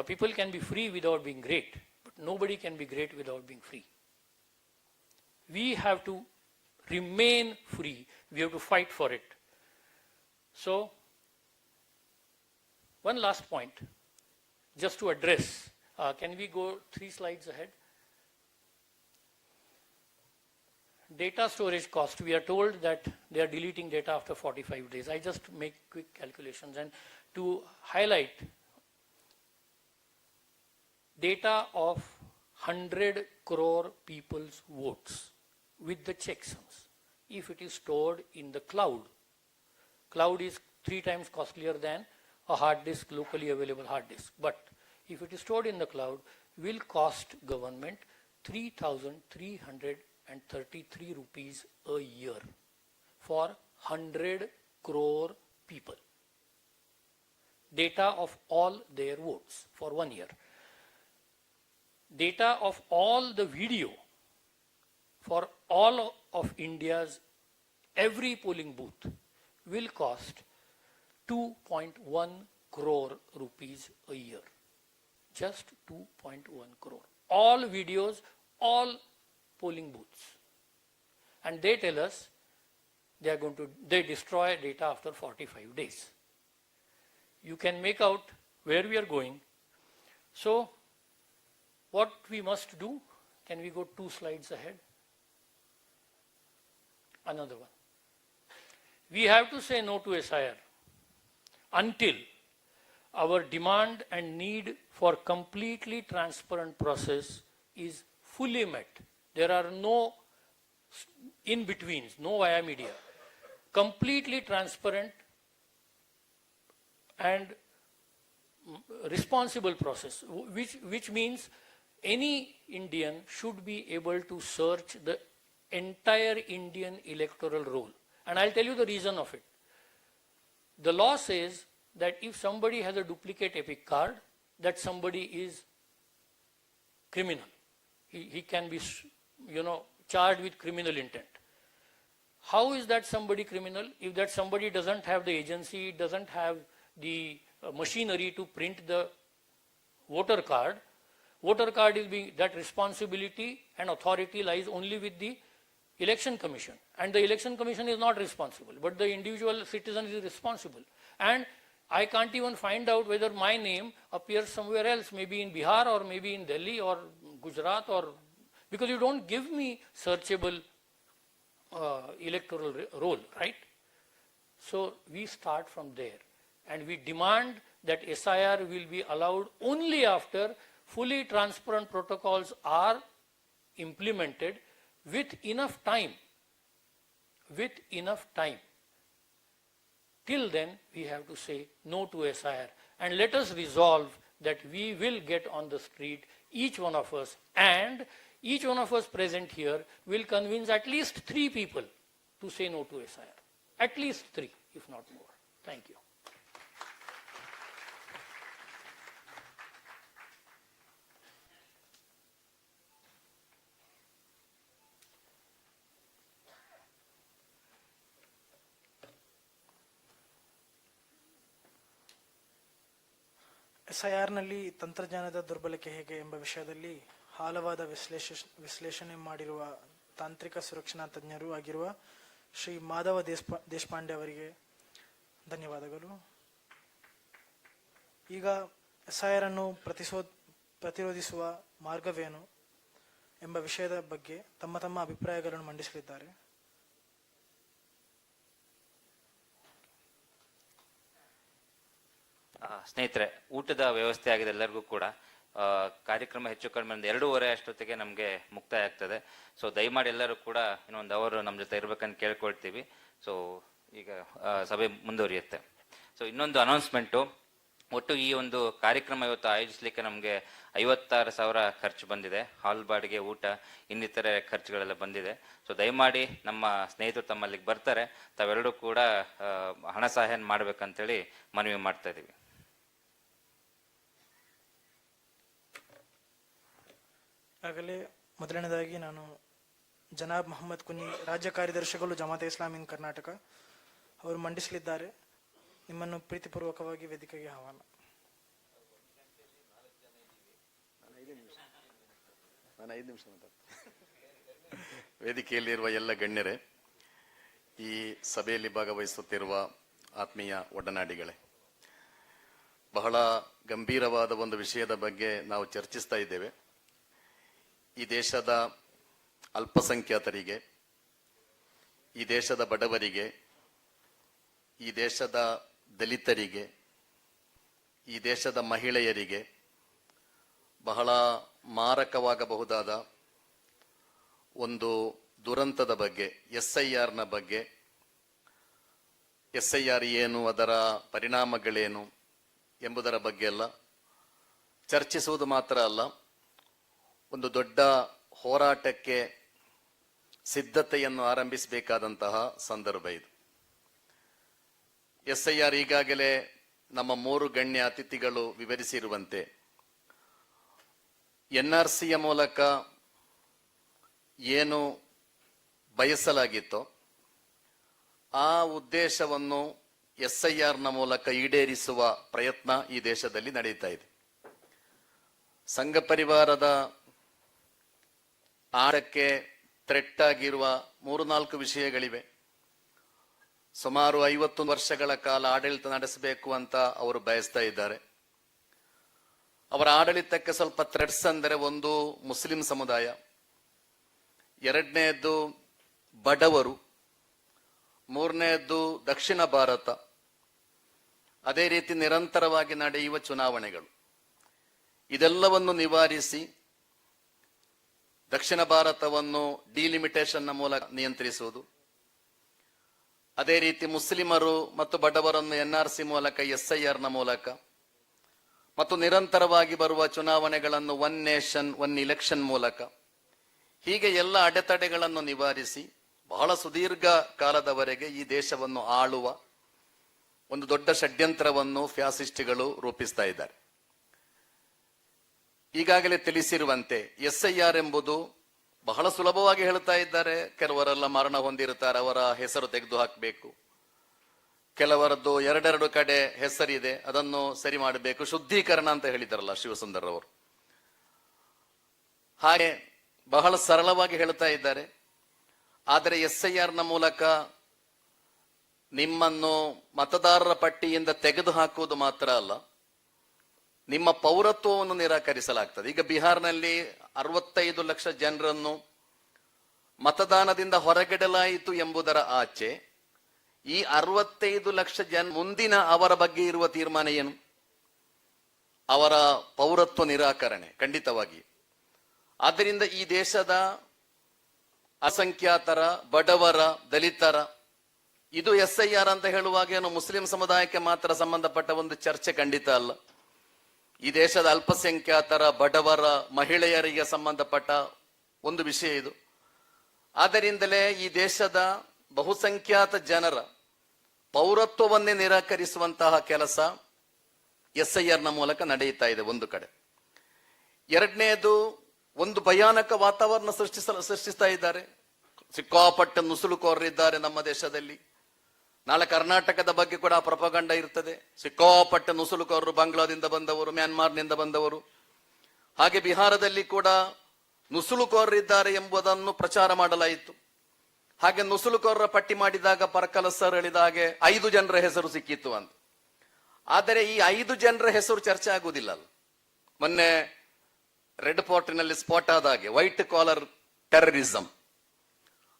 people can be free without being great, but nobody can be great without being free. We have to remain free. We have to fight for it. So, one last point. just to address. Can we go 3 slides ahead? Data storage cost. We are told that they are deleting data after 45 days. I just make quick calculations, and to highlight, data of 100 crore people's votes with the checksums, if it is stored in the cloud is 3 times costlier than a hard disk, locally available hard disk. But if it is stored in the cloud, will cost government 3,333 rupees a year for 100 crore people. Data of all their votes for 1 year. Data of all the video for all of India's every polling booth will cost 2.1 crore rupees a year. Just 2.1 crore. All videos, all polling booths. And they tell us they destroy data after 45 days. You can make out where we are going. So, what we must do, can we go 2 slides ahead? Another one. We have to say no to SIR until our demand and need for completely transparent process is fully met. There are no in-betweens, no via media. Completely transparent and responsible process, which means any Indian should be able to search the entire Indian electoral roll. And I'll tell you the reason of it. The law says that if somebody has a duplicate epic card, that somebody is criminal. He can be, charged with criminal intent. How is that somebody criminal? If that somebody doesn't have the agency, doesn't have the machinery to print the voter card is being, that responsibility and authority lies only with the Election Commission. And the Election Commission is not responsible, but the individual citizen is responsible. And I can't even find out whether my name appears somewhere else, maybe in Bihar or maybe in Delhi or Gujarat, or because you don't give me searchable electoral roll, right? So we start from there, and we demand that SIR will be allowed only after fully transparent protocols are implemented with enough time. Till then, we have to say no to SIR, and let us resolve that we will get on the street, each one of us, and each one of us present here will convince at least 3 people to say no to SIR. At least 3, if not more. Thank you. SIR-ನಲ್ಲಿ ತಂತ್ರಜ್ಞಾನದ ದುರ್ಬಳಕೆ ಹೇಗೆ ಎಂಬ ವಿಷಯದಲ್ಲಿ ಆಳವಾದ ವಿಶ್ಲೇಷಣೆ ಮಾಡಿರುವ ತಾಂತ್ರಿಕ ಸುರಕ್ಷಣಾ ತಜ್ಞರು ಆಗಿರುವ ಶ್ರೀ ಮಾಧವ ದೇಶಪಾಂಡೆ ಅವರಿಗೆ ಧನ್ಯವಾದಗಳು. ಈಗ SIR ಅನ್ನು ಪ್ರತಿರೋಧಿಸುವ ಮಾರ್ಗವೇನು ಎಂಬ ವಿಷಯದ ಬಗ್ಗೆ ತಮ್ಮ ಅಭಿಪ್ರಾಯಗಳನ್ನು ಮಂಡಿಸಲಿದ್ದಾರೆ. ಸ್ನೇಹಿತರೆ, ಊಟದ ವ್ಯವಸ್ಥೆ ಆಗಿದೆ ಎಲ್ಲರಿಗೂ ಕೂಡ. ಕಾರ್ಯಕ್ರಮ ಹೆಚ್ಚು ಕಡಿಮೆ 2:30 ಅಷ್ಟೊತ್ತಿಗೆ ನಮಗೆ ಮುಕ್ತಾಯ ಆಗ್ತದೆ. ಸೊ ದಯಮಾಡಿ ಎಲ್ಲರೂ ಕೂಡ ಇನ್ನೊಂದು ಅವರು ನಮ್ಮ ಜೊತೆ ಇರ್ಬೇಕಂತ ಕೇಳ್ಕೊಳ್ತೀವಿ. ಸೊ ಈಗ ಸಭೆ ಮುಂದುವರಿಯುತ್ತೆ. ಸೊ ಇನ್ನೊಂದು ಅನೌನ್ಸ್ಮೆಂಟು, ಒಟ್ಟು ಈ ಒಂದು ಕಾರ್ಯಕ್ರಮ ಇವತ್ತು ಆಯೋಜಿಸಲಿಕ್ಕೆ ನಮಗೆ 56,000 ಖರ್ಚು ಬಂದಿದೆ. ಹಾಲ್ ಬಾಡಿಗೆ, ಊಟ, ಇನ್ನಿತರೆ ಖರ್ಚುಗಳೆಲ್ಲ ಬಂದಿದೆ. ಸೊ ದಯಮಾಡಿ ನಮ್ಮ ಸ್ನೇಹಿತರು ತಮ್ಮಲ್ಲಿಗೆ ಬರ್ತಾರೆ, ತಾವೆಲ್ಲರೂ ಕೂಡ ಹಣ ಸಹಾಯ ಮಾಡ್ಬೇಕಂತೇಳಿ ಮನವಿ ಮಾಡ್ತಾ ಇದ್ದೀವಿ. ಆಗಲೇ ಮೊದಲನೇದಾಗಿ ನಾನು ಜನಾಬ್ ಮೊಹಮ್ಮದ್ ಕುನಿ, ರಾಜ್ಯ ಕಾರ್ಯದರ್ಶಿಗಳು ಜಮಾತೆ ಇಸ್ಲಾಮಿ ಇನ್ ಕರ್ನಾಟಕ, ಅವರು ಮಂಡಿಸಲಿದ್ದಾರೆ. ನಿಮ್ಮನ್ನು ಪ್ರೀತಿಪೂರ್ವಕವಾಗಿ ವೇದಿಕೆಗೆ ಆಹ್ವಾನ. ನಾನು 5 ನಿಮಿಷ ವೇದಿಕೆಯಲ್ಲಿರುವ ಎಲ್ಲ ಗಣ್ಯರೇ, ಈ ಸಭೆಯಲ್ಲಿ ಭಾಗವಹಿಸುತ್ತಿರುವ ಆತ್ಮೀಯ ಒಡನಾಡಿಗಳೇ, ಬಹಳ ಗಂಭೀರವಾದ ಒಂದು ವಿಷಯದ ಬಗ್ಗೆ ನಾವು ಚರ್ಚಿಸ್ತಾ ಇದ್ದೇವೆ. ಈ ದೇಶದ ಅಲ್ಪಸಂಖ್ಯಾತರಿಗೆ, ಈ ದೇಶದ ಬಡವರಿಗೆ, ಈ ದೇಶದ ದಲಿತರಿಗೆ, ಈ ದೇಶದ ಮಹಿಳೆಯರಿಗೆ ಬಹಳ ಮಾರಕವಾಗಬಹುದಾದ ಒಂದು ದುರಂತದ ಬಗ್ಗೆ, SIRನ ಬಗ್ಗೆ, SIR ಏನು, ಅದರ ಪರಿಣಾಮಗಳೇನು ಎಂಬುದರ ಬಗ್ಗೆ ಎಲ್ಲ ಚರ್ಚಿಸುವುದು ಮಾತ್ರ ಅಲ್ಲ, ಒಂದು ದೊಡ್ಡ ಹೋರಾಟಕ್ಕೆ ಸಿದ್ಧತೆಯನ್ನು ಆರಂಭಿಸಬೇಕಾದಂತಹ ಸಂದರ್ಭ ಇದು. SIR ಈಗಾಗಲೇ ನಮ್ಮ 3 ಗಣ್ಯ ಅತಿಥಿಗಳು ವಿವರಿಸಿರುವಂತೆ NRCಯ ಮೂಲಕ ಏನು ಬಯಸಲಾಗಿತ್ತೋ ಆ ಉದ್ದೇಶವನ್ನು SIRನ ಮೂಲಕ ಈಡೇರಿಸುವ ಪ್ರಯತ್ನ ಈ ದೇಶದಲ್ಲಿ ನಡೀತಾ ಇದೆ. ಸಂಘ ಪರಿವಾರದ ಆಡಕ್ಕೆ ಥ್ರೆಟ್ ಆಗಿರುವ 3-4 ವಿಷಯಗಳಿವೆ. ಸುಮಾರು 50 ವರ್ಷಗಳ ಕಾಲ ಆಡಳಿತ ನಡೆಸಬೇಕು ಅಂತ ಅವರು ಬಯಸ್ತಾ ಇದ್ದಾರೆ. ಅವರ ಆಡಳಿತಕ್ಕೆ ಸ್ವಲ್ಪ ಥ್ರೆಟ್ಸ್ ಅಂದರೆ, ಒಂದು ಮುಸ್ಲಿಂ ಸಮುದಾಯ, ಎರಡನೆಯದ್ದು ಬಡವರು, ಮೂರನೆಯದ್ದು ದಕ್ಷಿಣ ಭಾರತ, ಅದೇ ರೀತಿ ನಿರಂತರವಾಗಿ ನಡೆಯುವ ಚುನಾವಣೆಗಳು. ಇದೆಲ್ಲವನ್ನು ನಿವಾರಿಸಿ ದಕ್ಷಿಣ ಭಾರತವನ್ನು ಡಿಲಿಮಿಟೇಷನ್ನ ಮೂಲಕ ನಿಯಂತ್ರಿಸುವುದು, ಅದೇ ರೀತಿ ಮುಸ್ಲಿಮರು ಮತ್ತು ಬಡವರನ್ನು NRC ಮೂಲಕ, SIRನ ಮೂಲಕ, ಮತ್ತು ನಿರಂತರವಾಗಿ ಬರುವ ಚುನಾವಣೆಗಳನ್ನು 1 ನೇಷನ್ 1 ಇಲೆಕ್ಷನ್ ಮೂಲಕ, ಹೀಗೆ ಎಲ್ಲ ಅಡೆತಡೆಗಳನ್ನು ನಿವಾರಿಸಿ ಬಹಳ ಸುದೀರ್ಘ ಕಾಲದವರೆಗೆ ಈ ದೇಶವನ್ನು ಆಳುವ ಒಂದು ದೊಡ್ಡ ಷಡ್ಯಂತ್ರವನ್ನು ಫ್ಯಾಸಿಸ್ಟ್ಗಳು ರೂಪಿಸ್ತಾ ಇದ್ದಾರೆ. ಈಗಾಗಲೇ ತಿಳಿಸಿರುವಂತೆ SIR ಎಂಬುದು ಬಹಳ ಸುಲಭವಾಗಿ ಹೇಳ್ತಾ ಇದ್ದಾರೆ. ಕೆಲವರೆಲ್ಲ ಮರಣ ಹೊಂದಿರುತ್ತಾರೆ, ಅವರ ಹೆಸರು ತೆಗೆದು ಹಾಕಬೇಕು. ಕೆಲವರದ್ದು 2 ಕಡೆ ಹೆಸರಿದೆ, ಅದನ್ನು ಸರಿ ಮಾಡಬೇಕು, ಶುದ್ಧೀಕರಣ ಅಂತ ಹೇಳಿದಾರಲ್ಲ ಶಿವಸುಂದರ್ ಅವರು. ಹಾಗೆ ಬಹಳ ಸರಳವಾಗಿ ಹೇಳ್ತಾ ಇದ್ದಾರೆ. ಆದರೆ SIRನ ಮೂಲಕ ನಿಮ್ಮನ್ನು ಮತದಾರರ ಪಟ್ಟಿಯಿಂದ ತೆಗೆದು ಹಾಕುವುದು ಮಾತ್ರ ಅಲ್ಲ, ನಿಮ್ಮ ಪೌರತ್ವವನ್ನು ನಿರಾಕರಿಸಲಾಗ್ತದೆ. ಈಗ ಬಿಹಾರ್ನಲ್ಲಿ 65 ಲಕ್ಷ ಜನರನ್ನು ಮತದಾನದಿಂದ ಹೊರಗಿಡಲಾಯಿತು ಎಂಬುದರ ಆಚೆ ಈ 65 ಲಕ್ಷ ಮುಂದಿನ ಅವರ ಬಗ್ಗೆ ಇರುವ ತೀರ್ಮಾನ ಏನು? ಅವರ ಪೌರತ್ವ ನಿರಾಕರಣೆ ಖಂಡಿತವಾಗಿ. ಆದ್ದರಿಂದ ಈ ದೇಶದ ಅಸಂಖ್ಯಾತರ, ಬಡವರ, ದಲಿತರ, ಇದು SIR ಅಂತ ಹೇಳುವಾಗ ಏನು ಮುಸ್ಲಿಂ ಸಮುದಾಯಕ್ಕೆ ಮಾತ್ರ ಸಂಬಂಧಪಟ್ಟ ಒಂದು ಚರ್ಚೆ ಖಂಡಿತ ಅಲ್ಲ. ಈ ದೇಶದ ಅಲ್ಪಸಂಖ್ಯಾತರ, ಬಡವರ, ಮಹಿಳೆಯರಿಗೆ ಸಂಬಂಧಪಟ್ಟ ಒಂದು ವಿಷಯ ಇದು. ಆದ್ದರಿಂದಲೇ ಈ ದೇಶದ ಬಹುಸಂಖ್ಯಾತ ಜನರ ಪೌರತ್ವವನ್ನೇ ನಿರಾಕರಿಸುವಂತಹ ಕೆಲಸ SIRನ ಮೂಲಕ ನಡೆಯುತ್ತಾ ಇದೆ ಒಂದು ಕಡೆ. ಎರಡನೆಯದು, ಒಂದು ಭಯಾನಕ ವಾತಾವರಣ ಸೃಷ್ಟಿಸ್ತಾ ಇದ್ದಾರೆ. ಸಿಕ್ಕಾಪಟ್ಟ ನುಸುಳುಕೋರರಿದ್ದಾರೆ ನಮ್ಮ ದೇಶದಲ್ಲಿ. ನಾಳೆ ಕರ್ನಾಟಕದ ಬಗ್ಗೆ ಕೂಡ ಪ್ರಪಗಂಡ ಇರ್ತದೆ. ಸಿಕ್ಕಾಪಟ್ಟ ನುಸುಳುಕೋರರು ಬಾಂಗ್ಲಾದಿಂದ ಬಂದವರು, ಮ್ಯಾನ್ಮಾರ್ನಿಂದ ಬಂದವರು. ಹಾಗೆ ಬಿಹಾರದಲ್ಲಿ ಕೂಡ ನುಸುಳುಕೋರರಿದ್ದಾರೆ ಎಂಬುದನ್ನು ಪ್ರಚಾರ ಮಾಡಲಾಯಿತು. ಹಾಗೆ ನುಸುಳುಕೋರರ ಪಟ್ಟಿ ಮಾಡಿದಾಗ ಪರಕಲ ಸರ್ ಹೇಳಿದ ಹಾಗೆ 5 ಜನರ ಹೆಸರು ಸಿಕ್ಕಿತ್ತು ಅಂತ. ಆದರೆ ಈ 5 ಜನರ ಹೆಸರು ಚರ್ಚೆ ಆಗುವುದಿಲ್ಲ. ಮೊನ್ನೆ ರೆಡ್ ಫೋರ್ಟ್ನಲ್ಲಿ ಸ್ಫೋಟ ಆದ ಹಾಗೆ ವೈಟ್ ಕಾಲರ್ ಟೆರರಿಸಂ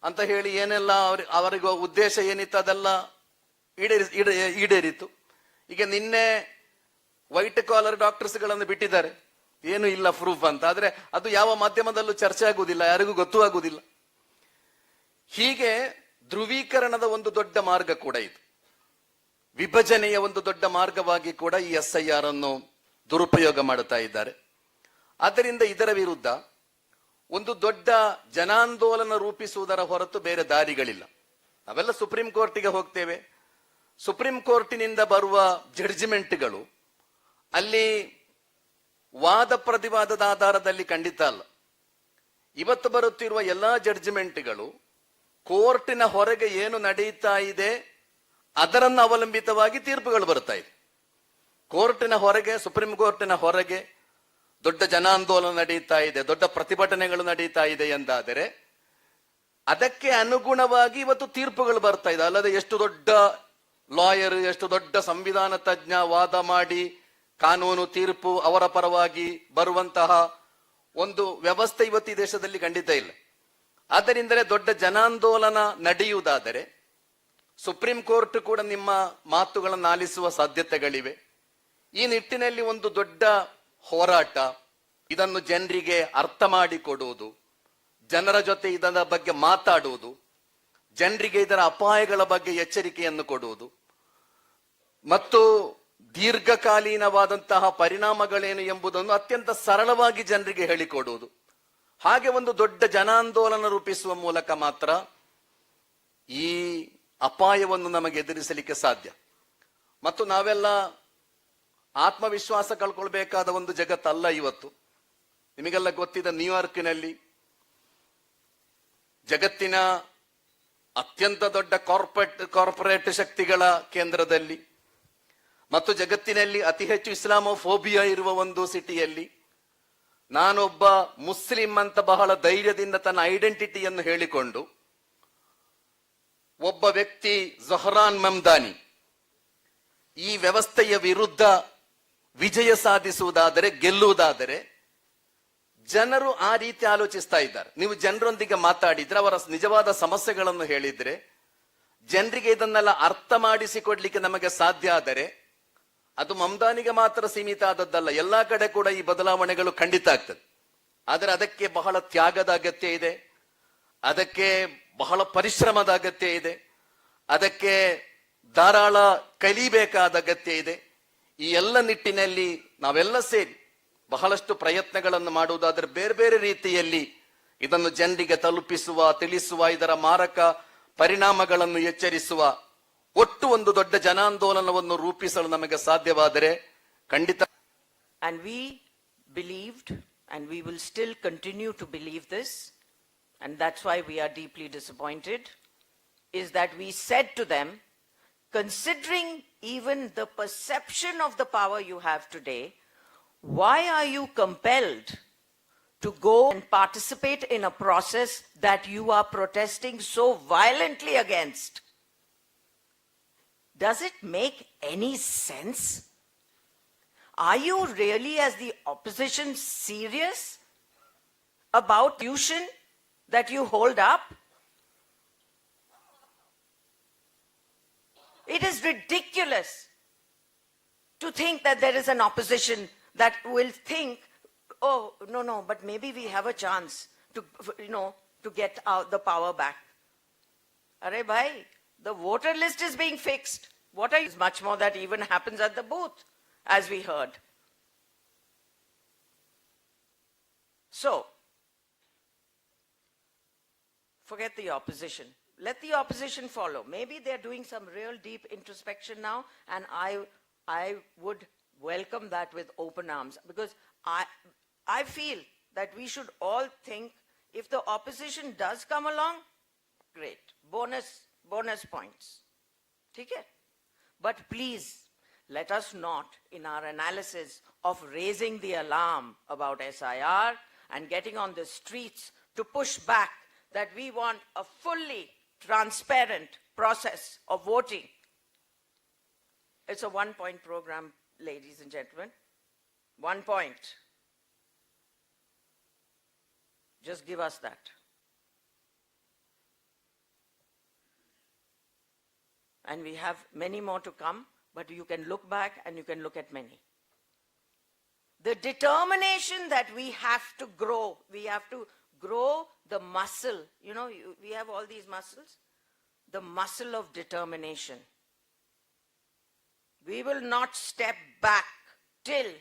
ಅಂತ ಹೇಳಿ ಏನೆಲ್ಲ ಅವರಿಗೂ ಉದ್ದೇಶ ಏನಿತ್ತು ಅದೆಲ್ಲ ಈಡೇರಿತು. ಈಗ ನಿನ್ನೆ ವೈಟ್ ಕಾಲರ್ ಡಾಕ್ಟರ್ಸ್ಗಳನ್ನು ಬಿಟ್ಟಿದ್ದಾರೆ, ಏನು ಇಲ್ಲ ಪ್ರೂಫ್ ಅಂತ. ಆದ್ರೆ ಅದು ಯಾವ ಮಾಧ್ಯಮದಲ್ಲೂ ಚರ್ಚೆ ಆಗುವುದಿಲ್ಲ, ಯಾರಿಗೂ ಗೊತ್ತೂ ಆಗುವುದಿಲ್ಲ. ಹೀಗೆ ಧ್ರುವೀಕರಣದ ಒಂದು ದೊಡ್ಡ ಮಾರ್ಗ ಕೂಡ ಇದು, ವಿಭಜನೆಯ ಒಂದು ದೊಡ್ಡ ಮಾರ್ಗವಾಗಿ ಕೂಡ ಈ SIR ಅನ್ನು ದುರುಪಯೋಗ ಮಾಡುತ್ತಾ ಇದ್ದಾರೆ. ಆದ್ದರಿಂದ ಇದರ ವಿರುದ್ಧ ಒಂದು ದೊಡ್ಡ ಜನಾಂದೋಲನ ರೂಪಿಸುವುದರ ಹೊರತು ಬೇರೆ ದಾರಿಗಳಿಲ್ಲ. ನಾವೆಲ್ಲ ಸುಪ್ರೀಂ ಕೋರ್ಟಿಗೆ ಹೋಗ್ತೇವೆ. ಸುಪ್ರೀಂ ಕೋರ್ಟಿನಿಂದ ಬರುವ ಜಡ್ಜ್ಮೆಂಟ್ಗಳು ಅಲ್ಲಿ ವಾದ ಪ್ರತಿವಾದದ ಆಧಾರದಲ್ಲಿ ಖಂಡಿತ ಅಲ್ಲ. ಇವತ್ತು ಬರುತ್ತಿರುವ ಎಲ್ಲಾ ಜಡ್ಜ್ಮೆಂಟ್ಗಳು ಕೋರ್ಟಿನ ಹೊರಗೆ ಏನು ನಡೆಯುತ್ತಾ ಇದೆ ಅದರನ್ನು ಅವಲಂಬಿತವಾಗಿ ತೀರ್ಪುಗಳು ಬರ್ತಾ ಇದೆ. ಕೋರ್ಟಿನ ಹೊರಗೆ, ಸುಪ್ರೀಂ ಕೋರ್ಟಿನ ಹೊರಗೆ ದೊಡ್ಡ ಜನಾಂದೋಲನ ನಡೆಯುತ್ತಾ ಇದೆ, ದೊಡ್ಡ ಪ್ರತಿಭಟನೆಗಳು ನಡೆಯುತ್ತಾ ಇದೆ ಎಂದಾದರೆ ಅದಕ್ಕೆ ಅನುಗುಣವಾಗಿ ಇವತ್ತು ತೀರ್ಪುಗಳು ಬರ್ತಾ ಇದೆ. ಅಲ್ಲದೆ ಎಷ್ಟು ದೊಡ್ಡ ಲಾಯರ್, ಎಷ್ಟು ದೊಡ್ಡ ಸಂವಿಧಾನ ತಜ್ಞ ವಾದ ಮಾಡಿ ಕಾನೂನು ತೀರ್ಪು ಅವರ ಪರವಾಗಿ ಬರುವಂತಹ ಒಂದು ವ್ಯವಸ್ಥೆ ಇವತ್ತು ಈ ದೇಶದಲ್ಲಿ ಖಂಡಿತ ಇಲ್ಲ. ಆದ್ದರಿಂದಲೇ ದೊಡ್ಡ ಜನಾಂದೋಲನ ನಡೆಯುವುದಾದರೆ ಸುಪ್ರೀಂ ಕೋರ್ಟ್ ಕೂಡ ನಿಮ್ಮ ಮಾತುಗಳನ್ನು ಆಲಿಸುವ ಸಾಧ್ಯತೆಗಳಿವೆ. ಈ ನಿಟ್ಟಿನಲ್ಲಿ ಒಂದು ದೊಡ್ಡ ಹೋರಾಟ, ಇದನ್ನು ಜನರಿಗೆ ಅರ್ಥ ಮಾಡಿಕೊಡುವುದು, ಜನರ ಜೊತೆ ಇದರ ಬಗ್ಗೆ ಮಾತಾಡುವುದು, ಜನರಿಗೆ ಇದರ ಅಪಾಯಗಳ ಬಗ್ಗೆ ಎಚ್ಚರಿಕೆಯನ್ನು ಕೊಡುವುದು ಮತ್ತು ದೀರ್ಘಕಾಲೀನವಾದಂತಹ ಪರಿಣಾಮಗಳೇನು ಎಂಬುದನ್ನು ಅತ್ಯಂತ ಸರಳವಾಗಿ ಜನರಿಗೆ ಹೇಳಿಕೊಡುವುದು, ಹಾಗೆ ಒಂದು ದೊಡ್ಡ ಜನಾಂದೋಲನ ರೂಪಿಸುವ ಮೂಲಕ ಮಾತ್ರ ಈ ಅಪಾಯವನ್ನು ನಮಗೆ ಎದುರಿಸಲಿಕ್ಕೆ ಸಾಧ್ಯ. ಮತ್ತು ನಾವೆಲ್ಲ ಆತ್ಮವಿಶ್ವಾಸ ಕಳ್ಕೊಳ್ಬೇಕಾದ ಒಂದು ಜಗತ್ತಲ್ಲ ಇವತ್ತು. ನಿಮಗೆಲ್ಲ ಗೊತ್ತಿದೆ, ನ್ಯೂಯಾರ್ಕ್ನಲ್ಲಿ ಜಗತ್ತಿನ ಅತ್ಯಂತ ದೊಡ್ಡ ಕಾರ್ಪೊರೇಟ್ ಶಕ್ತಿಗಳ ಕೇಂದ್ರದಲ್ಲಿ ಮತ್ತು ಜಗತ್ತಿನಲ್ಲಿ ಅತಿ ಹೆಚ್ಚು ಇಸ್ಲಾಮೋಫೋಬಿಯಾ ಇರುವ ಒಂದು ಸಿಟಿಯಲ್ಲಿ ನಾನೊಬ್ಬ ಮುಸ್ಲಿಂ ಅಂತ ಬಹಳ ಧೈರ್ಯದಿಂದ ತನ್ನ ಐಡೆಂಟಿಟಿಯನ್ನು ಹೇಳಿಕೊಂಡು ಒಬ್ಬ ವ್ಯಕ್ತಿ ಜಹರಾನ್ ಮಮ್ದಾನಿ ಈ ವ್ಯವಸ್ಥೆಯ ವಿರುದ್ಧ ವಿಜಯ ಸಾಧಿಸುವುದಾದರೆ, ಗೆಲ್ಲುವುದಾದರೆ ಜನರು ಆ ರೀತಿ ಆಲೋಚಿಸ್ತಾ ಇದ್ದಾರೆ. ನೀವು ಜನರೊಂದಿಗೆ ಮಾತಾಡಿದ್ರೆ, ಅವರ ನಿಜವಾದ ಸಮಸ್ಯೆಗಳನ್ನು ಹೇಳಿದ್ರೆ, ಜನರಿಗೆ ಇದನ್ನೆಲ್ಲ ಅರ್ಥ ಮಾಡಿಸಿಕೊಡ್ಲಿಕ್ಕೆ ನಮಗೆ ಸಾಧ್ಯ ಆದರೆ ಅದು ಮಮ್ದಾನಿಗೆ ಮಾತ್ರ ಸೀಮಿತ ಆದದ್ದಲ್ಲ, ಎಲ್ಲಾ ಕಡೆ ಕೂಡ ಈ ಬದಲಾವಣೆಗಳು ಖಂಡಿತ ಆಗ್ತದೆ. ಆದರೆ ಅದಕ್ಕೆ ಬಹಳ ತ್ಯಾಗದ ಅಗತ್ಯ ಇದೆ, ಅದಕ್ಕೆ ಬಹಳ ಪರಿಶ್ರಮದ ಅಗತ್ಯ ಇದೆ, ಅದಕ್ಕೆ ಧಾರಾಳ ಕಲಿಬೇಕಾದ ಅಗತ್ಯ ಇದೆ. ಈ ಎಲ್ಲ ನಿಟ್ಟಿನಲ್ಲಿ ನಾವೆಲ್ಲ ಸೇರಿ ಬಹಳಷ್ಟು ಪ್ರಯತ್ನಗಳನ್ನು ಮಾಡುವುದಾದರೆ ಬೇರೆ ಬೇರೆ ರೀತಿಯಲ್ಲಿ ಇದನ್ನು ಜನರಿಗೆ ತಲುಪಿಸುವ, ತಿಳಿಸುವ, ಇದರ ಮಾರಕ ಪರಿಣಾಮಗಳನ್ನು ಎಚ್ಚರಿಸುವ ಒಟ್ಟು ಒಂದು ದೊಡ್ಡ ಜನಾಂದೋಲನವನ್ನು ರೂಪಿಸಲು ನಮಗೆ ಸಾಧ್ಯವಾದರೆ ಖಂಡಿತ. And we believed, and we will still continue to believe this, and that's why we are deeply disappointed, is that we said to them, considering even the perception of the power you have today, why are you compelled to go and participate in a process that you are protesting so violently against? Does it make any sense? Are you really, as the opposition, serious about the solution that you hold up? It is ridiculous to think that there is an opposition that will think, oh, no, but maybe we have a chance to get the power back. Arey bhai, the voter list is being fixed. What is much more that even happens at the booth, as we heard. So, forget the opposition. Let the opposition follow. Maybe they're doing some real deep introspection now, and I would welcome that with open arms, because I feel that we should all think, if the opposition does come along, great, bonus points. Okay? But please, let us not, in our analysis of raising the alarm about SIR and getting on the streets to push back that we want a fully transparent process of voting. It's a one-point program, ladies and gentlemen. 1 point. Just give us that. And we have many more to come, but you can look back and you can look at many. The determination that we have to grow the muscle. You know, we have all these muscles. The muscle of determination. We will not step back till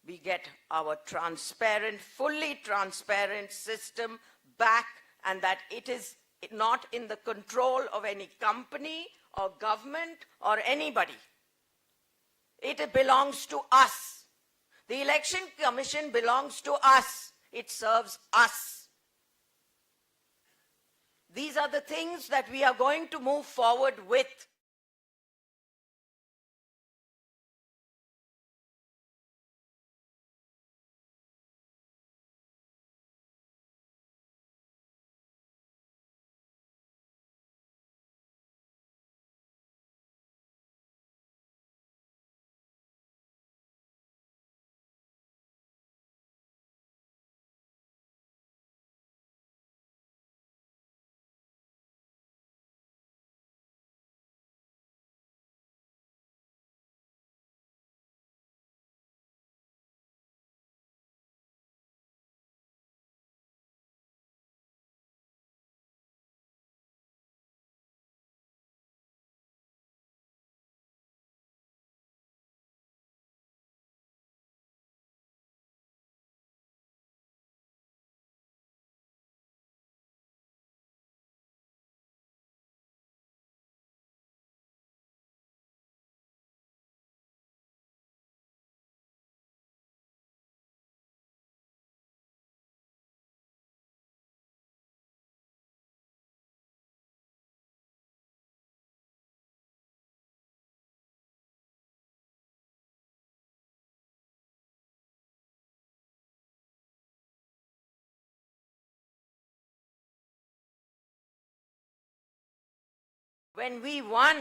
we get our transparent, fully transparent system back, and that it is not in the control of any company or government or anybody. It belongs to us. The Election Commission belongs to us. It serves us. These are the things that we are going to move forward with. when we won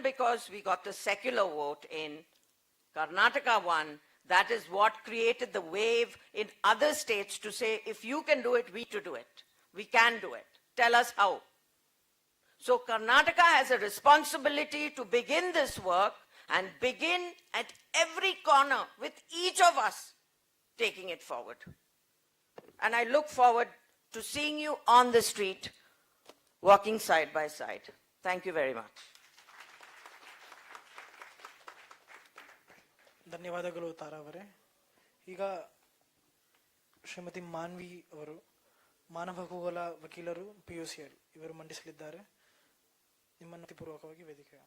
because we got the secular vote in. Karnataka won. That is what created the wave in other states to say, if you can do it, we to do it. We can do it. Tell us how. So Karnataka has a responsibility to begin this work and begin at every corner with each of us taking it forward. And I look forward to seeing you on the street, walking side by side. Thank you very much. ಧನ್ಯವಾದಗಳು ತಾರಾ ಅವರೇ. ಈಗ ಶ್ರೀಮತಿ ಮಾನ್ವಿ ಅವರು ಮಾನವ ಹಕ್ಕುಗಳ ವಕೀಲರು PUCL ಇವರು ಮಂಡಿಸಲಿದ್ದಾರೆ. ನಿಮ್ಮನ್ನು ಪೂರ್ವಕವಾಗಿ ವೇದಿಕೆ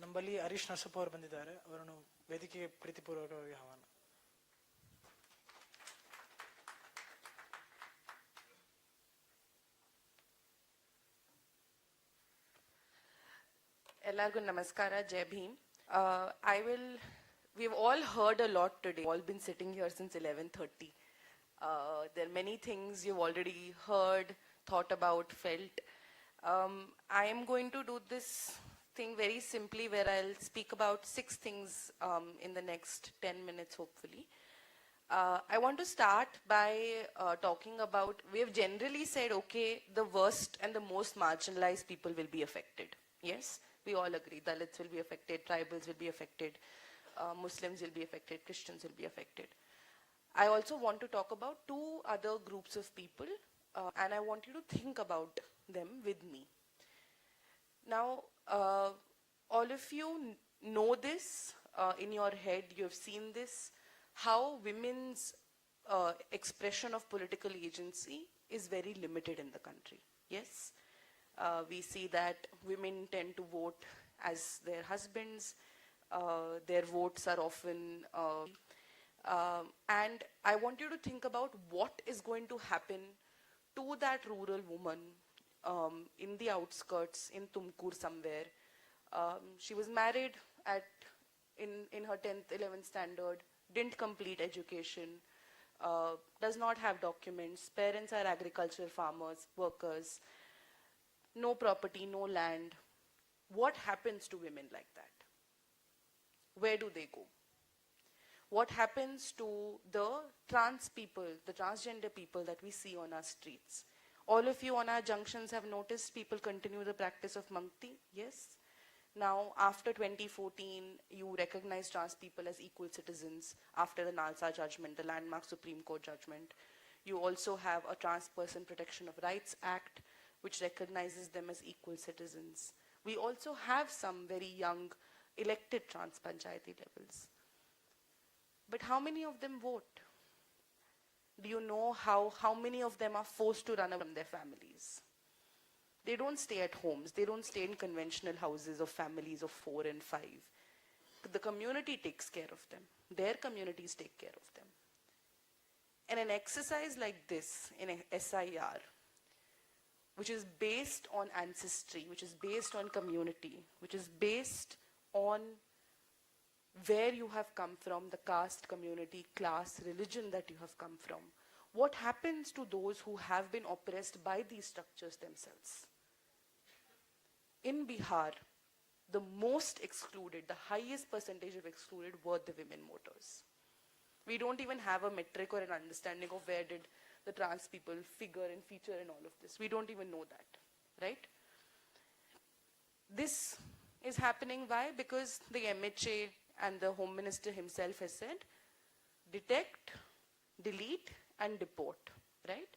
ನಮ್ಮಲ್ಲಿ ಹರೀಶ್ ನರಸಪ್ಪ ಅವರು ಬಂದಿದ್ದಾರೆ. ಅವರನ್ನು ವೇದಿಕೆಗೆ ಪ್ರೀತಿಪೂರ್ವಕವಾಗಿ ಆಹ್ವಾನ. Ellargu namaskara, Jai Bhim. We've all heard a lot today. All been sitting here since 11:30. There are many things you've already heard, thought about, felt. I am going to do this thing very simply where I'll speak about 6 things in the next 10 minutes, hopefully. I want to start by talking about, we've generally said, okay, the worst and the most marginalized people will be affected. Yes? We all agree. Dalits will be affected, tribals will be affected, Muslims will be affected, Christians will be affected. I also want to talk about 2 other groups of people, and I want you to think about them with me. Now, all of you know this in your head, you have seen this, how women's expression of political agency is very limited in the country. Yes? We see that women tend to vote as their husbands. Their votes are often... and I want you to think about what is going to happen to that rural woman in the outskirts, in Tumkur somewhere. She was married in her 10th, 11th standard, didn't complete education, does not have documents, parents are agricultural farmers, workers, no property, no land. What happens to women like that? Where do they go? What happens to the trans people, the transgender people that we see on our streets? All of you on our junctions have noticed people continue the practice of Mangti, yes? Now, after 2014, you recognize trans people as equal citizens after the Nalsa judgment, the landmark Supreme Court judgment. You also have a Trans Person Protection of Rights Act, which recognizes them as equal citizens. We also have some very young elected trans panchayati levels. But how many of them vote? Do you know how many of them are forced to run away from their families? They don't stay at homes. They don't stay in conventional houses of families of 4 and 5. The community takes care of them. Their communities take care of them. And an exercise like this in a SIR, which is based on ancestry, which is based on community, which is based on where you have come from, the caste, community, class, religion that you have come from. What happens to those who have been oppressed by these structures themselves? In Bihar, the most excluded, the highest percentage of excluded were the women voters. We don't even have a metric or an understanding of where did the trans people figure and feature in all of this. We don't even know that, right? This is happening why? Because the MHA and the Home Minister himself has said, detect, delete and deport, right?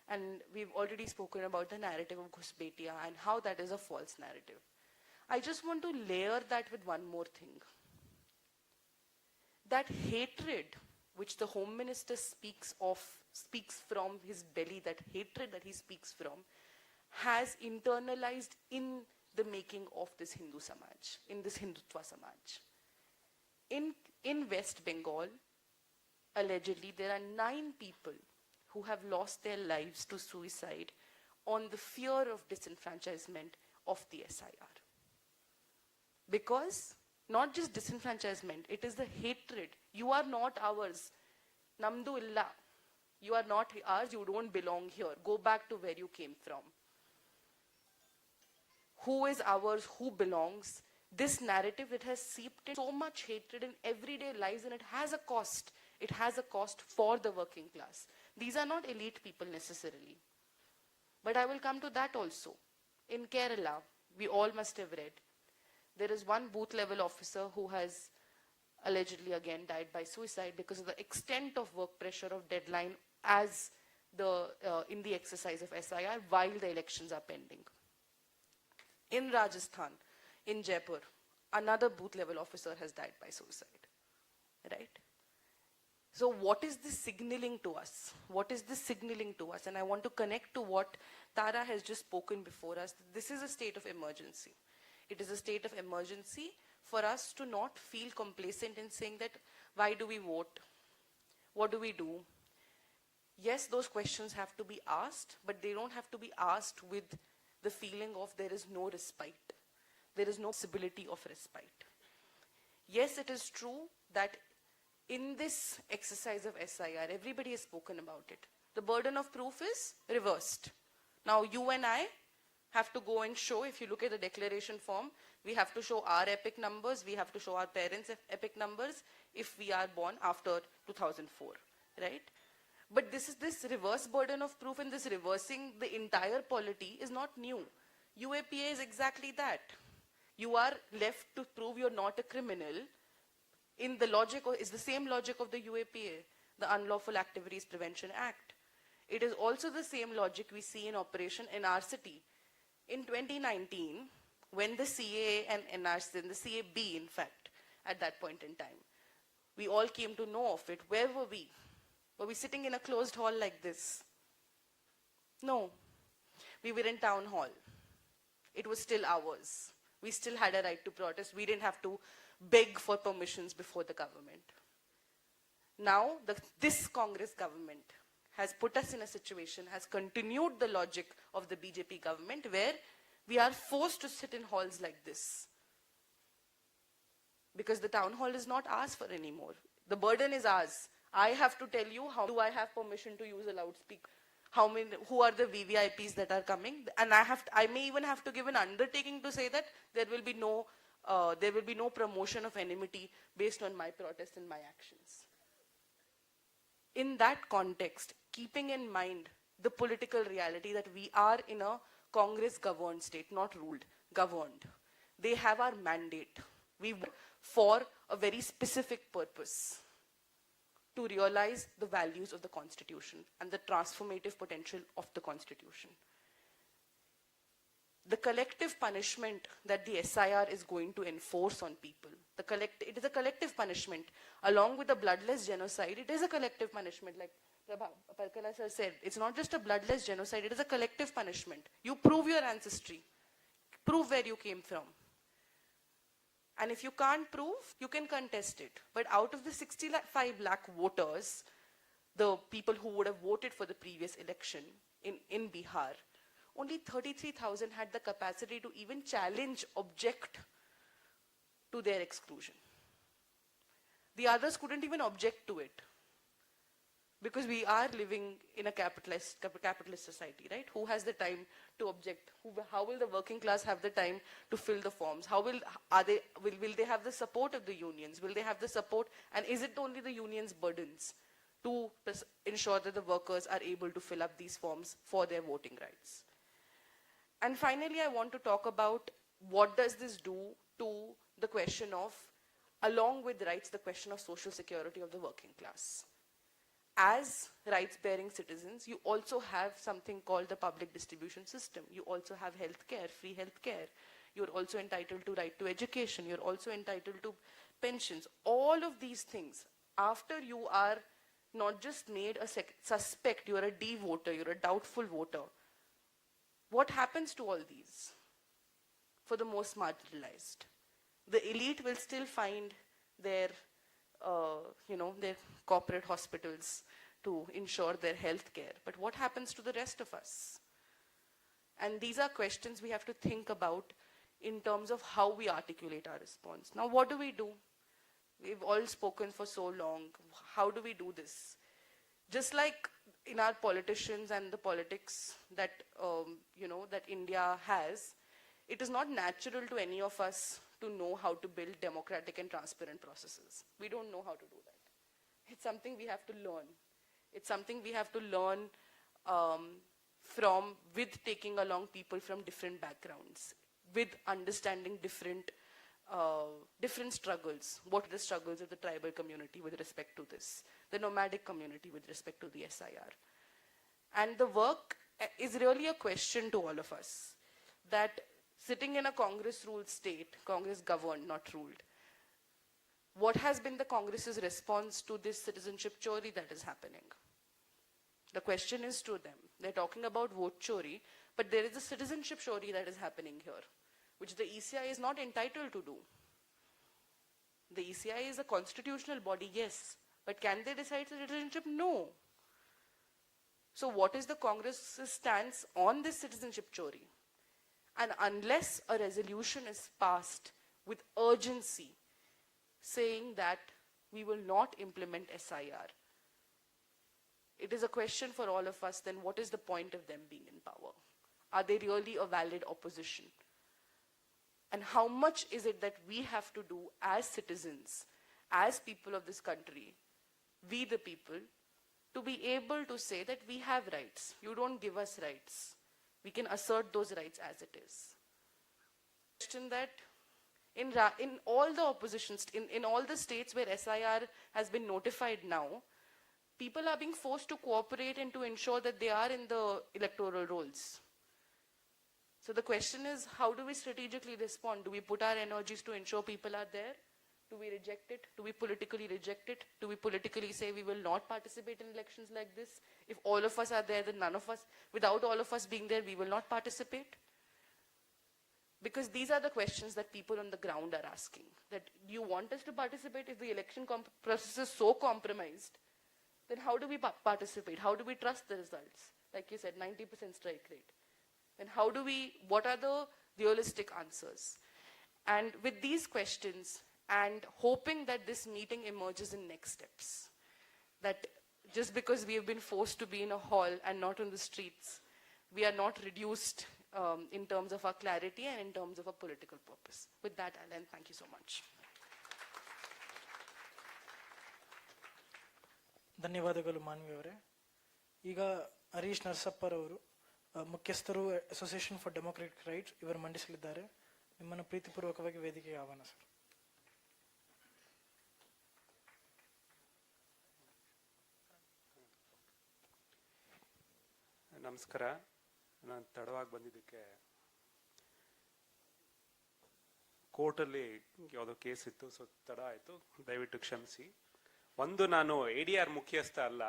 And we've already spoken about the narrative of Ghusbetia and how that is a false narrative. I just want to layer that with one more thing. That hatred which the Home Minister speaks from his belly, that hatred that he speaks from, has internalized in the making of this Hindu Samaj, in this Hindutva Samaj. In West Bengal, allegedly, there are 9 people who have lost their lives to suicide on the fear of disenfranchisement of the SIR. Because Not just disenfranchisement, it is the hatred. You are not ours. Namdu illa. You are not ours, you don't belong here. Go back to where you came from. Who is ours, who belongs? This narrative, it has seeped in so much hatred in everyday lives, and it has a cost. It has a cost for the working class. These are not elite people necessarily. But I will come to that also. In Kerala, we all must have read, there is one booth level officer who has allegedly again died by suicide because of the extent of work pressure of deadline as in the exercise of SIR while the elections are pending. In Rajasthan, in Jaipur, another booth level officer has died by suicide, right? So what is this signaling to us? What is this signaling to us? And I want to connect to what Tara has just spoken before us. This is a state of emergency. It is a state of emergency for us to not feel complacent in saying that, why do we vote? What do we do? Yes, those questions have to be asked, but they don't have to be asked with the feeling of there is no respite. There is no possibility of respite. Yes, it is true that in this exercise of SIR, everybody has spoken about it. The burden of proof is reversed. Now, you and I have to go and show, if you look at the declaration form, we have to show our epic numbers, we have to show our parents' epic numbers if we are born after 2004, right? But this reverse burden of proof and this reversing the entire polity is not new. UAPA is exactly that. You are left to prove you're not a criminal in the logic, is the same logic of the UAPA, the Unlawful Activities Prevention Act. It is also the same logic we see in operation in our city. In 2019, when the CAA and NRC, and the CAB in fact, at that point in time, we all came to know of it. Where were we? Were we sitting in a closed hall like this? No. We were in town hall. It was still ours. We still had a right to protest. We didn't have to beg for permissions before the government. Now, this Congress government has put us in a situation, has continued the logic of the BJP government where we are forced to sit in halls like this. Because the town hall is not ours for anymore. The burden is ours. I have to tell you, how do I have permission to use a loudspeaker? Who are the VVIPs that are coming? And I may even have to give an undertaking to say that there will be no promotion of enmity based on my protest and my actions. In that context, keeping in mind the political reality that we are in a Congress-governed state, not ruled, governed. They have our mandate. We work for a very specific purpose, to realize the values of the Constitution and the transformative potential of the Constitution. The collective punishment that the SIR is going to enforce on people, it is a collective punishment. Along with the bloodless genocide, it is a collective punishment. Like Parkala sir said, it's not just a bloodless genocide, it is a collective punishment. You prove your ancestry, prove where you came from. And if you can't prove, you can contest it. But out of the 65 lakh voters, the people who would have voted for the previous election in Bihar, only 33,000 had the capacity to even challenge, object to their exclusion. The others couldn't even object to it. Because we are living in a capitalist society, right? Who has the time to object? How will the working class have the time to fill the forms? Will they have the support of the unions? Will they have the support? And is it only the unions' burdens to ensure that the workers are able to fill up these forms for their voting rights? And finally, I want to talk about what does this do to the question of, along with rights, the question of social security of the working class. As rights-bearing citizens, you also have something called the public distribution system. You also have healthcare, free healthcare. You're also entitled to right to education. You're also entitled to pensions. All of these things, after you are not just made a suspect, you're a D-voter, you're a doubtful voter. What happens to all these? For the most marginalized. The elite will still find their their corporate hospitals to ensure their health care. But what happens to the rest of us? And these are questions we have to think about in terms of how we articulate our response. Now, what do we do? We've all spoken for so long. How do we do this? Just like in our politicians and the politics that, that India has, it is not natural to any of us to know how to build democratic and transparent processes. We don't know how to do that. It's something we have to learn. It's something we have to learn with taking along people from different backgrounds, with understanding different struggles. What are the struggles of the tribal community with respect to this? The nomadic community with respect to the SIR. And the work is really a question to all of us, that sitting in a Congress-ruled state, Congress governed, not ruled, what has been the Congress's response to this citizenship chori that is happening? The question is to them. They're talking about vote chori, but there is a citizenship chori that is happening here, which the ECI is not entitled to do. The ECI is a constitutional body, yes, but can they decide citizenship? No. So what is the Congress's stance on this citizenship chori? And unless a resolution is passed with urgency saying that we will not implement SIR, it is a question for all of us, then what is the point of them being in power? Are they really a valid opposition? And how much is it that we have to do as citizens, as people of this country, we the people, to be able to say that we have rights. You don't give us rights. We can assert those rights as it is. Question that in all the oppositions, in all the states where SIR has been notified now, people are being forced to cooperate and to ensure that they are in the electoral rolls. So the question is, how do we strategically respond? Do we put our energies to ensure people are there? Do we reject it? Do we politically reject it? Do we politically say we will not participate in elections like this? If all of us are there, then none of us, without all of us being there, we will not participate? Because these are the questions that people on the ground are asking. That, do you want us to participate if the election process is so compromised? Then how do we participate? How do we trust the results? Like you said, 90% strike rate. Then what are the realistic answers? And with these questions, and hoping that this meeting emerges in next steps, that just because we have been forced to be in a hall and not on the streets, we are not reduced in terms of our clarity and in terms of our political purpose. With that, I'll end. Thank you so much. ಧನ್ಯವಾದಗಳು ಮಾನ್ವಿ ಅವರೇ. ಈಗ ಹರೀಶ್ ನರಸಪ್ಪರವರು ಮುಖ್ಯಸ್ಥರು association for democratic rights ಇವರು ಮಂಡಿಸಲಿದ್ದಾರೆ. ನಿಮ್ಮನ್ನು ಪ್ರೀತಿಪೂರ್ವಕವಾಗಿ ವೇದಿಕೆಗೆ ಆಹ್ವಾನ sir. ನಮಸ್ಕಾರ. ನಾನು ತಡವಾಗಿ ಬಂದಿದ್ದಕ್ಕೆ ಕೋರ್ಟಲ್ಲಿ ಯಾವುದೋ ಕೇಸ್ ಇತ್ತು, ಸೊ ತಡ ಆಯಿತು, ದಯವಿಟ್ಟು ಕ್ಷಮಿಸಿ. ನಾನು ADR ಮುಖ್ಯಸ್ಥ ಅಲ್ಲ,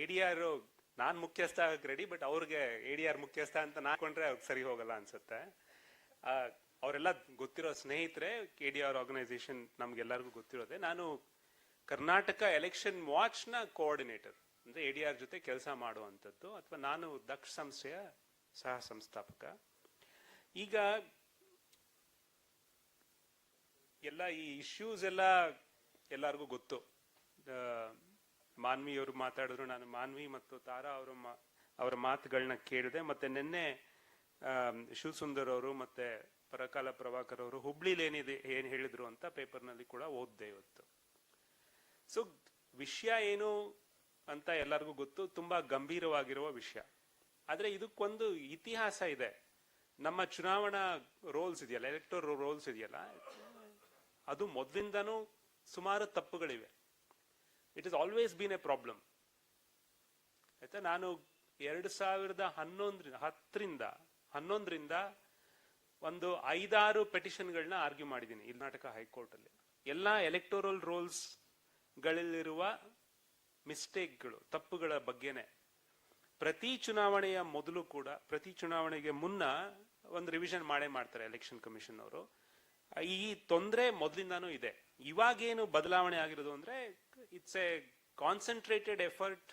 ADR ನಾನು ಮುಖ್ಯಸ್ಥ ಆಗಕ್ಕೆ ರೆಡಿ, ಬಟ್ ಅವ್ರಿಗೆ ADR ಮುಖ್ಯಸ್ಥ ಅಂತ ನಾಕೊಂಡ್ರೆ ಅವ್ರಿಗೆ ಸರಿ ಹೋಗಲ್ಲ ಅನ್ಸುತ್ತೆ. ಅವರೆಲ್ಲ ಗೊತ್ತಿರೋ ಸ್ನೇಹಿತರೆ, ADR ಆರ್ಗನೈಸೇಷನ್ ನಮ್ಗೆಲ್ಲರಿಗೂ ಗೊತ್ತಿರೋದೆ. ನಾನು ಕರ್ನಾಟಕ ಎಲೆಕ್ಷನ್ ವಾಚ್ನ ಕೋಆರ್ಡಿನೇಟರ್, ಅಂದ್ರೆ ADR ಜೊತೆ ಕೆಲಸ ಮಾಡುವಂಥದ್ದು, ಅಥವಾ ನಾನು ದಕ್ಷ ಸಂಸ್ಥೆಯ ಸಹ ಸಂಸ್ಥಾಪಕ. ಈಗ ಎಲ್ಲ ಈ ಇಶ್ಯೂಸ್ ಎಲ್ಲ ಎಲ್ಲರಿಗೂ ಗೊತ್ತು. ಮಾನ್ವಿಯವರು ಮಾತಾಡಿದ್ರು, ನಾನು ಮಾನ್ವಿ ಮತ್ತು ತಾರಾ ಅವರ ಮಾತುಗಳನ್ನ ಕೇಳಿದೆ. ಮತ್ತೆ ನಿನ್ನೆ ಶಿವಸುಂದರ್ ಅವರು ಮತ್ತೆ ಪರಕಾಲ ಪ್ರಭಾಕರ್ ಅವರು ಹುಬ್ಳಿಲಿ ಏನ್ ಹೇಳಿದ್ರು ಅಂತ ಪೇಪರ್ನಲ್ಲಿ ಕೂಡ ಓದ್ದೆ ಇವತ್ತು. ಸೊ ವಿಷಯ ಏನು ಅಂತ ಎಲ್ಲರಿಗೂ ಗೊತ್ತು, ತುಂಬಾ ಗಂಭೀರವಾಗಿರುವ ವಿಷಯ. ಆದ್ರೆ ಇದಕ್ಕೊಂದು ಇತಿಹಾಸ ಇದೆ. ನಮ್ಮ ಚುನಾವಣಾ ರೋಲ್ಸ್ ಇದೆಯಲ್ಲ, ಎಲೆಕ್ಟೋರಲ್ ರೋಲ್ಸ್ ಇದೆಯಲ್ಲ, ಅದು ಮೊದಲಿಂದನೂ ಸುಮಾರು ತಪ್ಪುಗಳಿವೆ. It is always been a problem. ಆಯ್ತಾ, ನಾನು 2011ರಿಂದ ಒಂದು 5-6 ಪೆಟಿಷನ್ಗಳನ್ನ ಆರ್ಗ್ಯೂ ಮಾಡಿದ್ದೀನಿ ಕರ್ನಾಟಕ ಹೈಕೋರ್ಟ್ ಅಲ್ಲಿ. ಎಲ್ಲಾ ಎಲೆಕ್ಟೋರಲ್ ರೋಲ್ಸ್ ಗಳಲ್ಲಿರುವ ಮಿಸ್ಟೇಕ್ಗಳು, ತಪ್ಪುಗಳ ಬಗ್ಗೆನೆ. ಪ್ರತಿ ಚುನಾವಣೆಯ ಮೊದಲು ಕೂಡ, ಪ್ರತಿ ಚುನಾವಣೆಗೆ ಮುನ್ನ ಒಂದು ರಿವಿಷನ್ ಮಾಡ್ತಾರೆ ಎಲೆಕ್ಷನ್ ಕಮಿಷನ್ ಅವರು. ಈ ತೊಂದರೆ ಮೊದಲಿಂದಾನು ಇದೆ. ಇವಾಗೇನು ಬದಲಾವಣೆ ಆಗಿರೋದು ಅಂದ್ರೆ, it's a concentrated effort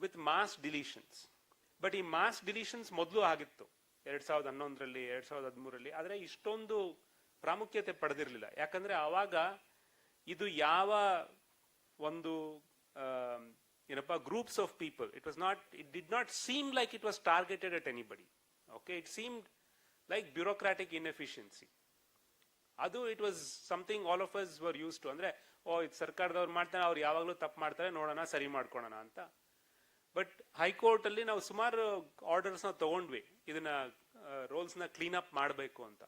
with mass deletions. But ಈ ಮಾಸ್ ಡಿಲೀಷನ್ಸ್ ಮೊದಲು ಆಗಿತ್ತು 2011ರಲ್ಲಿ 2013ರಲ್ಲಿ, ಆದರೆ ಇಷ್ಟೊಂದು ಪ್ರಾಮುಖ್ಯತೆ ಪಡೆದಿರಲಿಲ್ಲ. ಯಾಕಂದ್ರೆ ಆವಾಗ ಇದು ಯಾವ ಒಂದು ಏನಪ್ಪ groups of people, it did not seem like it was targeted at anybody. Okay, it seemed like bureaucratic inefficiency. ಅದು it was something all of us were use to. ಅಂದ್ರೆ ಇದು ಸರ್ಕಾರದವ್ರು ಮಾಡ್ತಾರೆ, ಅವ್ರು ಯಾವಾಗಲೂ ತಪ್ಪು ಮಾಡ್ತಾರೆ, ನೋಡೋಣ ಸರಿ ಮಾಡ್ಕೊಳೋಣ ಅಂತ. ಬಟ್ ಹೈಕೋರ್ಟ್ ಅಲ್ಲಿ ನಾವು ಸುಮಾರು ಆರ್ಡರ್ಸ್ ನ ತಗೊಂಡ್ವಿ, ಇದನ್ನ ರೋಲ್ಸ್ ನ ಕ್ಲೀನ್ ಅಪ್ ಮಾಡಬೇಕು ಅಂತ.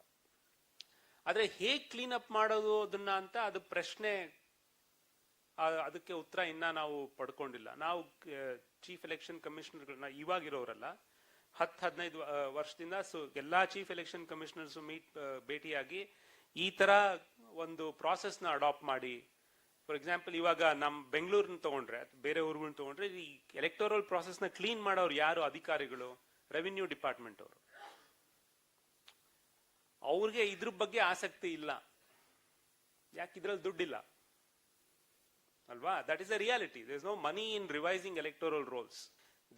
ಆದ್ರೆ ಹೇಗ್ ಕ್ಲೀನ್ ಅಪ್ ಮಾಡೋದು ಅದನ್ನ ಅಂತ ಅದು ಪ್ರಶ್ನೆ, ಅದಕ್ಕೆ ಉತ್ತರ ಇನ್ನ ನಾವು ಪಡ್ಕೊಂಡಿಲ್ಲ. ನಾವು ಚೀಫ್ ಎಲೆಕ್ಷನ್ ಕಮಿಷನರ್ಗಳನ್ನ ಇವಾಗಿರೋರಲ್ಲ, 10-15 ವರ್ಷದಿಂದ ಎಲ್ಲಾ ಚೀಫ್ ಎಲೆಕ್ಷನ್ ಕಮಿಷನರ್ಸ್ ಭೇಟಿಯಾಗಿ ಈ ತರ ಒಂದು ಪ್ರಾಸೆಸ್ ನ ಅಡಾಪ್ಟ್ ಮಾಡಿ, ಫಾರ್ ಎಕ್ಸಾಂಪಲ್ ಇವಾಗ ನಮ್ ಬೆಂಗಳೂರನ್ನ ತಗೊಂಡ್ರೆ, ಬೇರೆ ಊರುಗಳನ್ನ ತಗೊಂಡ್ರೆ, ಈ ಎಲೆಕ್ಟೋರಲ್ ಪ್ರಾಸೆಸ್ ನ ಕ್ಲೀನ್ ಮಾಡೋರು ಯಾರು? ಅಧಿಕಾರಿಗಳು, ರೆವಿನ್ಯೂ ಡಿಪಾರ್ಟ್ಮೆಂಟ್ ಅವರು. ಅವ್ರಿಗೆ ಇದ್ರ ಬಗ್ಗೆ ಆಸಕ್ತಿ ಇಲ್ಲ. ಯಾಕೆ? ಇದ್ರಲ್ಲಿ ದುಡ್ಡಿಲ್ಲ ಅಲ್ವಾ? That is the reality. There is no money in revising electoral rolls.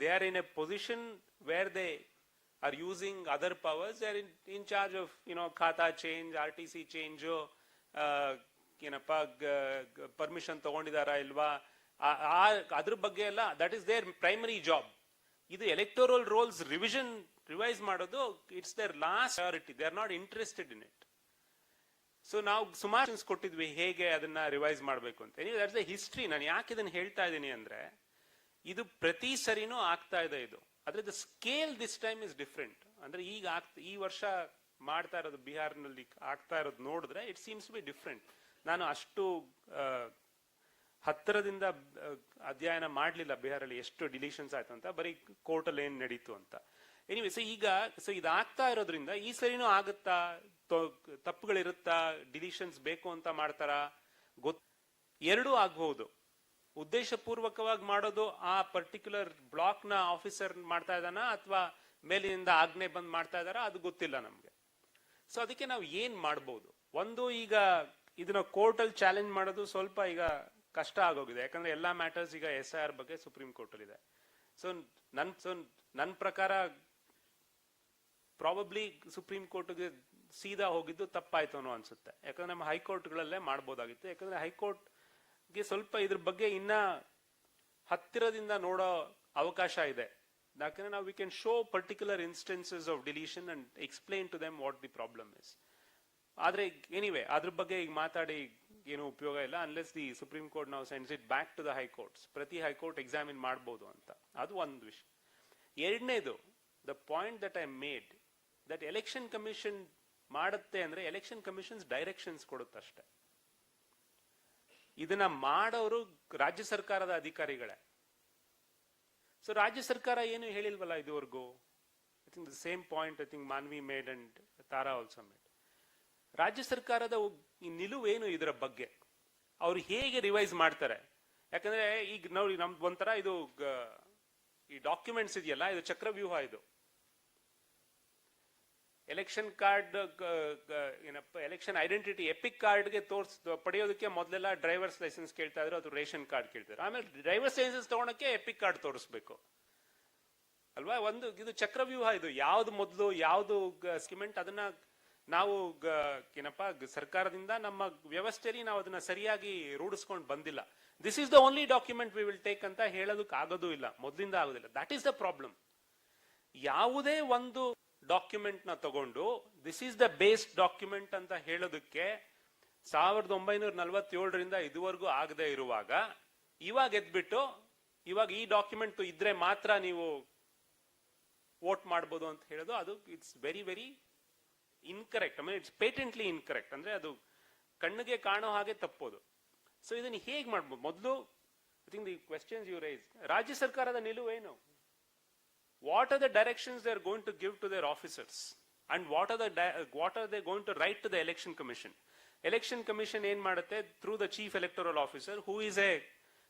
They are in a position where they are using other powers. They are in charge of, khata change, RTC change, permission ತಗೊಂಡಿದಾರಾ ಇಲ್ವಾ, ಅದ್ರ ಬಗ್ಗೆ ಎಲ್ಲ, that is their primary job. ಇದು electoral rolls revise ಮಾಡೋದು, it's their last priority. They are not interested in it. So ನಾವು ಸುಮಾರು ಕೊಟ್ಟಿದ್ವಿ ಹೇಗೆ ಅದನ್ನ ರಿವೈಸ್ ಮಾಡಬೇಕು ಅಂತ. That's the history. ನಾನು ಯಾಕೆ ಇದನ್ನ ಹೇಳ್ತಾ ಇದ್ದೀನಿ ಅಂದ್ರೆ, ಇದು ಪ್ರತಿ ಸರಿನೂ ಆಗ್ತಾ ಇದೆ ಇದು. ಆದ್ರೆ the scale this time is different. ಅಂದ್ರೆ ಈಗ ಈ ವರ್ಷ ಮಾಡ್ತಾ ಇರೋದು ಬಿಹಾರ್ನಲ್ಲಿ ಆಗ್ತಾ ಇರೋದು ನೋಡಿದ್ರೆ ಇಟ್ ಸೀಮ್ಸ್ ಬಿ ಡಿಫ್ರೆಂಟ್. ನಾನು ಅಷ್ಟು ಹತ್ತಿರದಿಂದ ಅಧ್ಯಯನ ಮಾಡ್ಲಿಲ್ಲ ಬಿಹಾರಲ್ಲಿ ಎಷ್ಟು ಡಿಲೀಷನ್ಸ್ ಆಯ್ತು ಅಂತ, ಬರೀ ಕೋರ್ಟ್ ಅಲ್ಲಿ ಏನ್ ನಡೀತು ಅಂತ. ಎನಿವೆ, ಸೊ ಇದಾಗ್ತಾ ಇರೋದ್ರಿಂದ ಈ ಸರಿನೂ ಆಗುತ್ತಾ, ತಪ್ಪುಗಳಿರುತ್ತಾ, ಡಿಲೀಷನ್ಸ್ ಬೇಕು ಅಂತ ಮಾಡ್ತಾರ, ಎರಡೂ ಆಗ್ಬಹುದು. ಉದ್ದೇಶಪೂರ್ವಕವಾಗಿ ಮಾಡೋದು ಆ ಪರ್ಟಿಕ್ಯುಲರ್ ಬ್ಲಾಕ್ ನ ಆಫೀಸರ್ ಮಾಡ್ತಾ ಇದ್ದಾನ ಅಥವಾ ಮೇಲಿನಿಂದ ಆಜ್ಞೆ ಬಂದ್ ಮಾಡ್ತಾ ಇದಾರ, ಅದು ಗೊತ್ತಿಲ್ಲ ನಮ್ಗೆ. ಸೊ ಅದಕ್ಕೆ ನಾವು ಏನ್ ಮಾಡ್ಬೋದು? ಒಂದು, ಈಗ ಇದನ್ನ ಕೋರ್ಟ್ ಅಲ್ಲಿ ಚಾಲೆಂಜ್ ಮಾಡೋದು ಸ್ವಲ್ಪ ಈಗ ಕಷ್ಟ ಆಗೋಗಿದೆ. ಯಾಕಂದ್ರೆ ಎಲ್ಲಾ ಮ್ಯಾಟರ್ಸ್ ಈಗ SIR ಬಗ್ಗೆ ಸುಪ್ರೀಂ ಕೋರ್ಟ್ ಅಲ್ಲಿ ಇದೆ. ಸೊ ನನ್ ಪ್ರಕಾರ ಪ್ರಾಬಬ್ಲಿ ಸುಪ್ರೀಂ ಕೋರ್ಟ್ಗೆ ಸೀದಾ ಹೋಗಿದ್ದು ತಪ್ಪಾಯ್ತು ಅನ್ನೋ ಅನ್ಸುತ್ತೆ. ಯಾಕಂದ್ರೆ ನಮ್ಮ ಹೈಕೋರ್ಟ್ಗಳಲ್ಲೇ ಮಾಡ್ಬೋದಾಗಿತ್ತು. ಯಾಕಂದ್ರೆ ಹೈಕೋರ್ಟ್ ಸ್ವಲ್ಪ ಇದ್ರ ಬಗ್ಗೆ ಇನ್ನ ಹತ್ತಿರದಿಂದ ನೋಡೋ ಅವಕಾಶ ಇದೆ. ಯಾಕಂದ್ರೆ ನಾವು we can show particular instances of deletion and explain to them what the problem is. ಆದ್ರೆ ಎನಿವೆ, ಅದ್ರ ಬಗ್ಗೆ ಈಗ ಮಾತಾಡಿ ಏನು ಉಪಯೋಗ ಇಲ್ಲ, ಅನ್ಲೆಸ್ ದಿ ಸುಪ್ರೀಂ ಕೋರ್ಟ್ ನಾವು sends it back to the high courts. ಪ್ರತಿ ಹೈಕೋರ್ಟ್ ಎಕ್ಸಾಮಿನ್ ಮಾಡ್ಬೋದು ಅಂತ. ಅದು ಒಂದು ವಿಷಯ. ಎರಡನೇದು, the point that I made, that election commission ಮಾಡುತ್ತೆ ಅಂದ್ರೆ ಎಲೆಕ್ಷನ್ ಕಮಿಷನ್ಸ್ ಡೈರೆಕ್ಷನ್ಸ್ ಕೊಡುತ್ತಷ್ಟೇ. ಇದನ್ನ ಮಾಡೋರು ರಾಜ್ಯ ಸರ್ಕಾರದ ಅಧಿಕಾರಿಗಳೇ. ಸೊ ರಾಜ್ಯ ಸರ್ಕಾರ ಏನು ಹೇಳಿಲ್ವಲ್ಲ ಇದುವರೆಗೂ. I think the same point I think Manvi made and Tara also made. ರಾಜ್ಯ ಸರ್ಕಾರದ ನಿಲುವು ಏನು ಇದರ ಬಗ್ಗೆ? ಅವ್ರು ಹೇಗೆ ರಿವೈಸ್ ಮಾಡ್ತಾರೆ? ಯಾಕಂದ್ರೆ ಈಗ ನೋಡಿ, ನಮ್ದು ಒಂಥರ ಇದು ಈ ಡಾಕ್ಯುಮೆಂಟ್ಸ್ ಇದೆಯಲ್ಲ, ಇದು ಚಕ್ರವ್ಯೂಹ. ಇದು ಎಲೆಕ್ಷನ್ ಕಾರ್ಡ್, ಏನಪ್ಪ, ಎಲೆಕ್ಷನ್ ಐಡೆಂಟಿಟಿ ಎಪಿಕ್ ಕಾರ್ಡ್ಗೆ ಪಡೆಯೋದಕ್ಕೆ ಮೊದಲೆಲ್ಲ ಡ್ರೈವರ್ಸ್ ಲೈಸೆನ್ಸ್ ಕೇಳ್ತಾ ಇದ್ರು, ಅದು ರೇಷನ್ ಕಾರ್ಡ್ ಕೇಳ್ತಾರೆ. ಆಮೇಲೆ ಡ್ರೈವರ್ಸ್ ಲೈಸೆನ್ಸ್ ತಗೊಳಕ್ಕೆ ಎಪಿಕ್ ಕಾರ್ಡ್ ತೋರಿಸ್ಬೇಕು ಅಲ್ವಾ? ಇದು ಚಕ್ರವ್ಯೂಹ. ಇದು ಯಾವ್ದು ಮೊದಲು ಯಾವ್ದು ಸ್ಕಿಮೆಂಟ್, ಅದನ್ನ ನಾವು ಏನಪ್ಪ ಸರ್ಕಾರದಿಂದ ನಮ್ಮ ವ್ಯವಸ್ಥೆಯಲ್ಲಿ ನಾವು ಅದನ್ನ ಸರಿಯಾಗಿ ರೂಢಿಸ್ಕೊಂಡು ಬಂದಿಲ್ಲ. This is the only document we will take ಅಂತ ಹೇಳೋದಕ್ಕೆ ಆಗೋದು ಇಲ್ಲ, ಮೊದಲಿಂದ ಆಗೋದಿಲ್ಲ. That is the problem. ಯಾವುದೇ ಒಂದು ಡಾಕ್ಯುಮೆಂಟ್ ನ ತಗೊಂಡು this is the base document ಅಂತ ಹೇಳೋದಕ್ಕೆ 1947ರಿಂದ ಇದುವರೆಗೂ ಆಗದೆ ಇರುವಾಗ, ಇವಾಗ ಎದ್ಬಿಟ್ಟು ಇವಾಗ ಈ ಡಾಕ್ಯುಮೆಂಟ್ ಇದ್ರೆ ಮಾತ್ರ ನೀವು ವೋಟ್ ಮಾಡ್ಬೋದು ಅಂತ ಹೇಳೋದು, ಅದು it's very very incorrect. I mean it's patently incorrect. ಅಂದ್ರೆ ಅದು ಕಣ್ಣಿಗೆ ಕಾಣೋ ಹಾಗೆ ತಪ್ಪೋದು. ಸೊ ಇದನ್ನ ಹೇಗೆ ಮಾಡ್ಬೋದು? ಮೊದಲು I think the questions you raise, ರಾಜ್ಯ ಸರ್ಕಾರದ ನಿಲುವೇನು? What are the directions they are going to give to their officers, and what are they going to write to the election commission? Election commission ಏನ್ ಮಾಡುತ್ತೆ? Through the chief electoral officer, who is a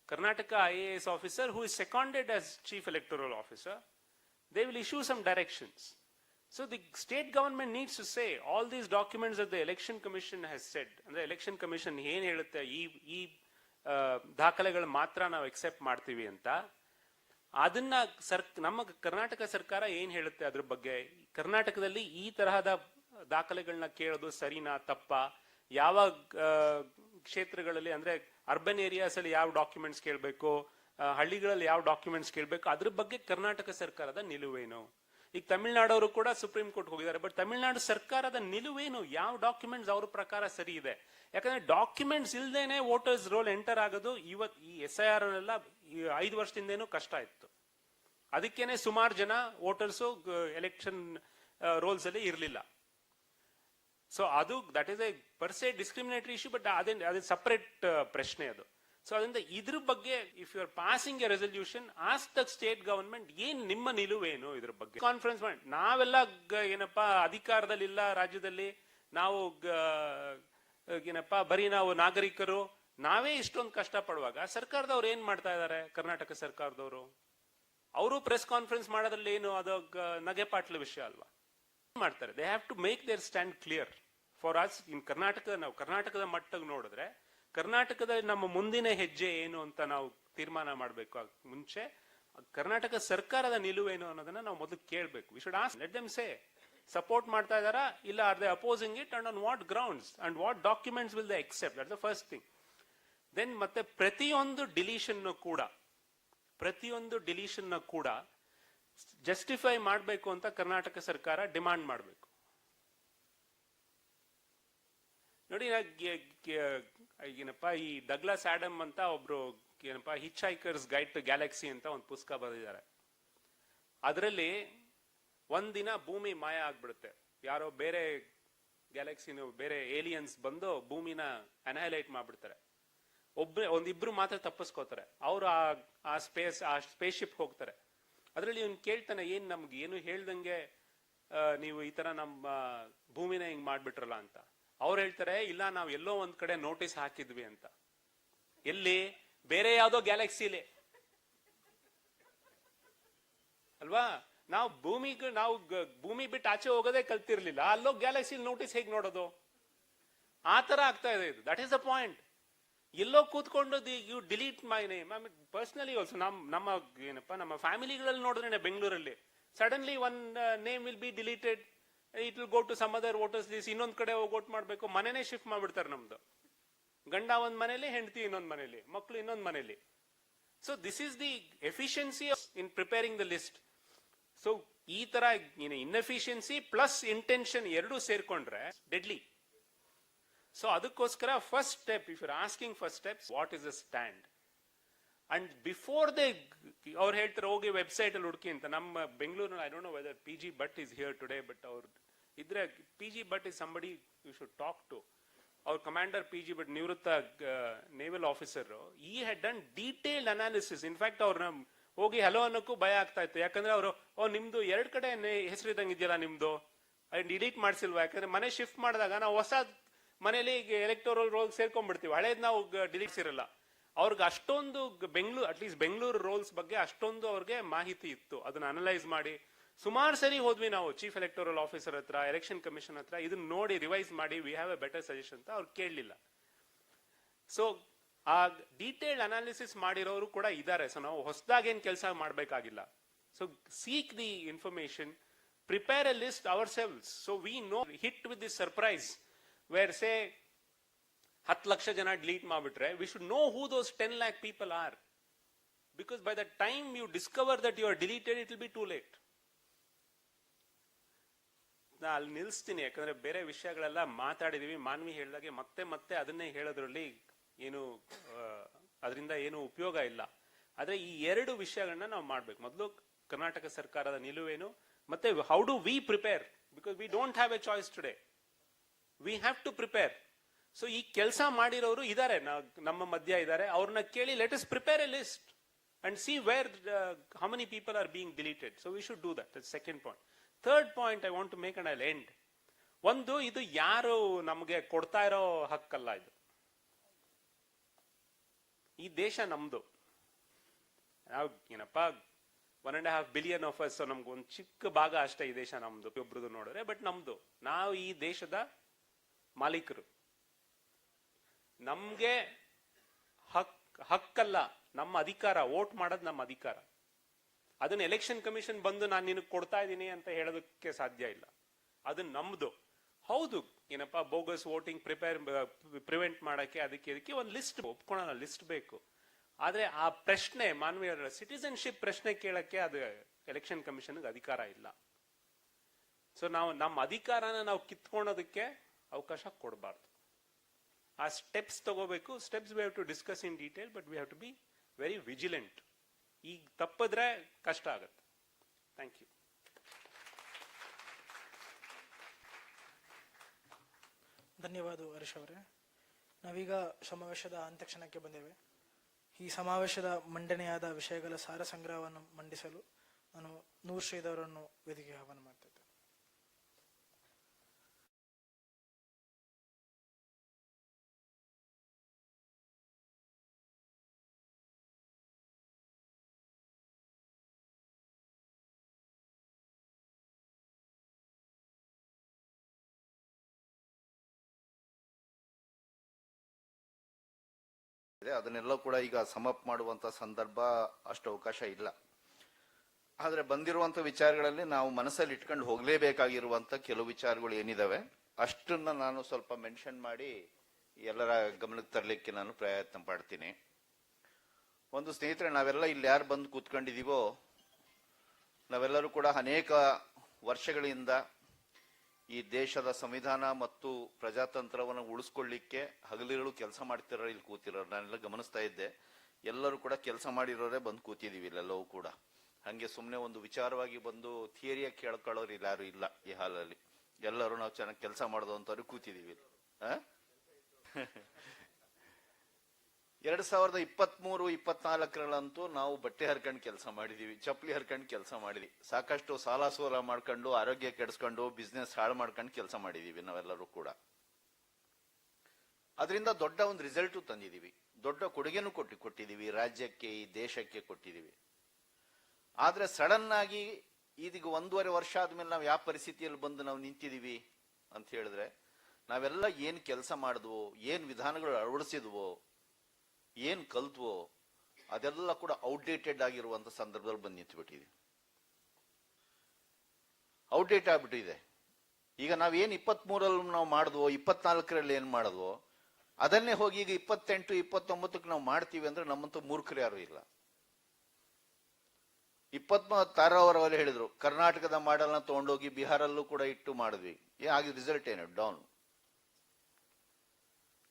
Karnataka IAS officer, who is seconded as chief electoral officer, they will issue some directions. So the state government needs to say all these documents that the election commission has said, and the election commission ಏನ್ ಹೇಳುತ್ತೆ, ಈ ದಾಖಲೆಗಳು ಮಾತ್ರ ನಾವು accept ಮಾಡ್ತೀವಿ ಅಂತ, ಅದನ್ನ ನಮ್ಮ ಕರ್ನಾಟಕ ಸರ್ಕಾರ ಏನ್ ಹೇಳುತ್ತೆ ಅದ್ರ ಬಗ್ಗೆ, ಕರ್ನಾಟಕದಲ್ಲಿ ಈ ತರಹದ ದಾಖಲೆಗಳನ್ನ ಕೇಳೋದು ಸರಿನಾ ತಪ್ಪಾ, ಯಾವ ಕ್ಷೇತ್ರಗಳಲ್ಲಿ ಅಂದ್ರೆ ಅರ್ಬನ್ ಏರಿಯಾಸ್ ಅಲ್ಲಿ ಯಾವ ಡಾಕ್ಯುಮೆಂಟ್ಸ್ ಕೇಳಬೇಕು, ಹಳ್ಳಿಗಳಲ್ಲಿ ಯಾವ ಡಾಕ್ಯುಮೆಂಟ್ಸ್ ಕೇಳಬೇಕು, ಅದ್ರ ಬಗ್ಗೆ ಕರ್ನಾಟಕ ಸರ್ಕಾರದ ನಿಲುವೇನು? ಈಗ ತಮಿಳ್ನಾಡವರು ಕೂಡ ಸುಪ್ರೀಂ ಕೋರ್ಟ್ ಹೋಗಿದ್ದಾರೆ, ಬಟ್ ತಮಿಳ್ನಾಡು ಸರ್ಕಾರದ ನಿಲುವೇನು, ಯಾವ ಡಾಕ್ಯುಮೆಂಟ್ಸ್ ಅವ್ರ ಪ್ರಕಾರ ಸರಿ ಇದೆ? ಯಾಕಂದ್ರೆ ಡಾಕ್ಯುಮೆಂಟ್ಸ್ ಇಲ್ದೇನೆ ವೋಟರ್ಸ್ ರೋಲ್ ಎಂಟರ್ ಆಗೋದು ಈ SIR ಎಲ್ಲ 5 ವರ್ಷದಿಂದೇನು ಕಷ್ಟ ಇತ್ತು. ಅದಕ್ಕೇನೆ ಸುಮಾರು ಜನ ವೋಟರ್ಸು ಎಲೆಕ್ಷನ್ ರೋಲ್ಸ್ ಅಲ್ಲಿ ಇರಲಿಲ್ಲ. ಸೊ ಅದು that is a per se discriminatory issue, but ಅದೇ ಸಪರೇಟ್ ಪ್ರಶ್ನೆ ಅದು. ಸೊ ಅದರಿಂದ ಇದ್ರ ಬಗ್ಗೆ if you are passing a resolution, ask the state government ಏನ್ ನಿಮ್ಮ ನಿಲುವೇನು ಇದ್ರ ಬಗ್ಗೆ. ಕಾನ್ಫರೆನ್ಸ್ ಮಾಡಿ, ನಾವೆಲ್ಲ ಏನಪ್ಪಾ ಅಧಿಕಾರದಲ್ಲಿಲ್ಲ ರಾಜ್ಯದಲ್ಲಿ, ನಾವು ಏನಪ್ಪಾ ಬರೀ ನಾವು ನಾಗರಿಕರು, ನಾವೇ ಇಷ್ಟೊಂದು ಕಷ್ಟ ಪಡುವಾಗ ಸರ್ಕಾರದವ್ರು ಏನ್ ಮಾಡ್ತಾ ಇದ್ದಾರೆ? ಕರ್ನಾಟಕ ಸರ್ಕಾರದವರು ಅವರು ಪ್ರೆಸ್ ಕಾನ್ಫರೆನ್ಸ್ ಮಾಡೋದ್ರಲ್ಲಿ ಏನು ಅದು ನಗೆಪಾಟ್ಲ ವಿಷಯ ಅಲ್ವಾ? ಮಾಡ್ತಾರೆ. They have to make their stand clear for us in Karnataka. ನಾವು ಕರ್ನಾಟಕದ ಮಟ್ಟಿಗೆ ನೋಡಿದ್ರೆ ಕರ್ನಾಟಕದಲ್ಲಿ ನಮ್ಮ ಮುಂದಿನ ಹೆಜ್ಜೆ ಏನು ಅಂತ ನಾವು ತೀರ್ಮಾನ ಮಾಡಬೇಕು. ಮುಂಚೆ ಕರ್ನಾಟಕ ಸರ್ಕಾರದ ನಿಲುವೇನು ಅನ್ನೋದನ್ನ ನಾವು ಮೊದಲು ಕೇಳಬೇಕು. We should ask, let them say support ಮಾಡ್ತಾ ಇದಾರಾ ಇಲ್ಲ, or they opposing it, and on what grounds and what documents will they accept. That's the first thing. Then ಮತ್ತೆ ಪ್ರತಿಯೊಂದು ಡಿಲೀಷನ್ ಕೂಡ ಜಸ್ಟಿಫೈ ಮಾಡಬೇಕು ಅಂತ ಕರ್ನಾಟಕ ಸರ್ಕಾರ ಡಿಮಾಂಡ್ ಮಾಡಬೇಕು. ನೋಡಿ, ಏನಪ್ಪಾ ಈ ಡಗ್ಲಾಸ್ ಆಡಮ್ ಅಂತ ಒಬ್ರು ಏನಪ್ಪಾ ಹಿಚ್ ಹೈಕರ್ಸ್ ಗೈಡ್ ಟು ಗ್ಯಾಲಕ್ಸಿ ಅಂತ ಒಂದು ಪುಸ್ತಕ ಬರೆದಿದ್ದಾರೆ. ಅದರಲ್ಲಿ ಒಂದಿನ ಭೂಮಿ ಮಾಯ ಆಗ್ಬಿಡುತ್ತೆ, ಯಾರೋ ಬೇರೆ ಗ್ಯಾಲಕ್ಸಿನ ಬೇರೆ ಏಲಿಯನ್ಸ್ ಬಂದು ಭೂಮಿನ ಅನಹೈಲೈಟ್ ಮಾಡ್ಬಿಡ್ತಾರೆ. ಒಂದಿಬ್ರು ಮಾತ್ರ ತಪ್ಪಿಸ್ಕೋತಾರೆ. ಅವರು ಆ ಸ್ಪೇಸ್ ಶಿಪ್ ಹೋಗ್ತಾರೆ. ಅದರಲ್ಲಿ ಇವ್ನು ಕೇಳ್ತಾನೆ, ಏನ್ ನಮ್ಗೆ ಏನು ಹೇಳ್ದಂಗೆ ನೀವು ಈ ತರ ನಮ್ಮ ಭೂಮಿನ ಹಿಂಗ್ ಮಾಡ್ಬಿಟ್ರಲ್ಲ ಅಂತ. ಅವ್ರು ಹೇಳ್ತಾರೆ, ಇಲ್ಲ ನಾವು ಎಲ್ಲೋ ಒಂದ್ ಕಡೆ ನೋಟಿಸ್ ಹಾಕಿದ್ವಿ ಅಂತ. ಎಲ್ಲಿ? ಬೇರೆ ಯಾವ್ದೋ ಗ್ಯಾಲಕ್ಸಿಲಿ ಅಲ್ವಾ? ನಾವು ಭೂಮಿ ಬಿಟ್ಟು ಆಚೆ ಹೋಗೋದೇ ಕಲ್ತಿರ್ಲಿಲ್ಲ, ಅಲ್ಲೋ ಗ್ಯಾಲಕ್ಸಿ ನೋಟಿಸ್ ಹೇಗ್ ನೋಡೋದು? ಆ ತರ ಆಗ್ತಾ ಇದೆ ಇದು. That is the point. ಎಲ್ಲೋ ಕೂತ್ಕೊಂಡು you delete my name. I mean personally also ನಮ್ಮ ಫ್ಯಾಮಿಲಿಗಳಲ್ಲಿ ನೋಡಿದ್ರೆ ಬೆಂಗಳೂರಲ್ಲಿ suddenly one name will be deleted, it will go to some other voters list. ಇನ್ನೊಂದ್ ಕಡೆ ಹೋಗಿ ವೋಟ್ ಮಾಡ್ಬೇಕು, ಮನೆನೇ ಶಿಫ್ಟ್ ಮಾಡ್ಬಿಡ್ತಾರೆ ನಮ್ದು. ಗಂಡ ಒಂದ್ ಮನೇಲಿ, ಹೆಂಡತಿ ಇನ್ನೊಂದ್ ಮನೇಲಿ, ಮಕ್ಕಳು ಇನ್ನೊಂದ್ ಮನೇಲಿ. So this is the efficiency in preparing the list. So ಈ ತರ ಇನ್ಎಫಿಷಿಯನ್ಸಿ ಪ್ಲಸ್ ಇಂಟೆನ್ಷನ್ ಎರಡೂ ಸೇರ್ಕೊಂಡ್ರೆ ಡೆಡ್ಲಿ. ಸೊ ಅದಕ್ಕೋಸ್ಕರ first step, if you're asking first steps, what is the stand? And before ಅವ್ರು ಹೇಳ್ತಾರೆ ಹೋಗಿ ವೆಬ್ಸೈಟ್ ಅಲ್ಲಿ ಹುಡುಕಿ ಅಂತ. ನಮ್ಮ ಬೆಂಗಳೂರಿನಲ್ಲಿ I don't know whether PG Bhatt is here today, but ಅವ್ರು ಇದ್ರೆ PG Bhatt is somebody you should talk to. ಅವ್ರ ಕಮಾಂಡರ್ PG Bhatt, ನಿವೃತ್ತ naval officer. He had done detailed analysis. In fact ಅವ್ರನ್ನ ಹೋಗಿ ಹಲೋ ಅನ್ನೋಕ್ಕೂ ಭಯ ಆಗ್ತಾ ಇತ್ತು. ಯಾಕಂದ್ರೆ ಅವರು ನಿಮ್ದು 2 ಕಡೆ ಹೆಸರಿದಂಗೆ ಇದೆಯಲ್ಲ ನಿಮ್ದು, ಡಿಲೀಟ್ ಮಾಡ್ಸಿಲ್ವಾ? ಯಾಕಂದ್ರೆ ಮನೆ ಶಿಫ್ಟ್ ಮಾಡಿದಾಗ ನಾವು ಹೊಸ ಮನೇಲಿ ಎಲೆಕ್ಟೋರಲ್ ರೋಲ್ ಸೇರ್ಕೊಂಡ್ಬಿಡ್ತೀವಿ, ಹಳೇದ್ ನಾವು ಡಿಲೀಟ್ಸ್ ಇರಲ್ಲ. ಅವ್ರಿಗೆ ಅಷ್ಟೊಂದು ಅಟ್ಲೀಸ್ಟ್ ಬೆಂಗಳೂರು ರೋಲ್ಸ್ ಬಗ್ಗೆ ಅಷ್ಟೊಂದು ಅವ್ರಿಗೆ ಮಾಹಿತಿ ಇತ್ತು. ಅದನ್ನ ಅನಲೈಸ್ ಮಾಡಿ ಸುಮಾರು ಸರಿ ಹೋದ್ವಿ ನಾವು ಚೀಫ್ ಎಲೆಕ್ಟೋರಲ್ ಆಫೀಸರ್ ಹತ್ರ, ಎಲೆಕ್ಷನ್ ಕಮಿಷನ್ ಹತ್ರ, ಇದನ್ನ ನೋಡಿ ರಿವೈಸ್ ಮಾಡಿ we have A better suggestion ಅಂತ ಅವ್ರು ಕೇಳಲಿಲ್ಲ. ಸೊ ಆ ಡೀಟೇಲ್ಡ್ ಅನಾಲಿಸಿಸ್ ಮಾಡಿರೋರು ಕೂಡ ಇದ್ದಾರೆ. ಸೊ ನಾವು ಹೊಸದಾಗೇನ್ ಕೆಲಸ ಮಾಡಬೇಕಾಗಿಲ್ಲ. So seek the information, prepare a list our cells, so we no hit with this surprise where say 10 lakh ಜನ ಡಿಲೀಟ್ ಮಾಡ್ಬಿಟ್ರೆ, we should know who those 10 lakh people are. Because by the time you discover that you are deleted, it will be too late. ನಾ ಅಲ್ಲಿ ನಿಲ್ಲಿಸ್ತೀನಿ, ಯಾಕಂದ್ರೆ ಬೇರೆ ವಿಷಯಗಳೆಲ್ಲ ಮಾತಾಡಿದೀವಿ. ಮಾನ್ವಿ ಹೇಳಿದಾಗೆ ಮತ್ತೆ ಅದನ್ನೇ ಹೇಳೋದ್ರಲ್ಲಿ ಏನು ಅದರಿಂದ ಏನು ಉಪಯೋಗ ಇಲ್ಲ. ಆದ್ರೆ ಈ 2 ವಿಷಯಗಳನ್ನ ನಾವು ಮಾಡ್ಬೇಕು. ಮೊದಲು ಕರ್ನಾಟಕ ಸರ್ಕಾರದ ನಿಲುವೇನು, ಮತ್ತೆ how do we prepare, because we don't have a choice today. We have to prepare. So ಈ ಕೆಲಸ ಮಾಡಿರೋರು ಇದಾರೆ, ನಮ್ಮ ಮಧ್ಯ ಇದಾರೆ. ಅವ್ರನ್ನ ಕೇಳಿ, let us prepare a list and see where how many people are being deleted. So we should do that. Second point. Third point I want to make and I end. ಒಂದು, ಇದು ಯಾರು ನಮಗೆ ಕೊಡ್ತಾ ಇರೋ ಹಕ್ಕಲ್ಲ. ಇದು ಈ ದೇಶ ನಮ್ದು. ನಾವು ಏನಪ್ಪಾ 1.5 billion ಆಫ್ ಅಸ್, ನಮ್ಗೆ ಒಂದು ಚಿಕ್ಕ ಭಾಗ ಅಷ್ಟೇ ಈ ದೇಶ ನಮ್ದು. ಒಬ್ರದ್ದು ನೋಡಿದ್ರೆ, ಬಟ್ ನಮ್ದು. ನಾವು ಈ ದೇಶದ ಮಾಲೀಕರು. ನಮ್ಗೆ ಹಕ್ಕಲ್ಲ, ನಮ್ಮ ಅಧಿಕಾರ. ವೋಟ್ ಮಾಡೋದು ನಮ್ಮ ಅಧಿಕಾರ. ಅದನ್ನ ಎಲೆಕ್ಷನ್ ಕಮಿಷನ್ ಬಂದು ನಾನು ನಿನಗೆ ಕೊಡ್ತಾ ಇದ್ದೀನಿ ಅಂತ ಹೇಳೋದಕ್ಕೆ ಸಾಧ್ಯ ಇಲ್ಲ. ಅದು ನಮ್ದು. ಹೌದು, ಏನಪ್ಪಾ ಬೋಗಸ್ ವೋಟಿಂಗ್ ಪ್ರಿವೆಂಟ್ ಮಾಡಕ್ಕೆ ಇದಕ್ಕೆ ಒಂದು ಲಿಸ್ಟ್ ಒಪ್ಕೊಳ್ಳೋಣ, ಲಿಸ್ಟ್ ಬೇಕು. ಆದ್ರೆ ಆ ಪ್ರಶ್ನೆ ಮಾನವೀಯ ಸಿಟಿಸನ್ಶಿಪ್ ಪ್ರಶ್ನೆ ಕೇಳಕ್ಕೆ ಅದು ಎಲೆಕ್ಷನ್ ಕಮಿಷನ್ಗೆ ಅಧಿಕಾರ ಇಲ್ಲ. ಸೊ ನಾವು ನಮ್ಮ ಅಧಿಕಾರನ ನಾವು ಕಿತ್ಕೊಳ್ಳೋದಕ್ಕೆ ಅವಕಾಶ ಕೊಡಬಾರ್ದು. ಆ ಸ್ಟೆಪ್ಸ್ ತಗೋಬೇಕು. Steps we have to discuss in detail, but we have to be very vigilant. ಈಗ ತಪ್ಪಿದ್ರೆ ಕಷ್ಟ ಆಗುತ್ತೆ. Thank you. ಧನ್ಯವಾದ ಹರೀಶ್ ಅವರೇ. ನಾವೀಗ ಸಮಾವೇಶದ ಅಂತ್ಯಕ್ಷಣಕ್ಕೆ ಬಂದೇವೆ. ಈ ಸಮಾವೇಶದ ಮಂಡನೆಯಾದ ವಿಷಯಗಳ ಸಾರ ಸಂಗ್ರಹವನ್ನು ಮಂಡಿಸಲು ನಾನು ನೂರ್ ಶ್ರೀಧರನ್ನು ವೇದಿಕೆಗೆ ಆಹ್ವಾನ ಮಾಡ್ತಾ ಇದ್ದೇನೆ. ಅದನ್ನೆಲ್ಲ ಕೂಡ ಈಗ ಸಮಪ್ ಮಾಡುವಂತ ಸಂದರ್ಭ ಅಷ್ಟು ಅವಕಾಶ ಇಲ್ಲ. ಆದ್ರೆ ಬಂದಿರುವಂತ ವಿಚಾರಗಳಲ್ಲಿ ನಾವು ಮನಸ್ಸಲ್ಲಿ ಇಟ್ಕೊಂಡು ಹೋಗ್ಲೇಬೇಕಾಗಿರುವಂತ ಕೆಲವು ವಿಚಾರಗಳು ಏನಿದಾವೆ ಅಷ್ಟನ್ನ ನಾನು ಸ್ವಲ್ಪ ಮೆನ್ಷನ್ ಮಾಡಿ ಎಲ್ಲರ ಗಮನಕ್ಕೆ ತರಲಿಕ್ಕೆ ನಾನು ಪ್ರಯತ್ನ ಪಡ್ತೀನಿ. ಒಂದು ಸ್ನೇಹಿತರೆ, ನಾವೆಲ್ಲ ಇಲ್ಲಿ ಯಾರು ಬಂದು ಕೂತ್ಕೊಂಡಿದೀವೋ ನಾವೆಲ್ಲರೂ ಕೂಡ ಅನೇಕ ವರ್ಷಗಳಿಂದ ಈ ದೇಶದ ಸಂವಿಧಾನ ಮತ್ತು ಪ್ರಜಾತಂತ್ರವನ್ನು ಉಳಿಸ್ಕೊಳ್ಳಿಕ್ಕೆ ಹಗಲಿರುಳು ಕೆಲಸ ಮಾಡ್ತಿರೋ ಇಲ್ಲಿ ಕೂತಿರೋರು ನಾನೆಲ್ಲ ಗಮನಿಸ್ತಾ ಇದ್ದೆ. ಎಲ್ಲರೂ ಕೂಡ ಕೆಲಸ ಮಾಡಿರೋರೇ ಬಂದು ಕೂತಿದೀವಿ ಇಲ್ಲೆಲ್ಲವೂ ಕೂಡ. ಹಂಗೆ ಸುಮ್ಮನೆ ಒಂದು ವಿಚಾರವಾಗಿ ಬಂದು ಥಿಯರಿಯ ಕೇಳ್ಕೊಳ್ಳೋರು ಇಲ್ಲ, ಯಾರು ಇಲ್ಲ ಈ ಹಾಲಲ್ಲಿ. ಎಲ್ಲರೂ ನಾವು ಚೆನ್ನಾಗಿ ಕೆಲಸ ಮಾಡೋದು ಅಂತವ್ರು ಕೂತಿದೀವಿ. 2023-24 ನಾವು ಬಟ್ಟೆ ಹರ್ಕೊಂಡು ಕೆಲಸ ಮಾಡಿದೀವಿ, ಚಪ್ಪಲಿ ಹರ್ಕೊಂಡು ಕೆಲಸ ಮಾಡಿದ್ವಿ, ಸಾಕಷ್ಟು ಸಾಲ ಸೋಲ ಮಾಡ್ಕೊಂಡು ಆರೋಗ್ಯ ಕೆಡಿಸ್ಕೊಂಡು ಬಿಸ್ನೆಸ್ ಹಾಳು ಮಾಡ್ಕೊಂಡು ಕೆಲಸ ಮಾಡಿದೀವಿ ನಾವೆಲ್ಲರೂ ಕೂಡ. ಅದರಿಂದ ದೊಡ್ಡ ಒಂದು ರಿಸಲ್ಟ್ ತಂದಿದೀವಿ, ದೊಡ್ಡ ಕೊಡುಗೆನೂ ಕೊಟ್ಟಿದೀವಿ, ರಾಜ್ಯಕ್ಕೆ ಈ ದೇಶಕ್ಕೆ ಕೊಟ್ಟಿದೀವಿ. ಆದ್ರೆ ಸಡನ್ ಆಗಿ ಇದೀಗ 1.5 ವರ್ಷ ಆದ್ಮೇಲೆ ನಾವು ಯಾವ ಪರಿಸ್ಥಿತಿಯಲ್ಲಿ ಬಂದು ನಾವು ನಿಂತಿದೀವಿ ಅಂತ ಹೇಳಿದ್ರೆ, ನಾವೆಲ್ಲ ಏನ್ ಕೆಲಸ ಮಾಡಿದ್ವೋ, ಏನ್ ವಿಧಾನಗಳು ಅಳವಡಿಸಿದ್ವೋ, ಏನ್ ಕಲ್ತ್ವೋ ಅದೆಲ್ಲ ಕೂಡ ಔಟ್ಡೇಟೆಡ್ ಆಗಿರುವಂತ ಸಂದರ್ಭದಲ್ಲಿ ಬಂದು ನಿಂತುಬಿಟ್ಟಿದೆ, ಔಟ್ಡೇಟ್ ಆಗ್ಬಿಟ್ಟಿದೆ. ಈಗ ನಾವೇನ್ 23ರಲ್ಲಿ ನಾವು ಮಾಡಿದ್ವೋ, 24ರಲ್ಲಿ ಏನ್ ಮಾಡಿದ್ವೋ ಅದನ್ನೇ ಹೋಗಿ ಈಗ 28, 29ಕ್ಕೆ ನಾವು ಮಾಡ್ತೀವಿ ಅಂದ್ರೆ ನಮ್ಮಂತ ಮೂರ್ಖರು ಯಾರು ಇಲ್ಲ. 26 ಅವರವರೇ ಹೇಳಿದ್ರು, ಕರ್ನಾಟಕದ ಮಾಡೆಲ್ನ ತಗೊಂಡೋಗಿ ಬಿಹಾರಲ್ಲೂ ಕೂಡ ಇಟ್ಟು ಮಾಡಿದ್ವಿ, ಆಗಿ ರಿಸಲ್ಟ್ ಏನು? ಡೌನ್.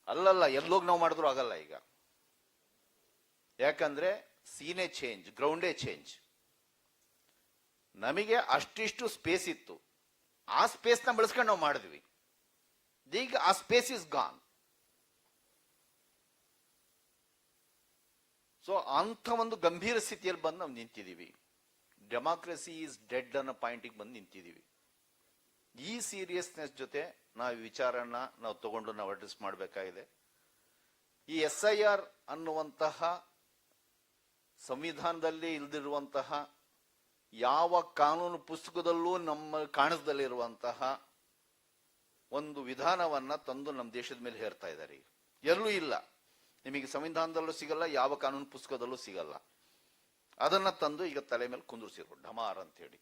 ಅಲ್ಲಲ್ಲ, ಎಲ್ಲೋಗಿ ನಾವು ಮಾಡಿದ್ರು ಆಗಲ್ಲ ಈಗ. ಯಾಕಂದ್ರೆ ಸೀನೆ ಚೇಂಜ್, ಗ್ರೌಂಡೇ ಚೇಂಜ್. ನಮಗೆ ಅಷ್ಟಿಷ್ಟು ಸ್ಪೇಸ್ ಇತ್ತು, ಆ ಸ್ಪೇಸ್ ನ ಬಳಸ್ಕೊಂಡು ನಾವು ಮಾಡಿದ್ವಿ. ಈಗ ಆ ಸ್ಪೇಸ್ ಇಸ್ ಗಾನ್. ಸೊ ಅಂತ ಒಂದು ಗಂಭೀರ ಸ್ಥಿತಿಯಲ್ಲಿ ಬಂದು ನಾವು ನಿಂತಿದ್ದೀವಿ. ಡೆಮಾಕ್ರಸಿ ಈಸ್ ಡೆಡ್ ಅನ್ನೋ ಪಾಯಿಂಟಿಗೆ ಬಂದು ನಿಂತಿದ್ದೀವಿ. ಈ ಸೀರಿಯಸ್ನೆಸ್ ಜೊತೆ ನಾವು ವಿಚಾರನ ನಾವು ತಗೊಂಡು ನಾವು ಅಡ್ರೆಸ್ ಮಾಡಬೇಕಾಗಿದೆ. ಈ SIR ಅನ್ನುವಂತಹ ಸಂವಿಧಾನದಲ್ಲಿ ಇಲ್ದಿರುವಂತಹ, ಯಾವ ಕಾನೂನು ಪುಸ್ತಕದಲ್ಲೂ ನಮ್ಮ ಕಾಣಿಸ್ದಲ್ಲಿರುವಂತಹ ಒಂದು ವಿಧಾನವನ್ನ ತಂದು ನಮ್ಮ ದೇಶದ ಮೇಲೆ ಹೇರ್ತಾ ಇದ್ದಾರೆ. ಎಲ್ಲೂ ಇಲ್ಲ, ನಿಮಗೆ ಸಂವಿಧಾನದಲ್ಲೂ ಸಿಗಲ್ಲ, ಯಾವ ಕಾನೂನು ಪುಸ್ತಕದಲ್ಲೂ ಸಿಗಲ್ಲ. ಅದನ್ನ ತಂದು ಈಗ ತಲೆ ಮೇಲೆ ಕುಂದಿರ್ಸಿರು ಢಮಾರ್ ಅಂತ ಹೇಳಿ.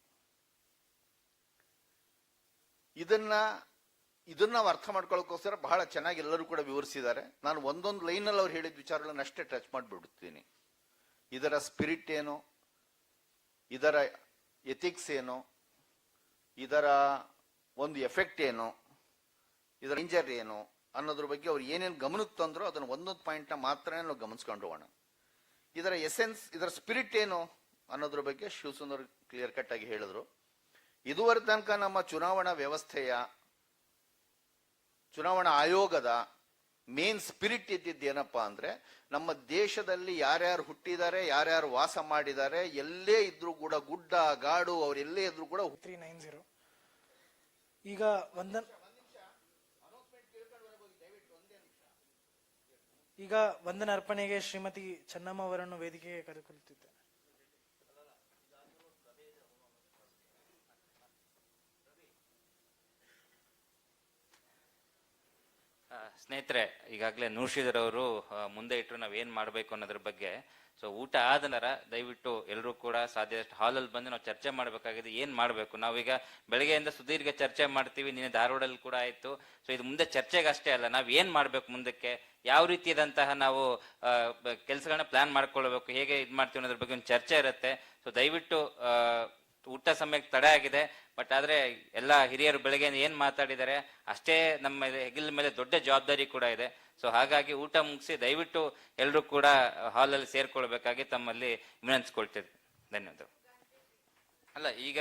ಇದನ್ನ ನಾವು ಅರ್ಥ ಮಾಡ್ಕೊಳ್ಳೋಕ್ಕೋಸ್ಕರ ಬಹಳ ಚೆನ್ನಾಗಿ ಎಲ್ಲರೂ ಕೂಡ ವಿವರಿಸಿದ್ದಾರೆ. ನಾನು ಒಂದೊಂದು ಲೈನಲ್ಲಿ ಅವ್ರು ಹೇಳಿದ ವಿಚಾರಗಳನ್ನ ಅಷ್ಟೇ ಟಚ್ ಮಾಡಿಬಿಡುತ್ತೀನಿ. ಇದರ ಸ್ಪಿರಿಟ್ ಏನು, ಇದರ ಎಥಿಕ್ಸ್ ಏನು, ಇದರ ಒಂದು ಎಫೆಕ್ಟ್ ಏನು, ಇದರ ಡೇಂಜರ್ ಏನು ಅನ್ನೋದ್ರ ಬಗ್ಗೆ ಅವ್ರು ಏನೇನು ಗಮನಕ್ಕೆ ತಂದ್ರು ಅದನ್ನ ಒಂದೊಂದು ಪಾಯಿಂಟ್ನ ಮಾತ್ರ ನಾವು ಗಮನಿಸ್ಕೊಂಡು ಹೋಗೋಣ. ಇದರ ಎಸೆನ್ಸ್, ಇದರ ಸ್ಪಿರಿಟ್ ಏನು ಅನ್ನೋದ್ರ ಬಗ್ಗೆ ಶಿವಸುಂದರ್ ಕ್ಲಿಯರ್ ಕಟ್ ಆಗಿ ಹೇಳಿದ್ರು. ಇದುವರೆ ತನಕ ನಮ್ಮ ಚುನಾವಣಾ ವ್ಯವಸ್ಥೆಯ, ಚುನಾವಣಾ ಆಯೋಗದ ಮೇನ್ ಸ್ಪಿರಿಟ್ ಇದ್ದಿದ್ದೇನಪ್ಪಾ ಅಂದ್ರೆ, ನಮ್ಮ ದೇಶದಲ್ಲಿ ಯಾರ್ಯಾರು ಹುಟ್ಟಿದ್ದಾರೆ, ಯಾರ್ಯಾರು ವಾಸ ಮಾಡಿದ್ದಾರೆ, ಎಲ್ಲೇ ಇದ್ರು ಕೂಡ, ಗುಡ್ಡ ಗಾಡು ಅವರೆಲ್ಲೇ ಇದ್ರು ಕೂಡ 390. ಈಗ ವಂದನ ಅರ್ಪಣೆಗೆ ಶ್ರೀಮತಿ ಚೆನ್ನಮ್ಮ ಅವರನ್ನು ವೇದಿಕೆಗೆ ಕರೆದುಕೊಳ್ಳುತ್ತಿದ್ದೇನೆ. ಸ್ನೇಹಿತರೆ, ಈಗಾಗಲೇ ನೂರ್ಶಿದರ್ ಅವರು ಮುಂದೆ ಇಟ್ಟರು ನಾವು ಏನು ಮಾಡಬೇಕು ಅನ್ನೋದ್ರ ಬಗ್ಗೆ. ಸೊ ಊಟ ಆದ ನಂತರ ದಯವಿಟ್ಟು ಎಲ್ಲರೂ ಕೂಡ ಸಾಧ್ಯದಷ್ಟು ಹಾಲಲ್ಲಿ ಬಂದು ನಾವು ಚರ್ಚೆ ಮಾಡಬೇಕಾಗಿದೆ. ಏನು ಮಾಡಬೇಕು, ನಾವೀಗ ಬೆಳಗ್ಗೆಯಿಂದ ಸುದೀರ್ಘ ಚರ್ಚೆ ಮಾಡ್ತೀವಿ, ನಿನ್ನೆ ಧಾರವಾಡಲ್ಲಿ ಕೂಡ ಆಯಿತು. ಸೊ ಇದು ಮುಂದೆ ಚರ್ಚೆಗೆ ಅಷ್ಟೇ ಅಲ್ಲ, ನಾವು ಏನು ಮಾಡಬೇಕು ಮುಂದಕ್ಕೆ, ಯಾವ ರೀತಿಯಾದಂತಹ ನಾವು ಕೆಲಸಗಳನ್ನ ಪ್ಲಾನ್ ಮಾಡ್ಕೊಳ್ಬೇಕು, ಹೇಗೆ ಇದು ಮಾಡ್ತೀವಿ ಅನ್ನೋದ್ರ ಬಗ್ಗೆ ಒಂದು ಚರ್ಚೆ ಇರುತ್ತೆ. ಸೊ ದಯವಿಟ್ಟು ಊಟ ಸಮಯಕ್ಕೆ ತಡೆ ಆಗಿದೆ, ಬಟ್ ಆದ್ರೆ ಎಲ್ಲ ಹಿರಿಯರು ಬೆಳಗ್ಗೆ ಏನ್ ಮಾತಾಡಿದ್ದಾರೆ ಅಷ್ಟೇ ನಮ್ಮ ಹೆಗಲ ಮೇಲೆ ದೊಡ್ಡ ಜವಾಬ್ದಾರಿ ಕೂಡ ಇದೆ. ಸೊ ಹಾಗಾಗಿ ಊಟ ಮುಗಿಸಿ ದಯವಿಟ್ಟು ಎಲ್ಲರೂ ಕೂಡ ಹಾಲಲ್ಲಿ ಸೇರ್ಕೊಳ್ಬೇಕಾಗಿ ತಮ್ಮಲ್ಲಿ ವಿನಂತಿಸ್ಕೊಳ್ತಿದ್ದೆ. ಧನ್ಯವಾದಗಳು. ಅಲ್ಲ, ಈಗ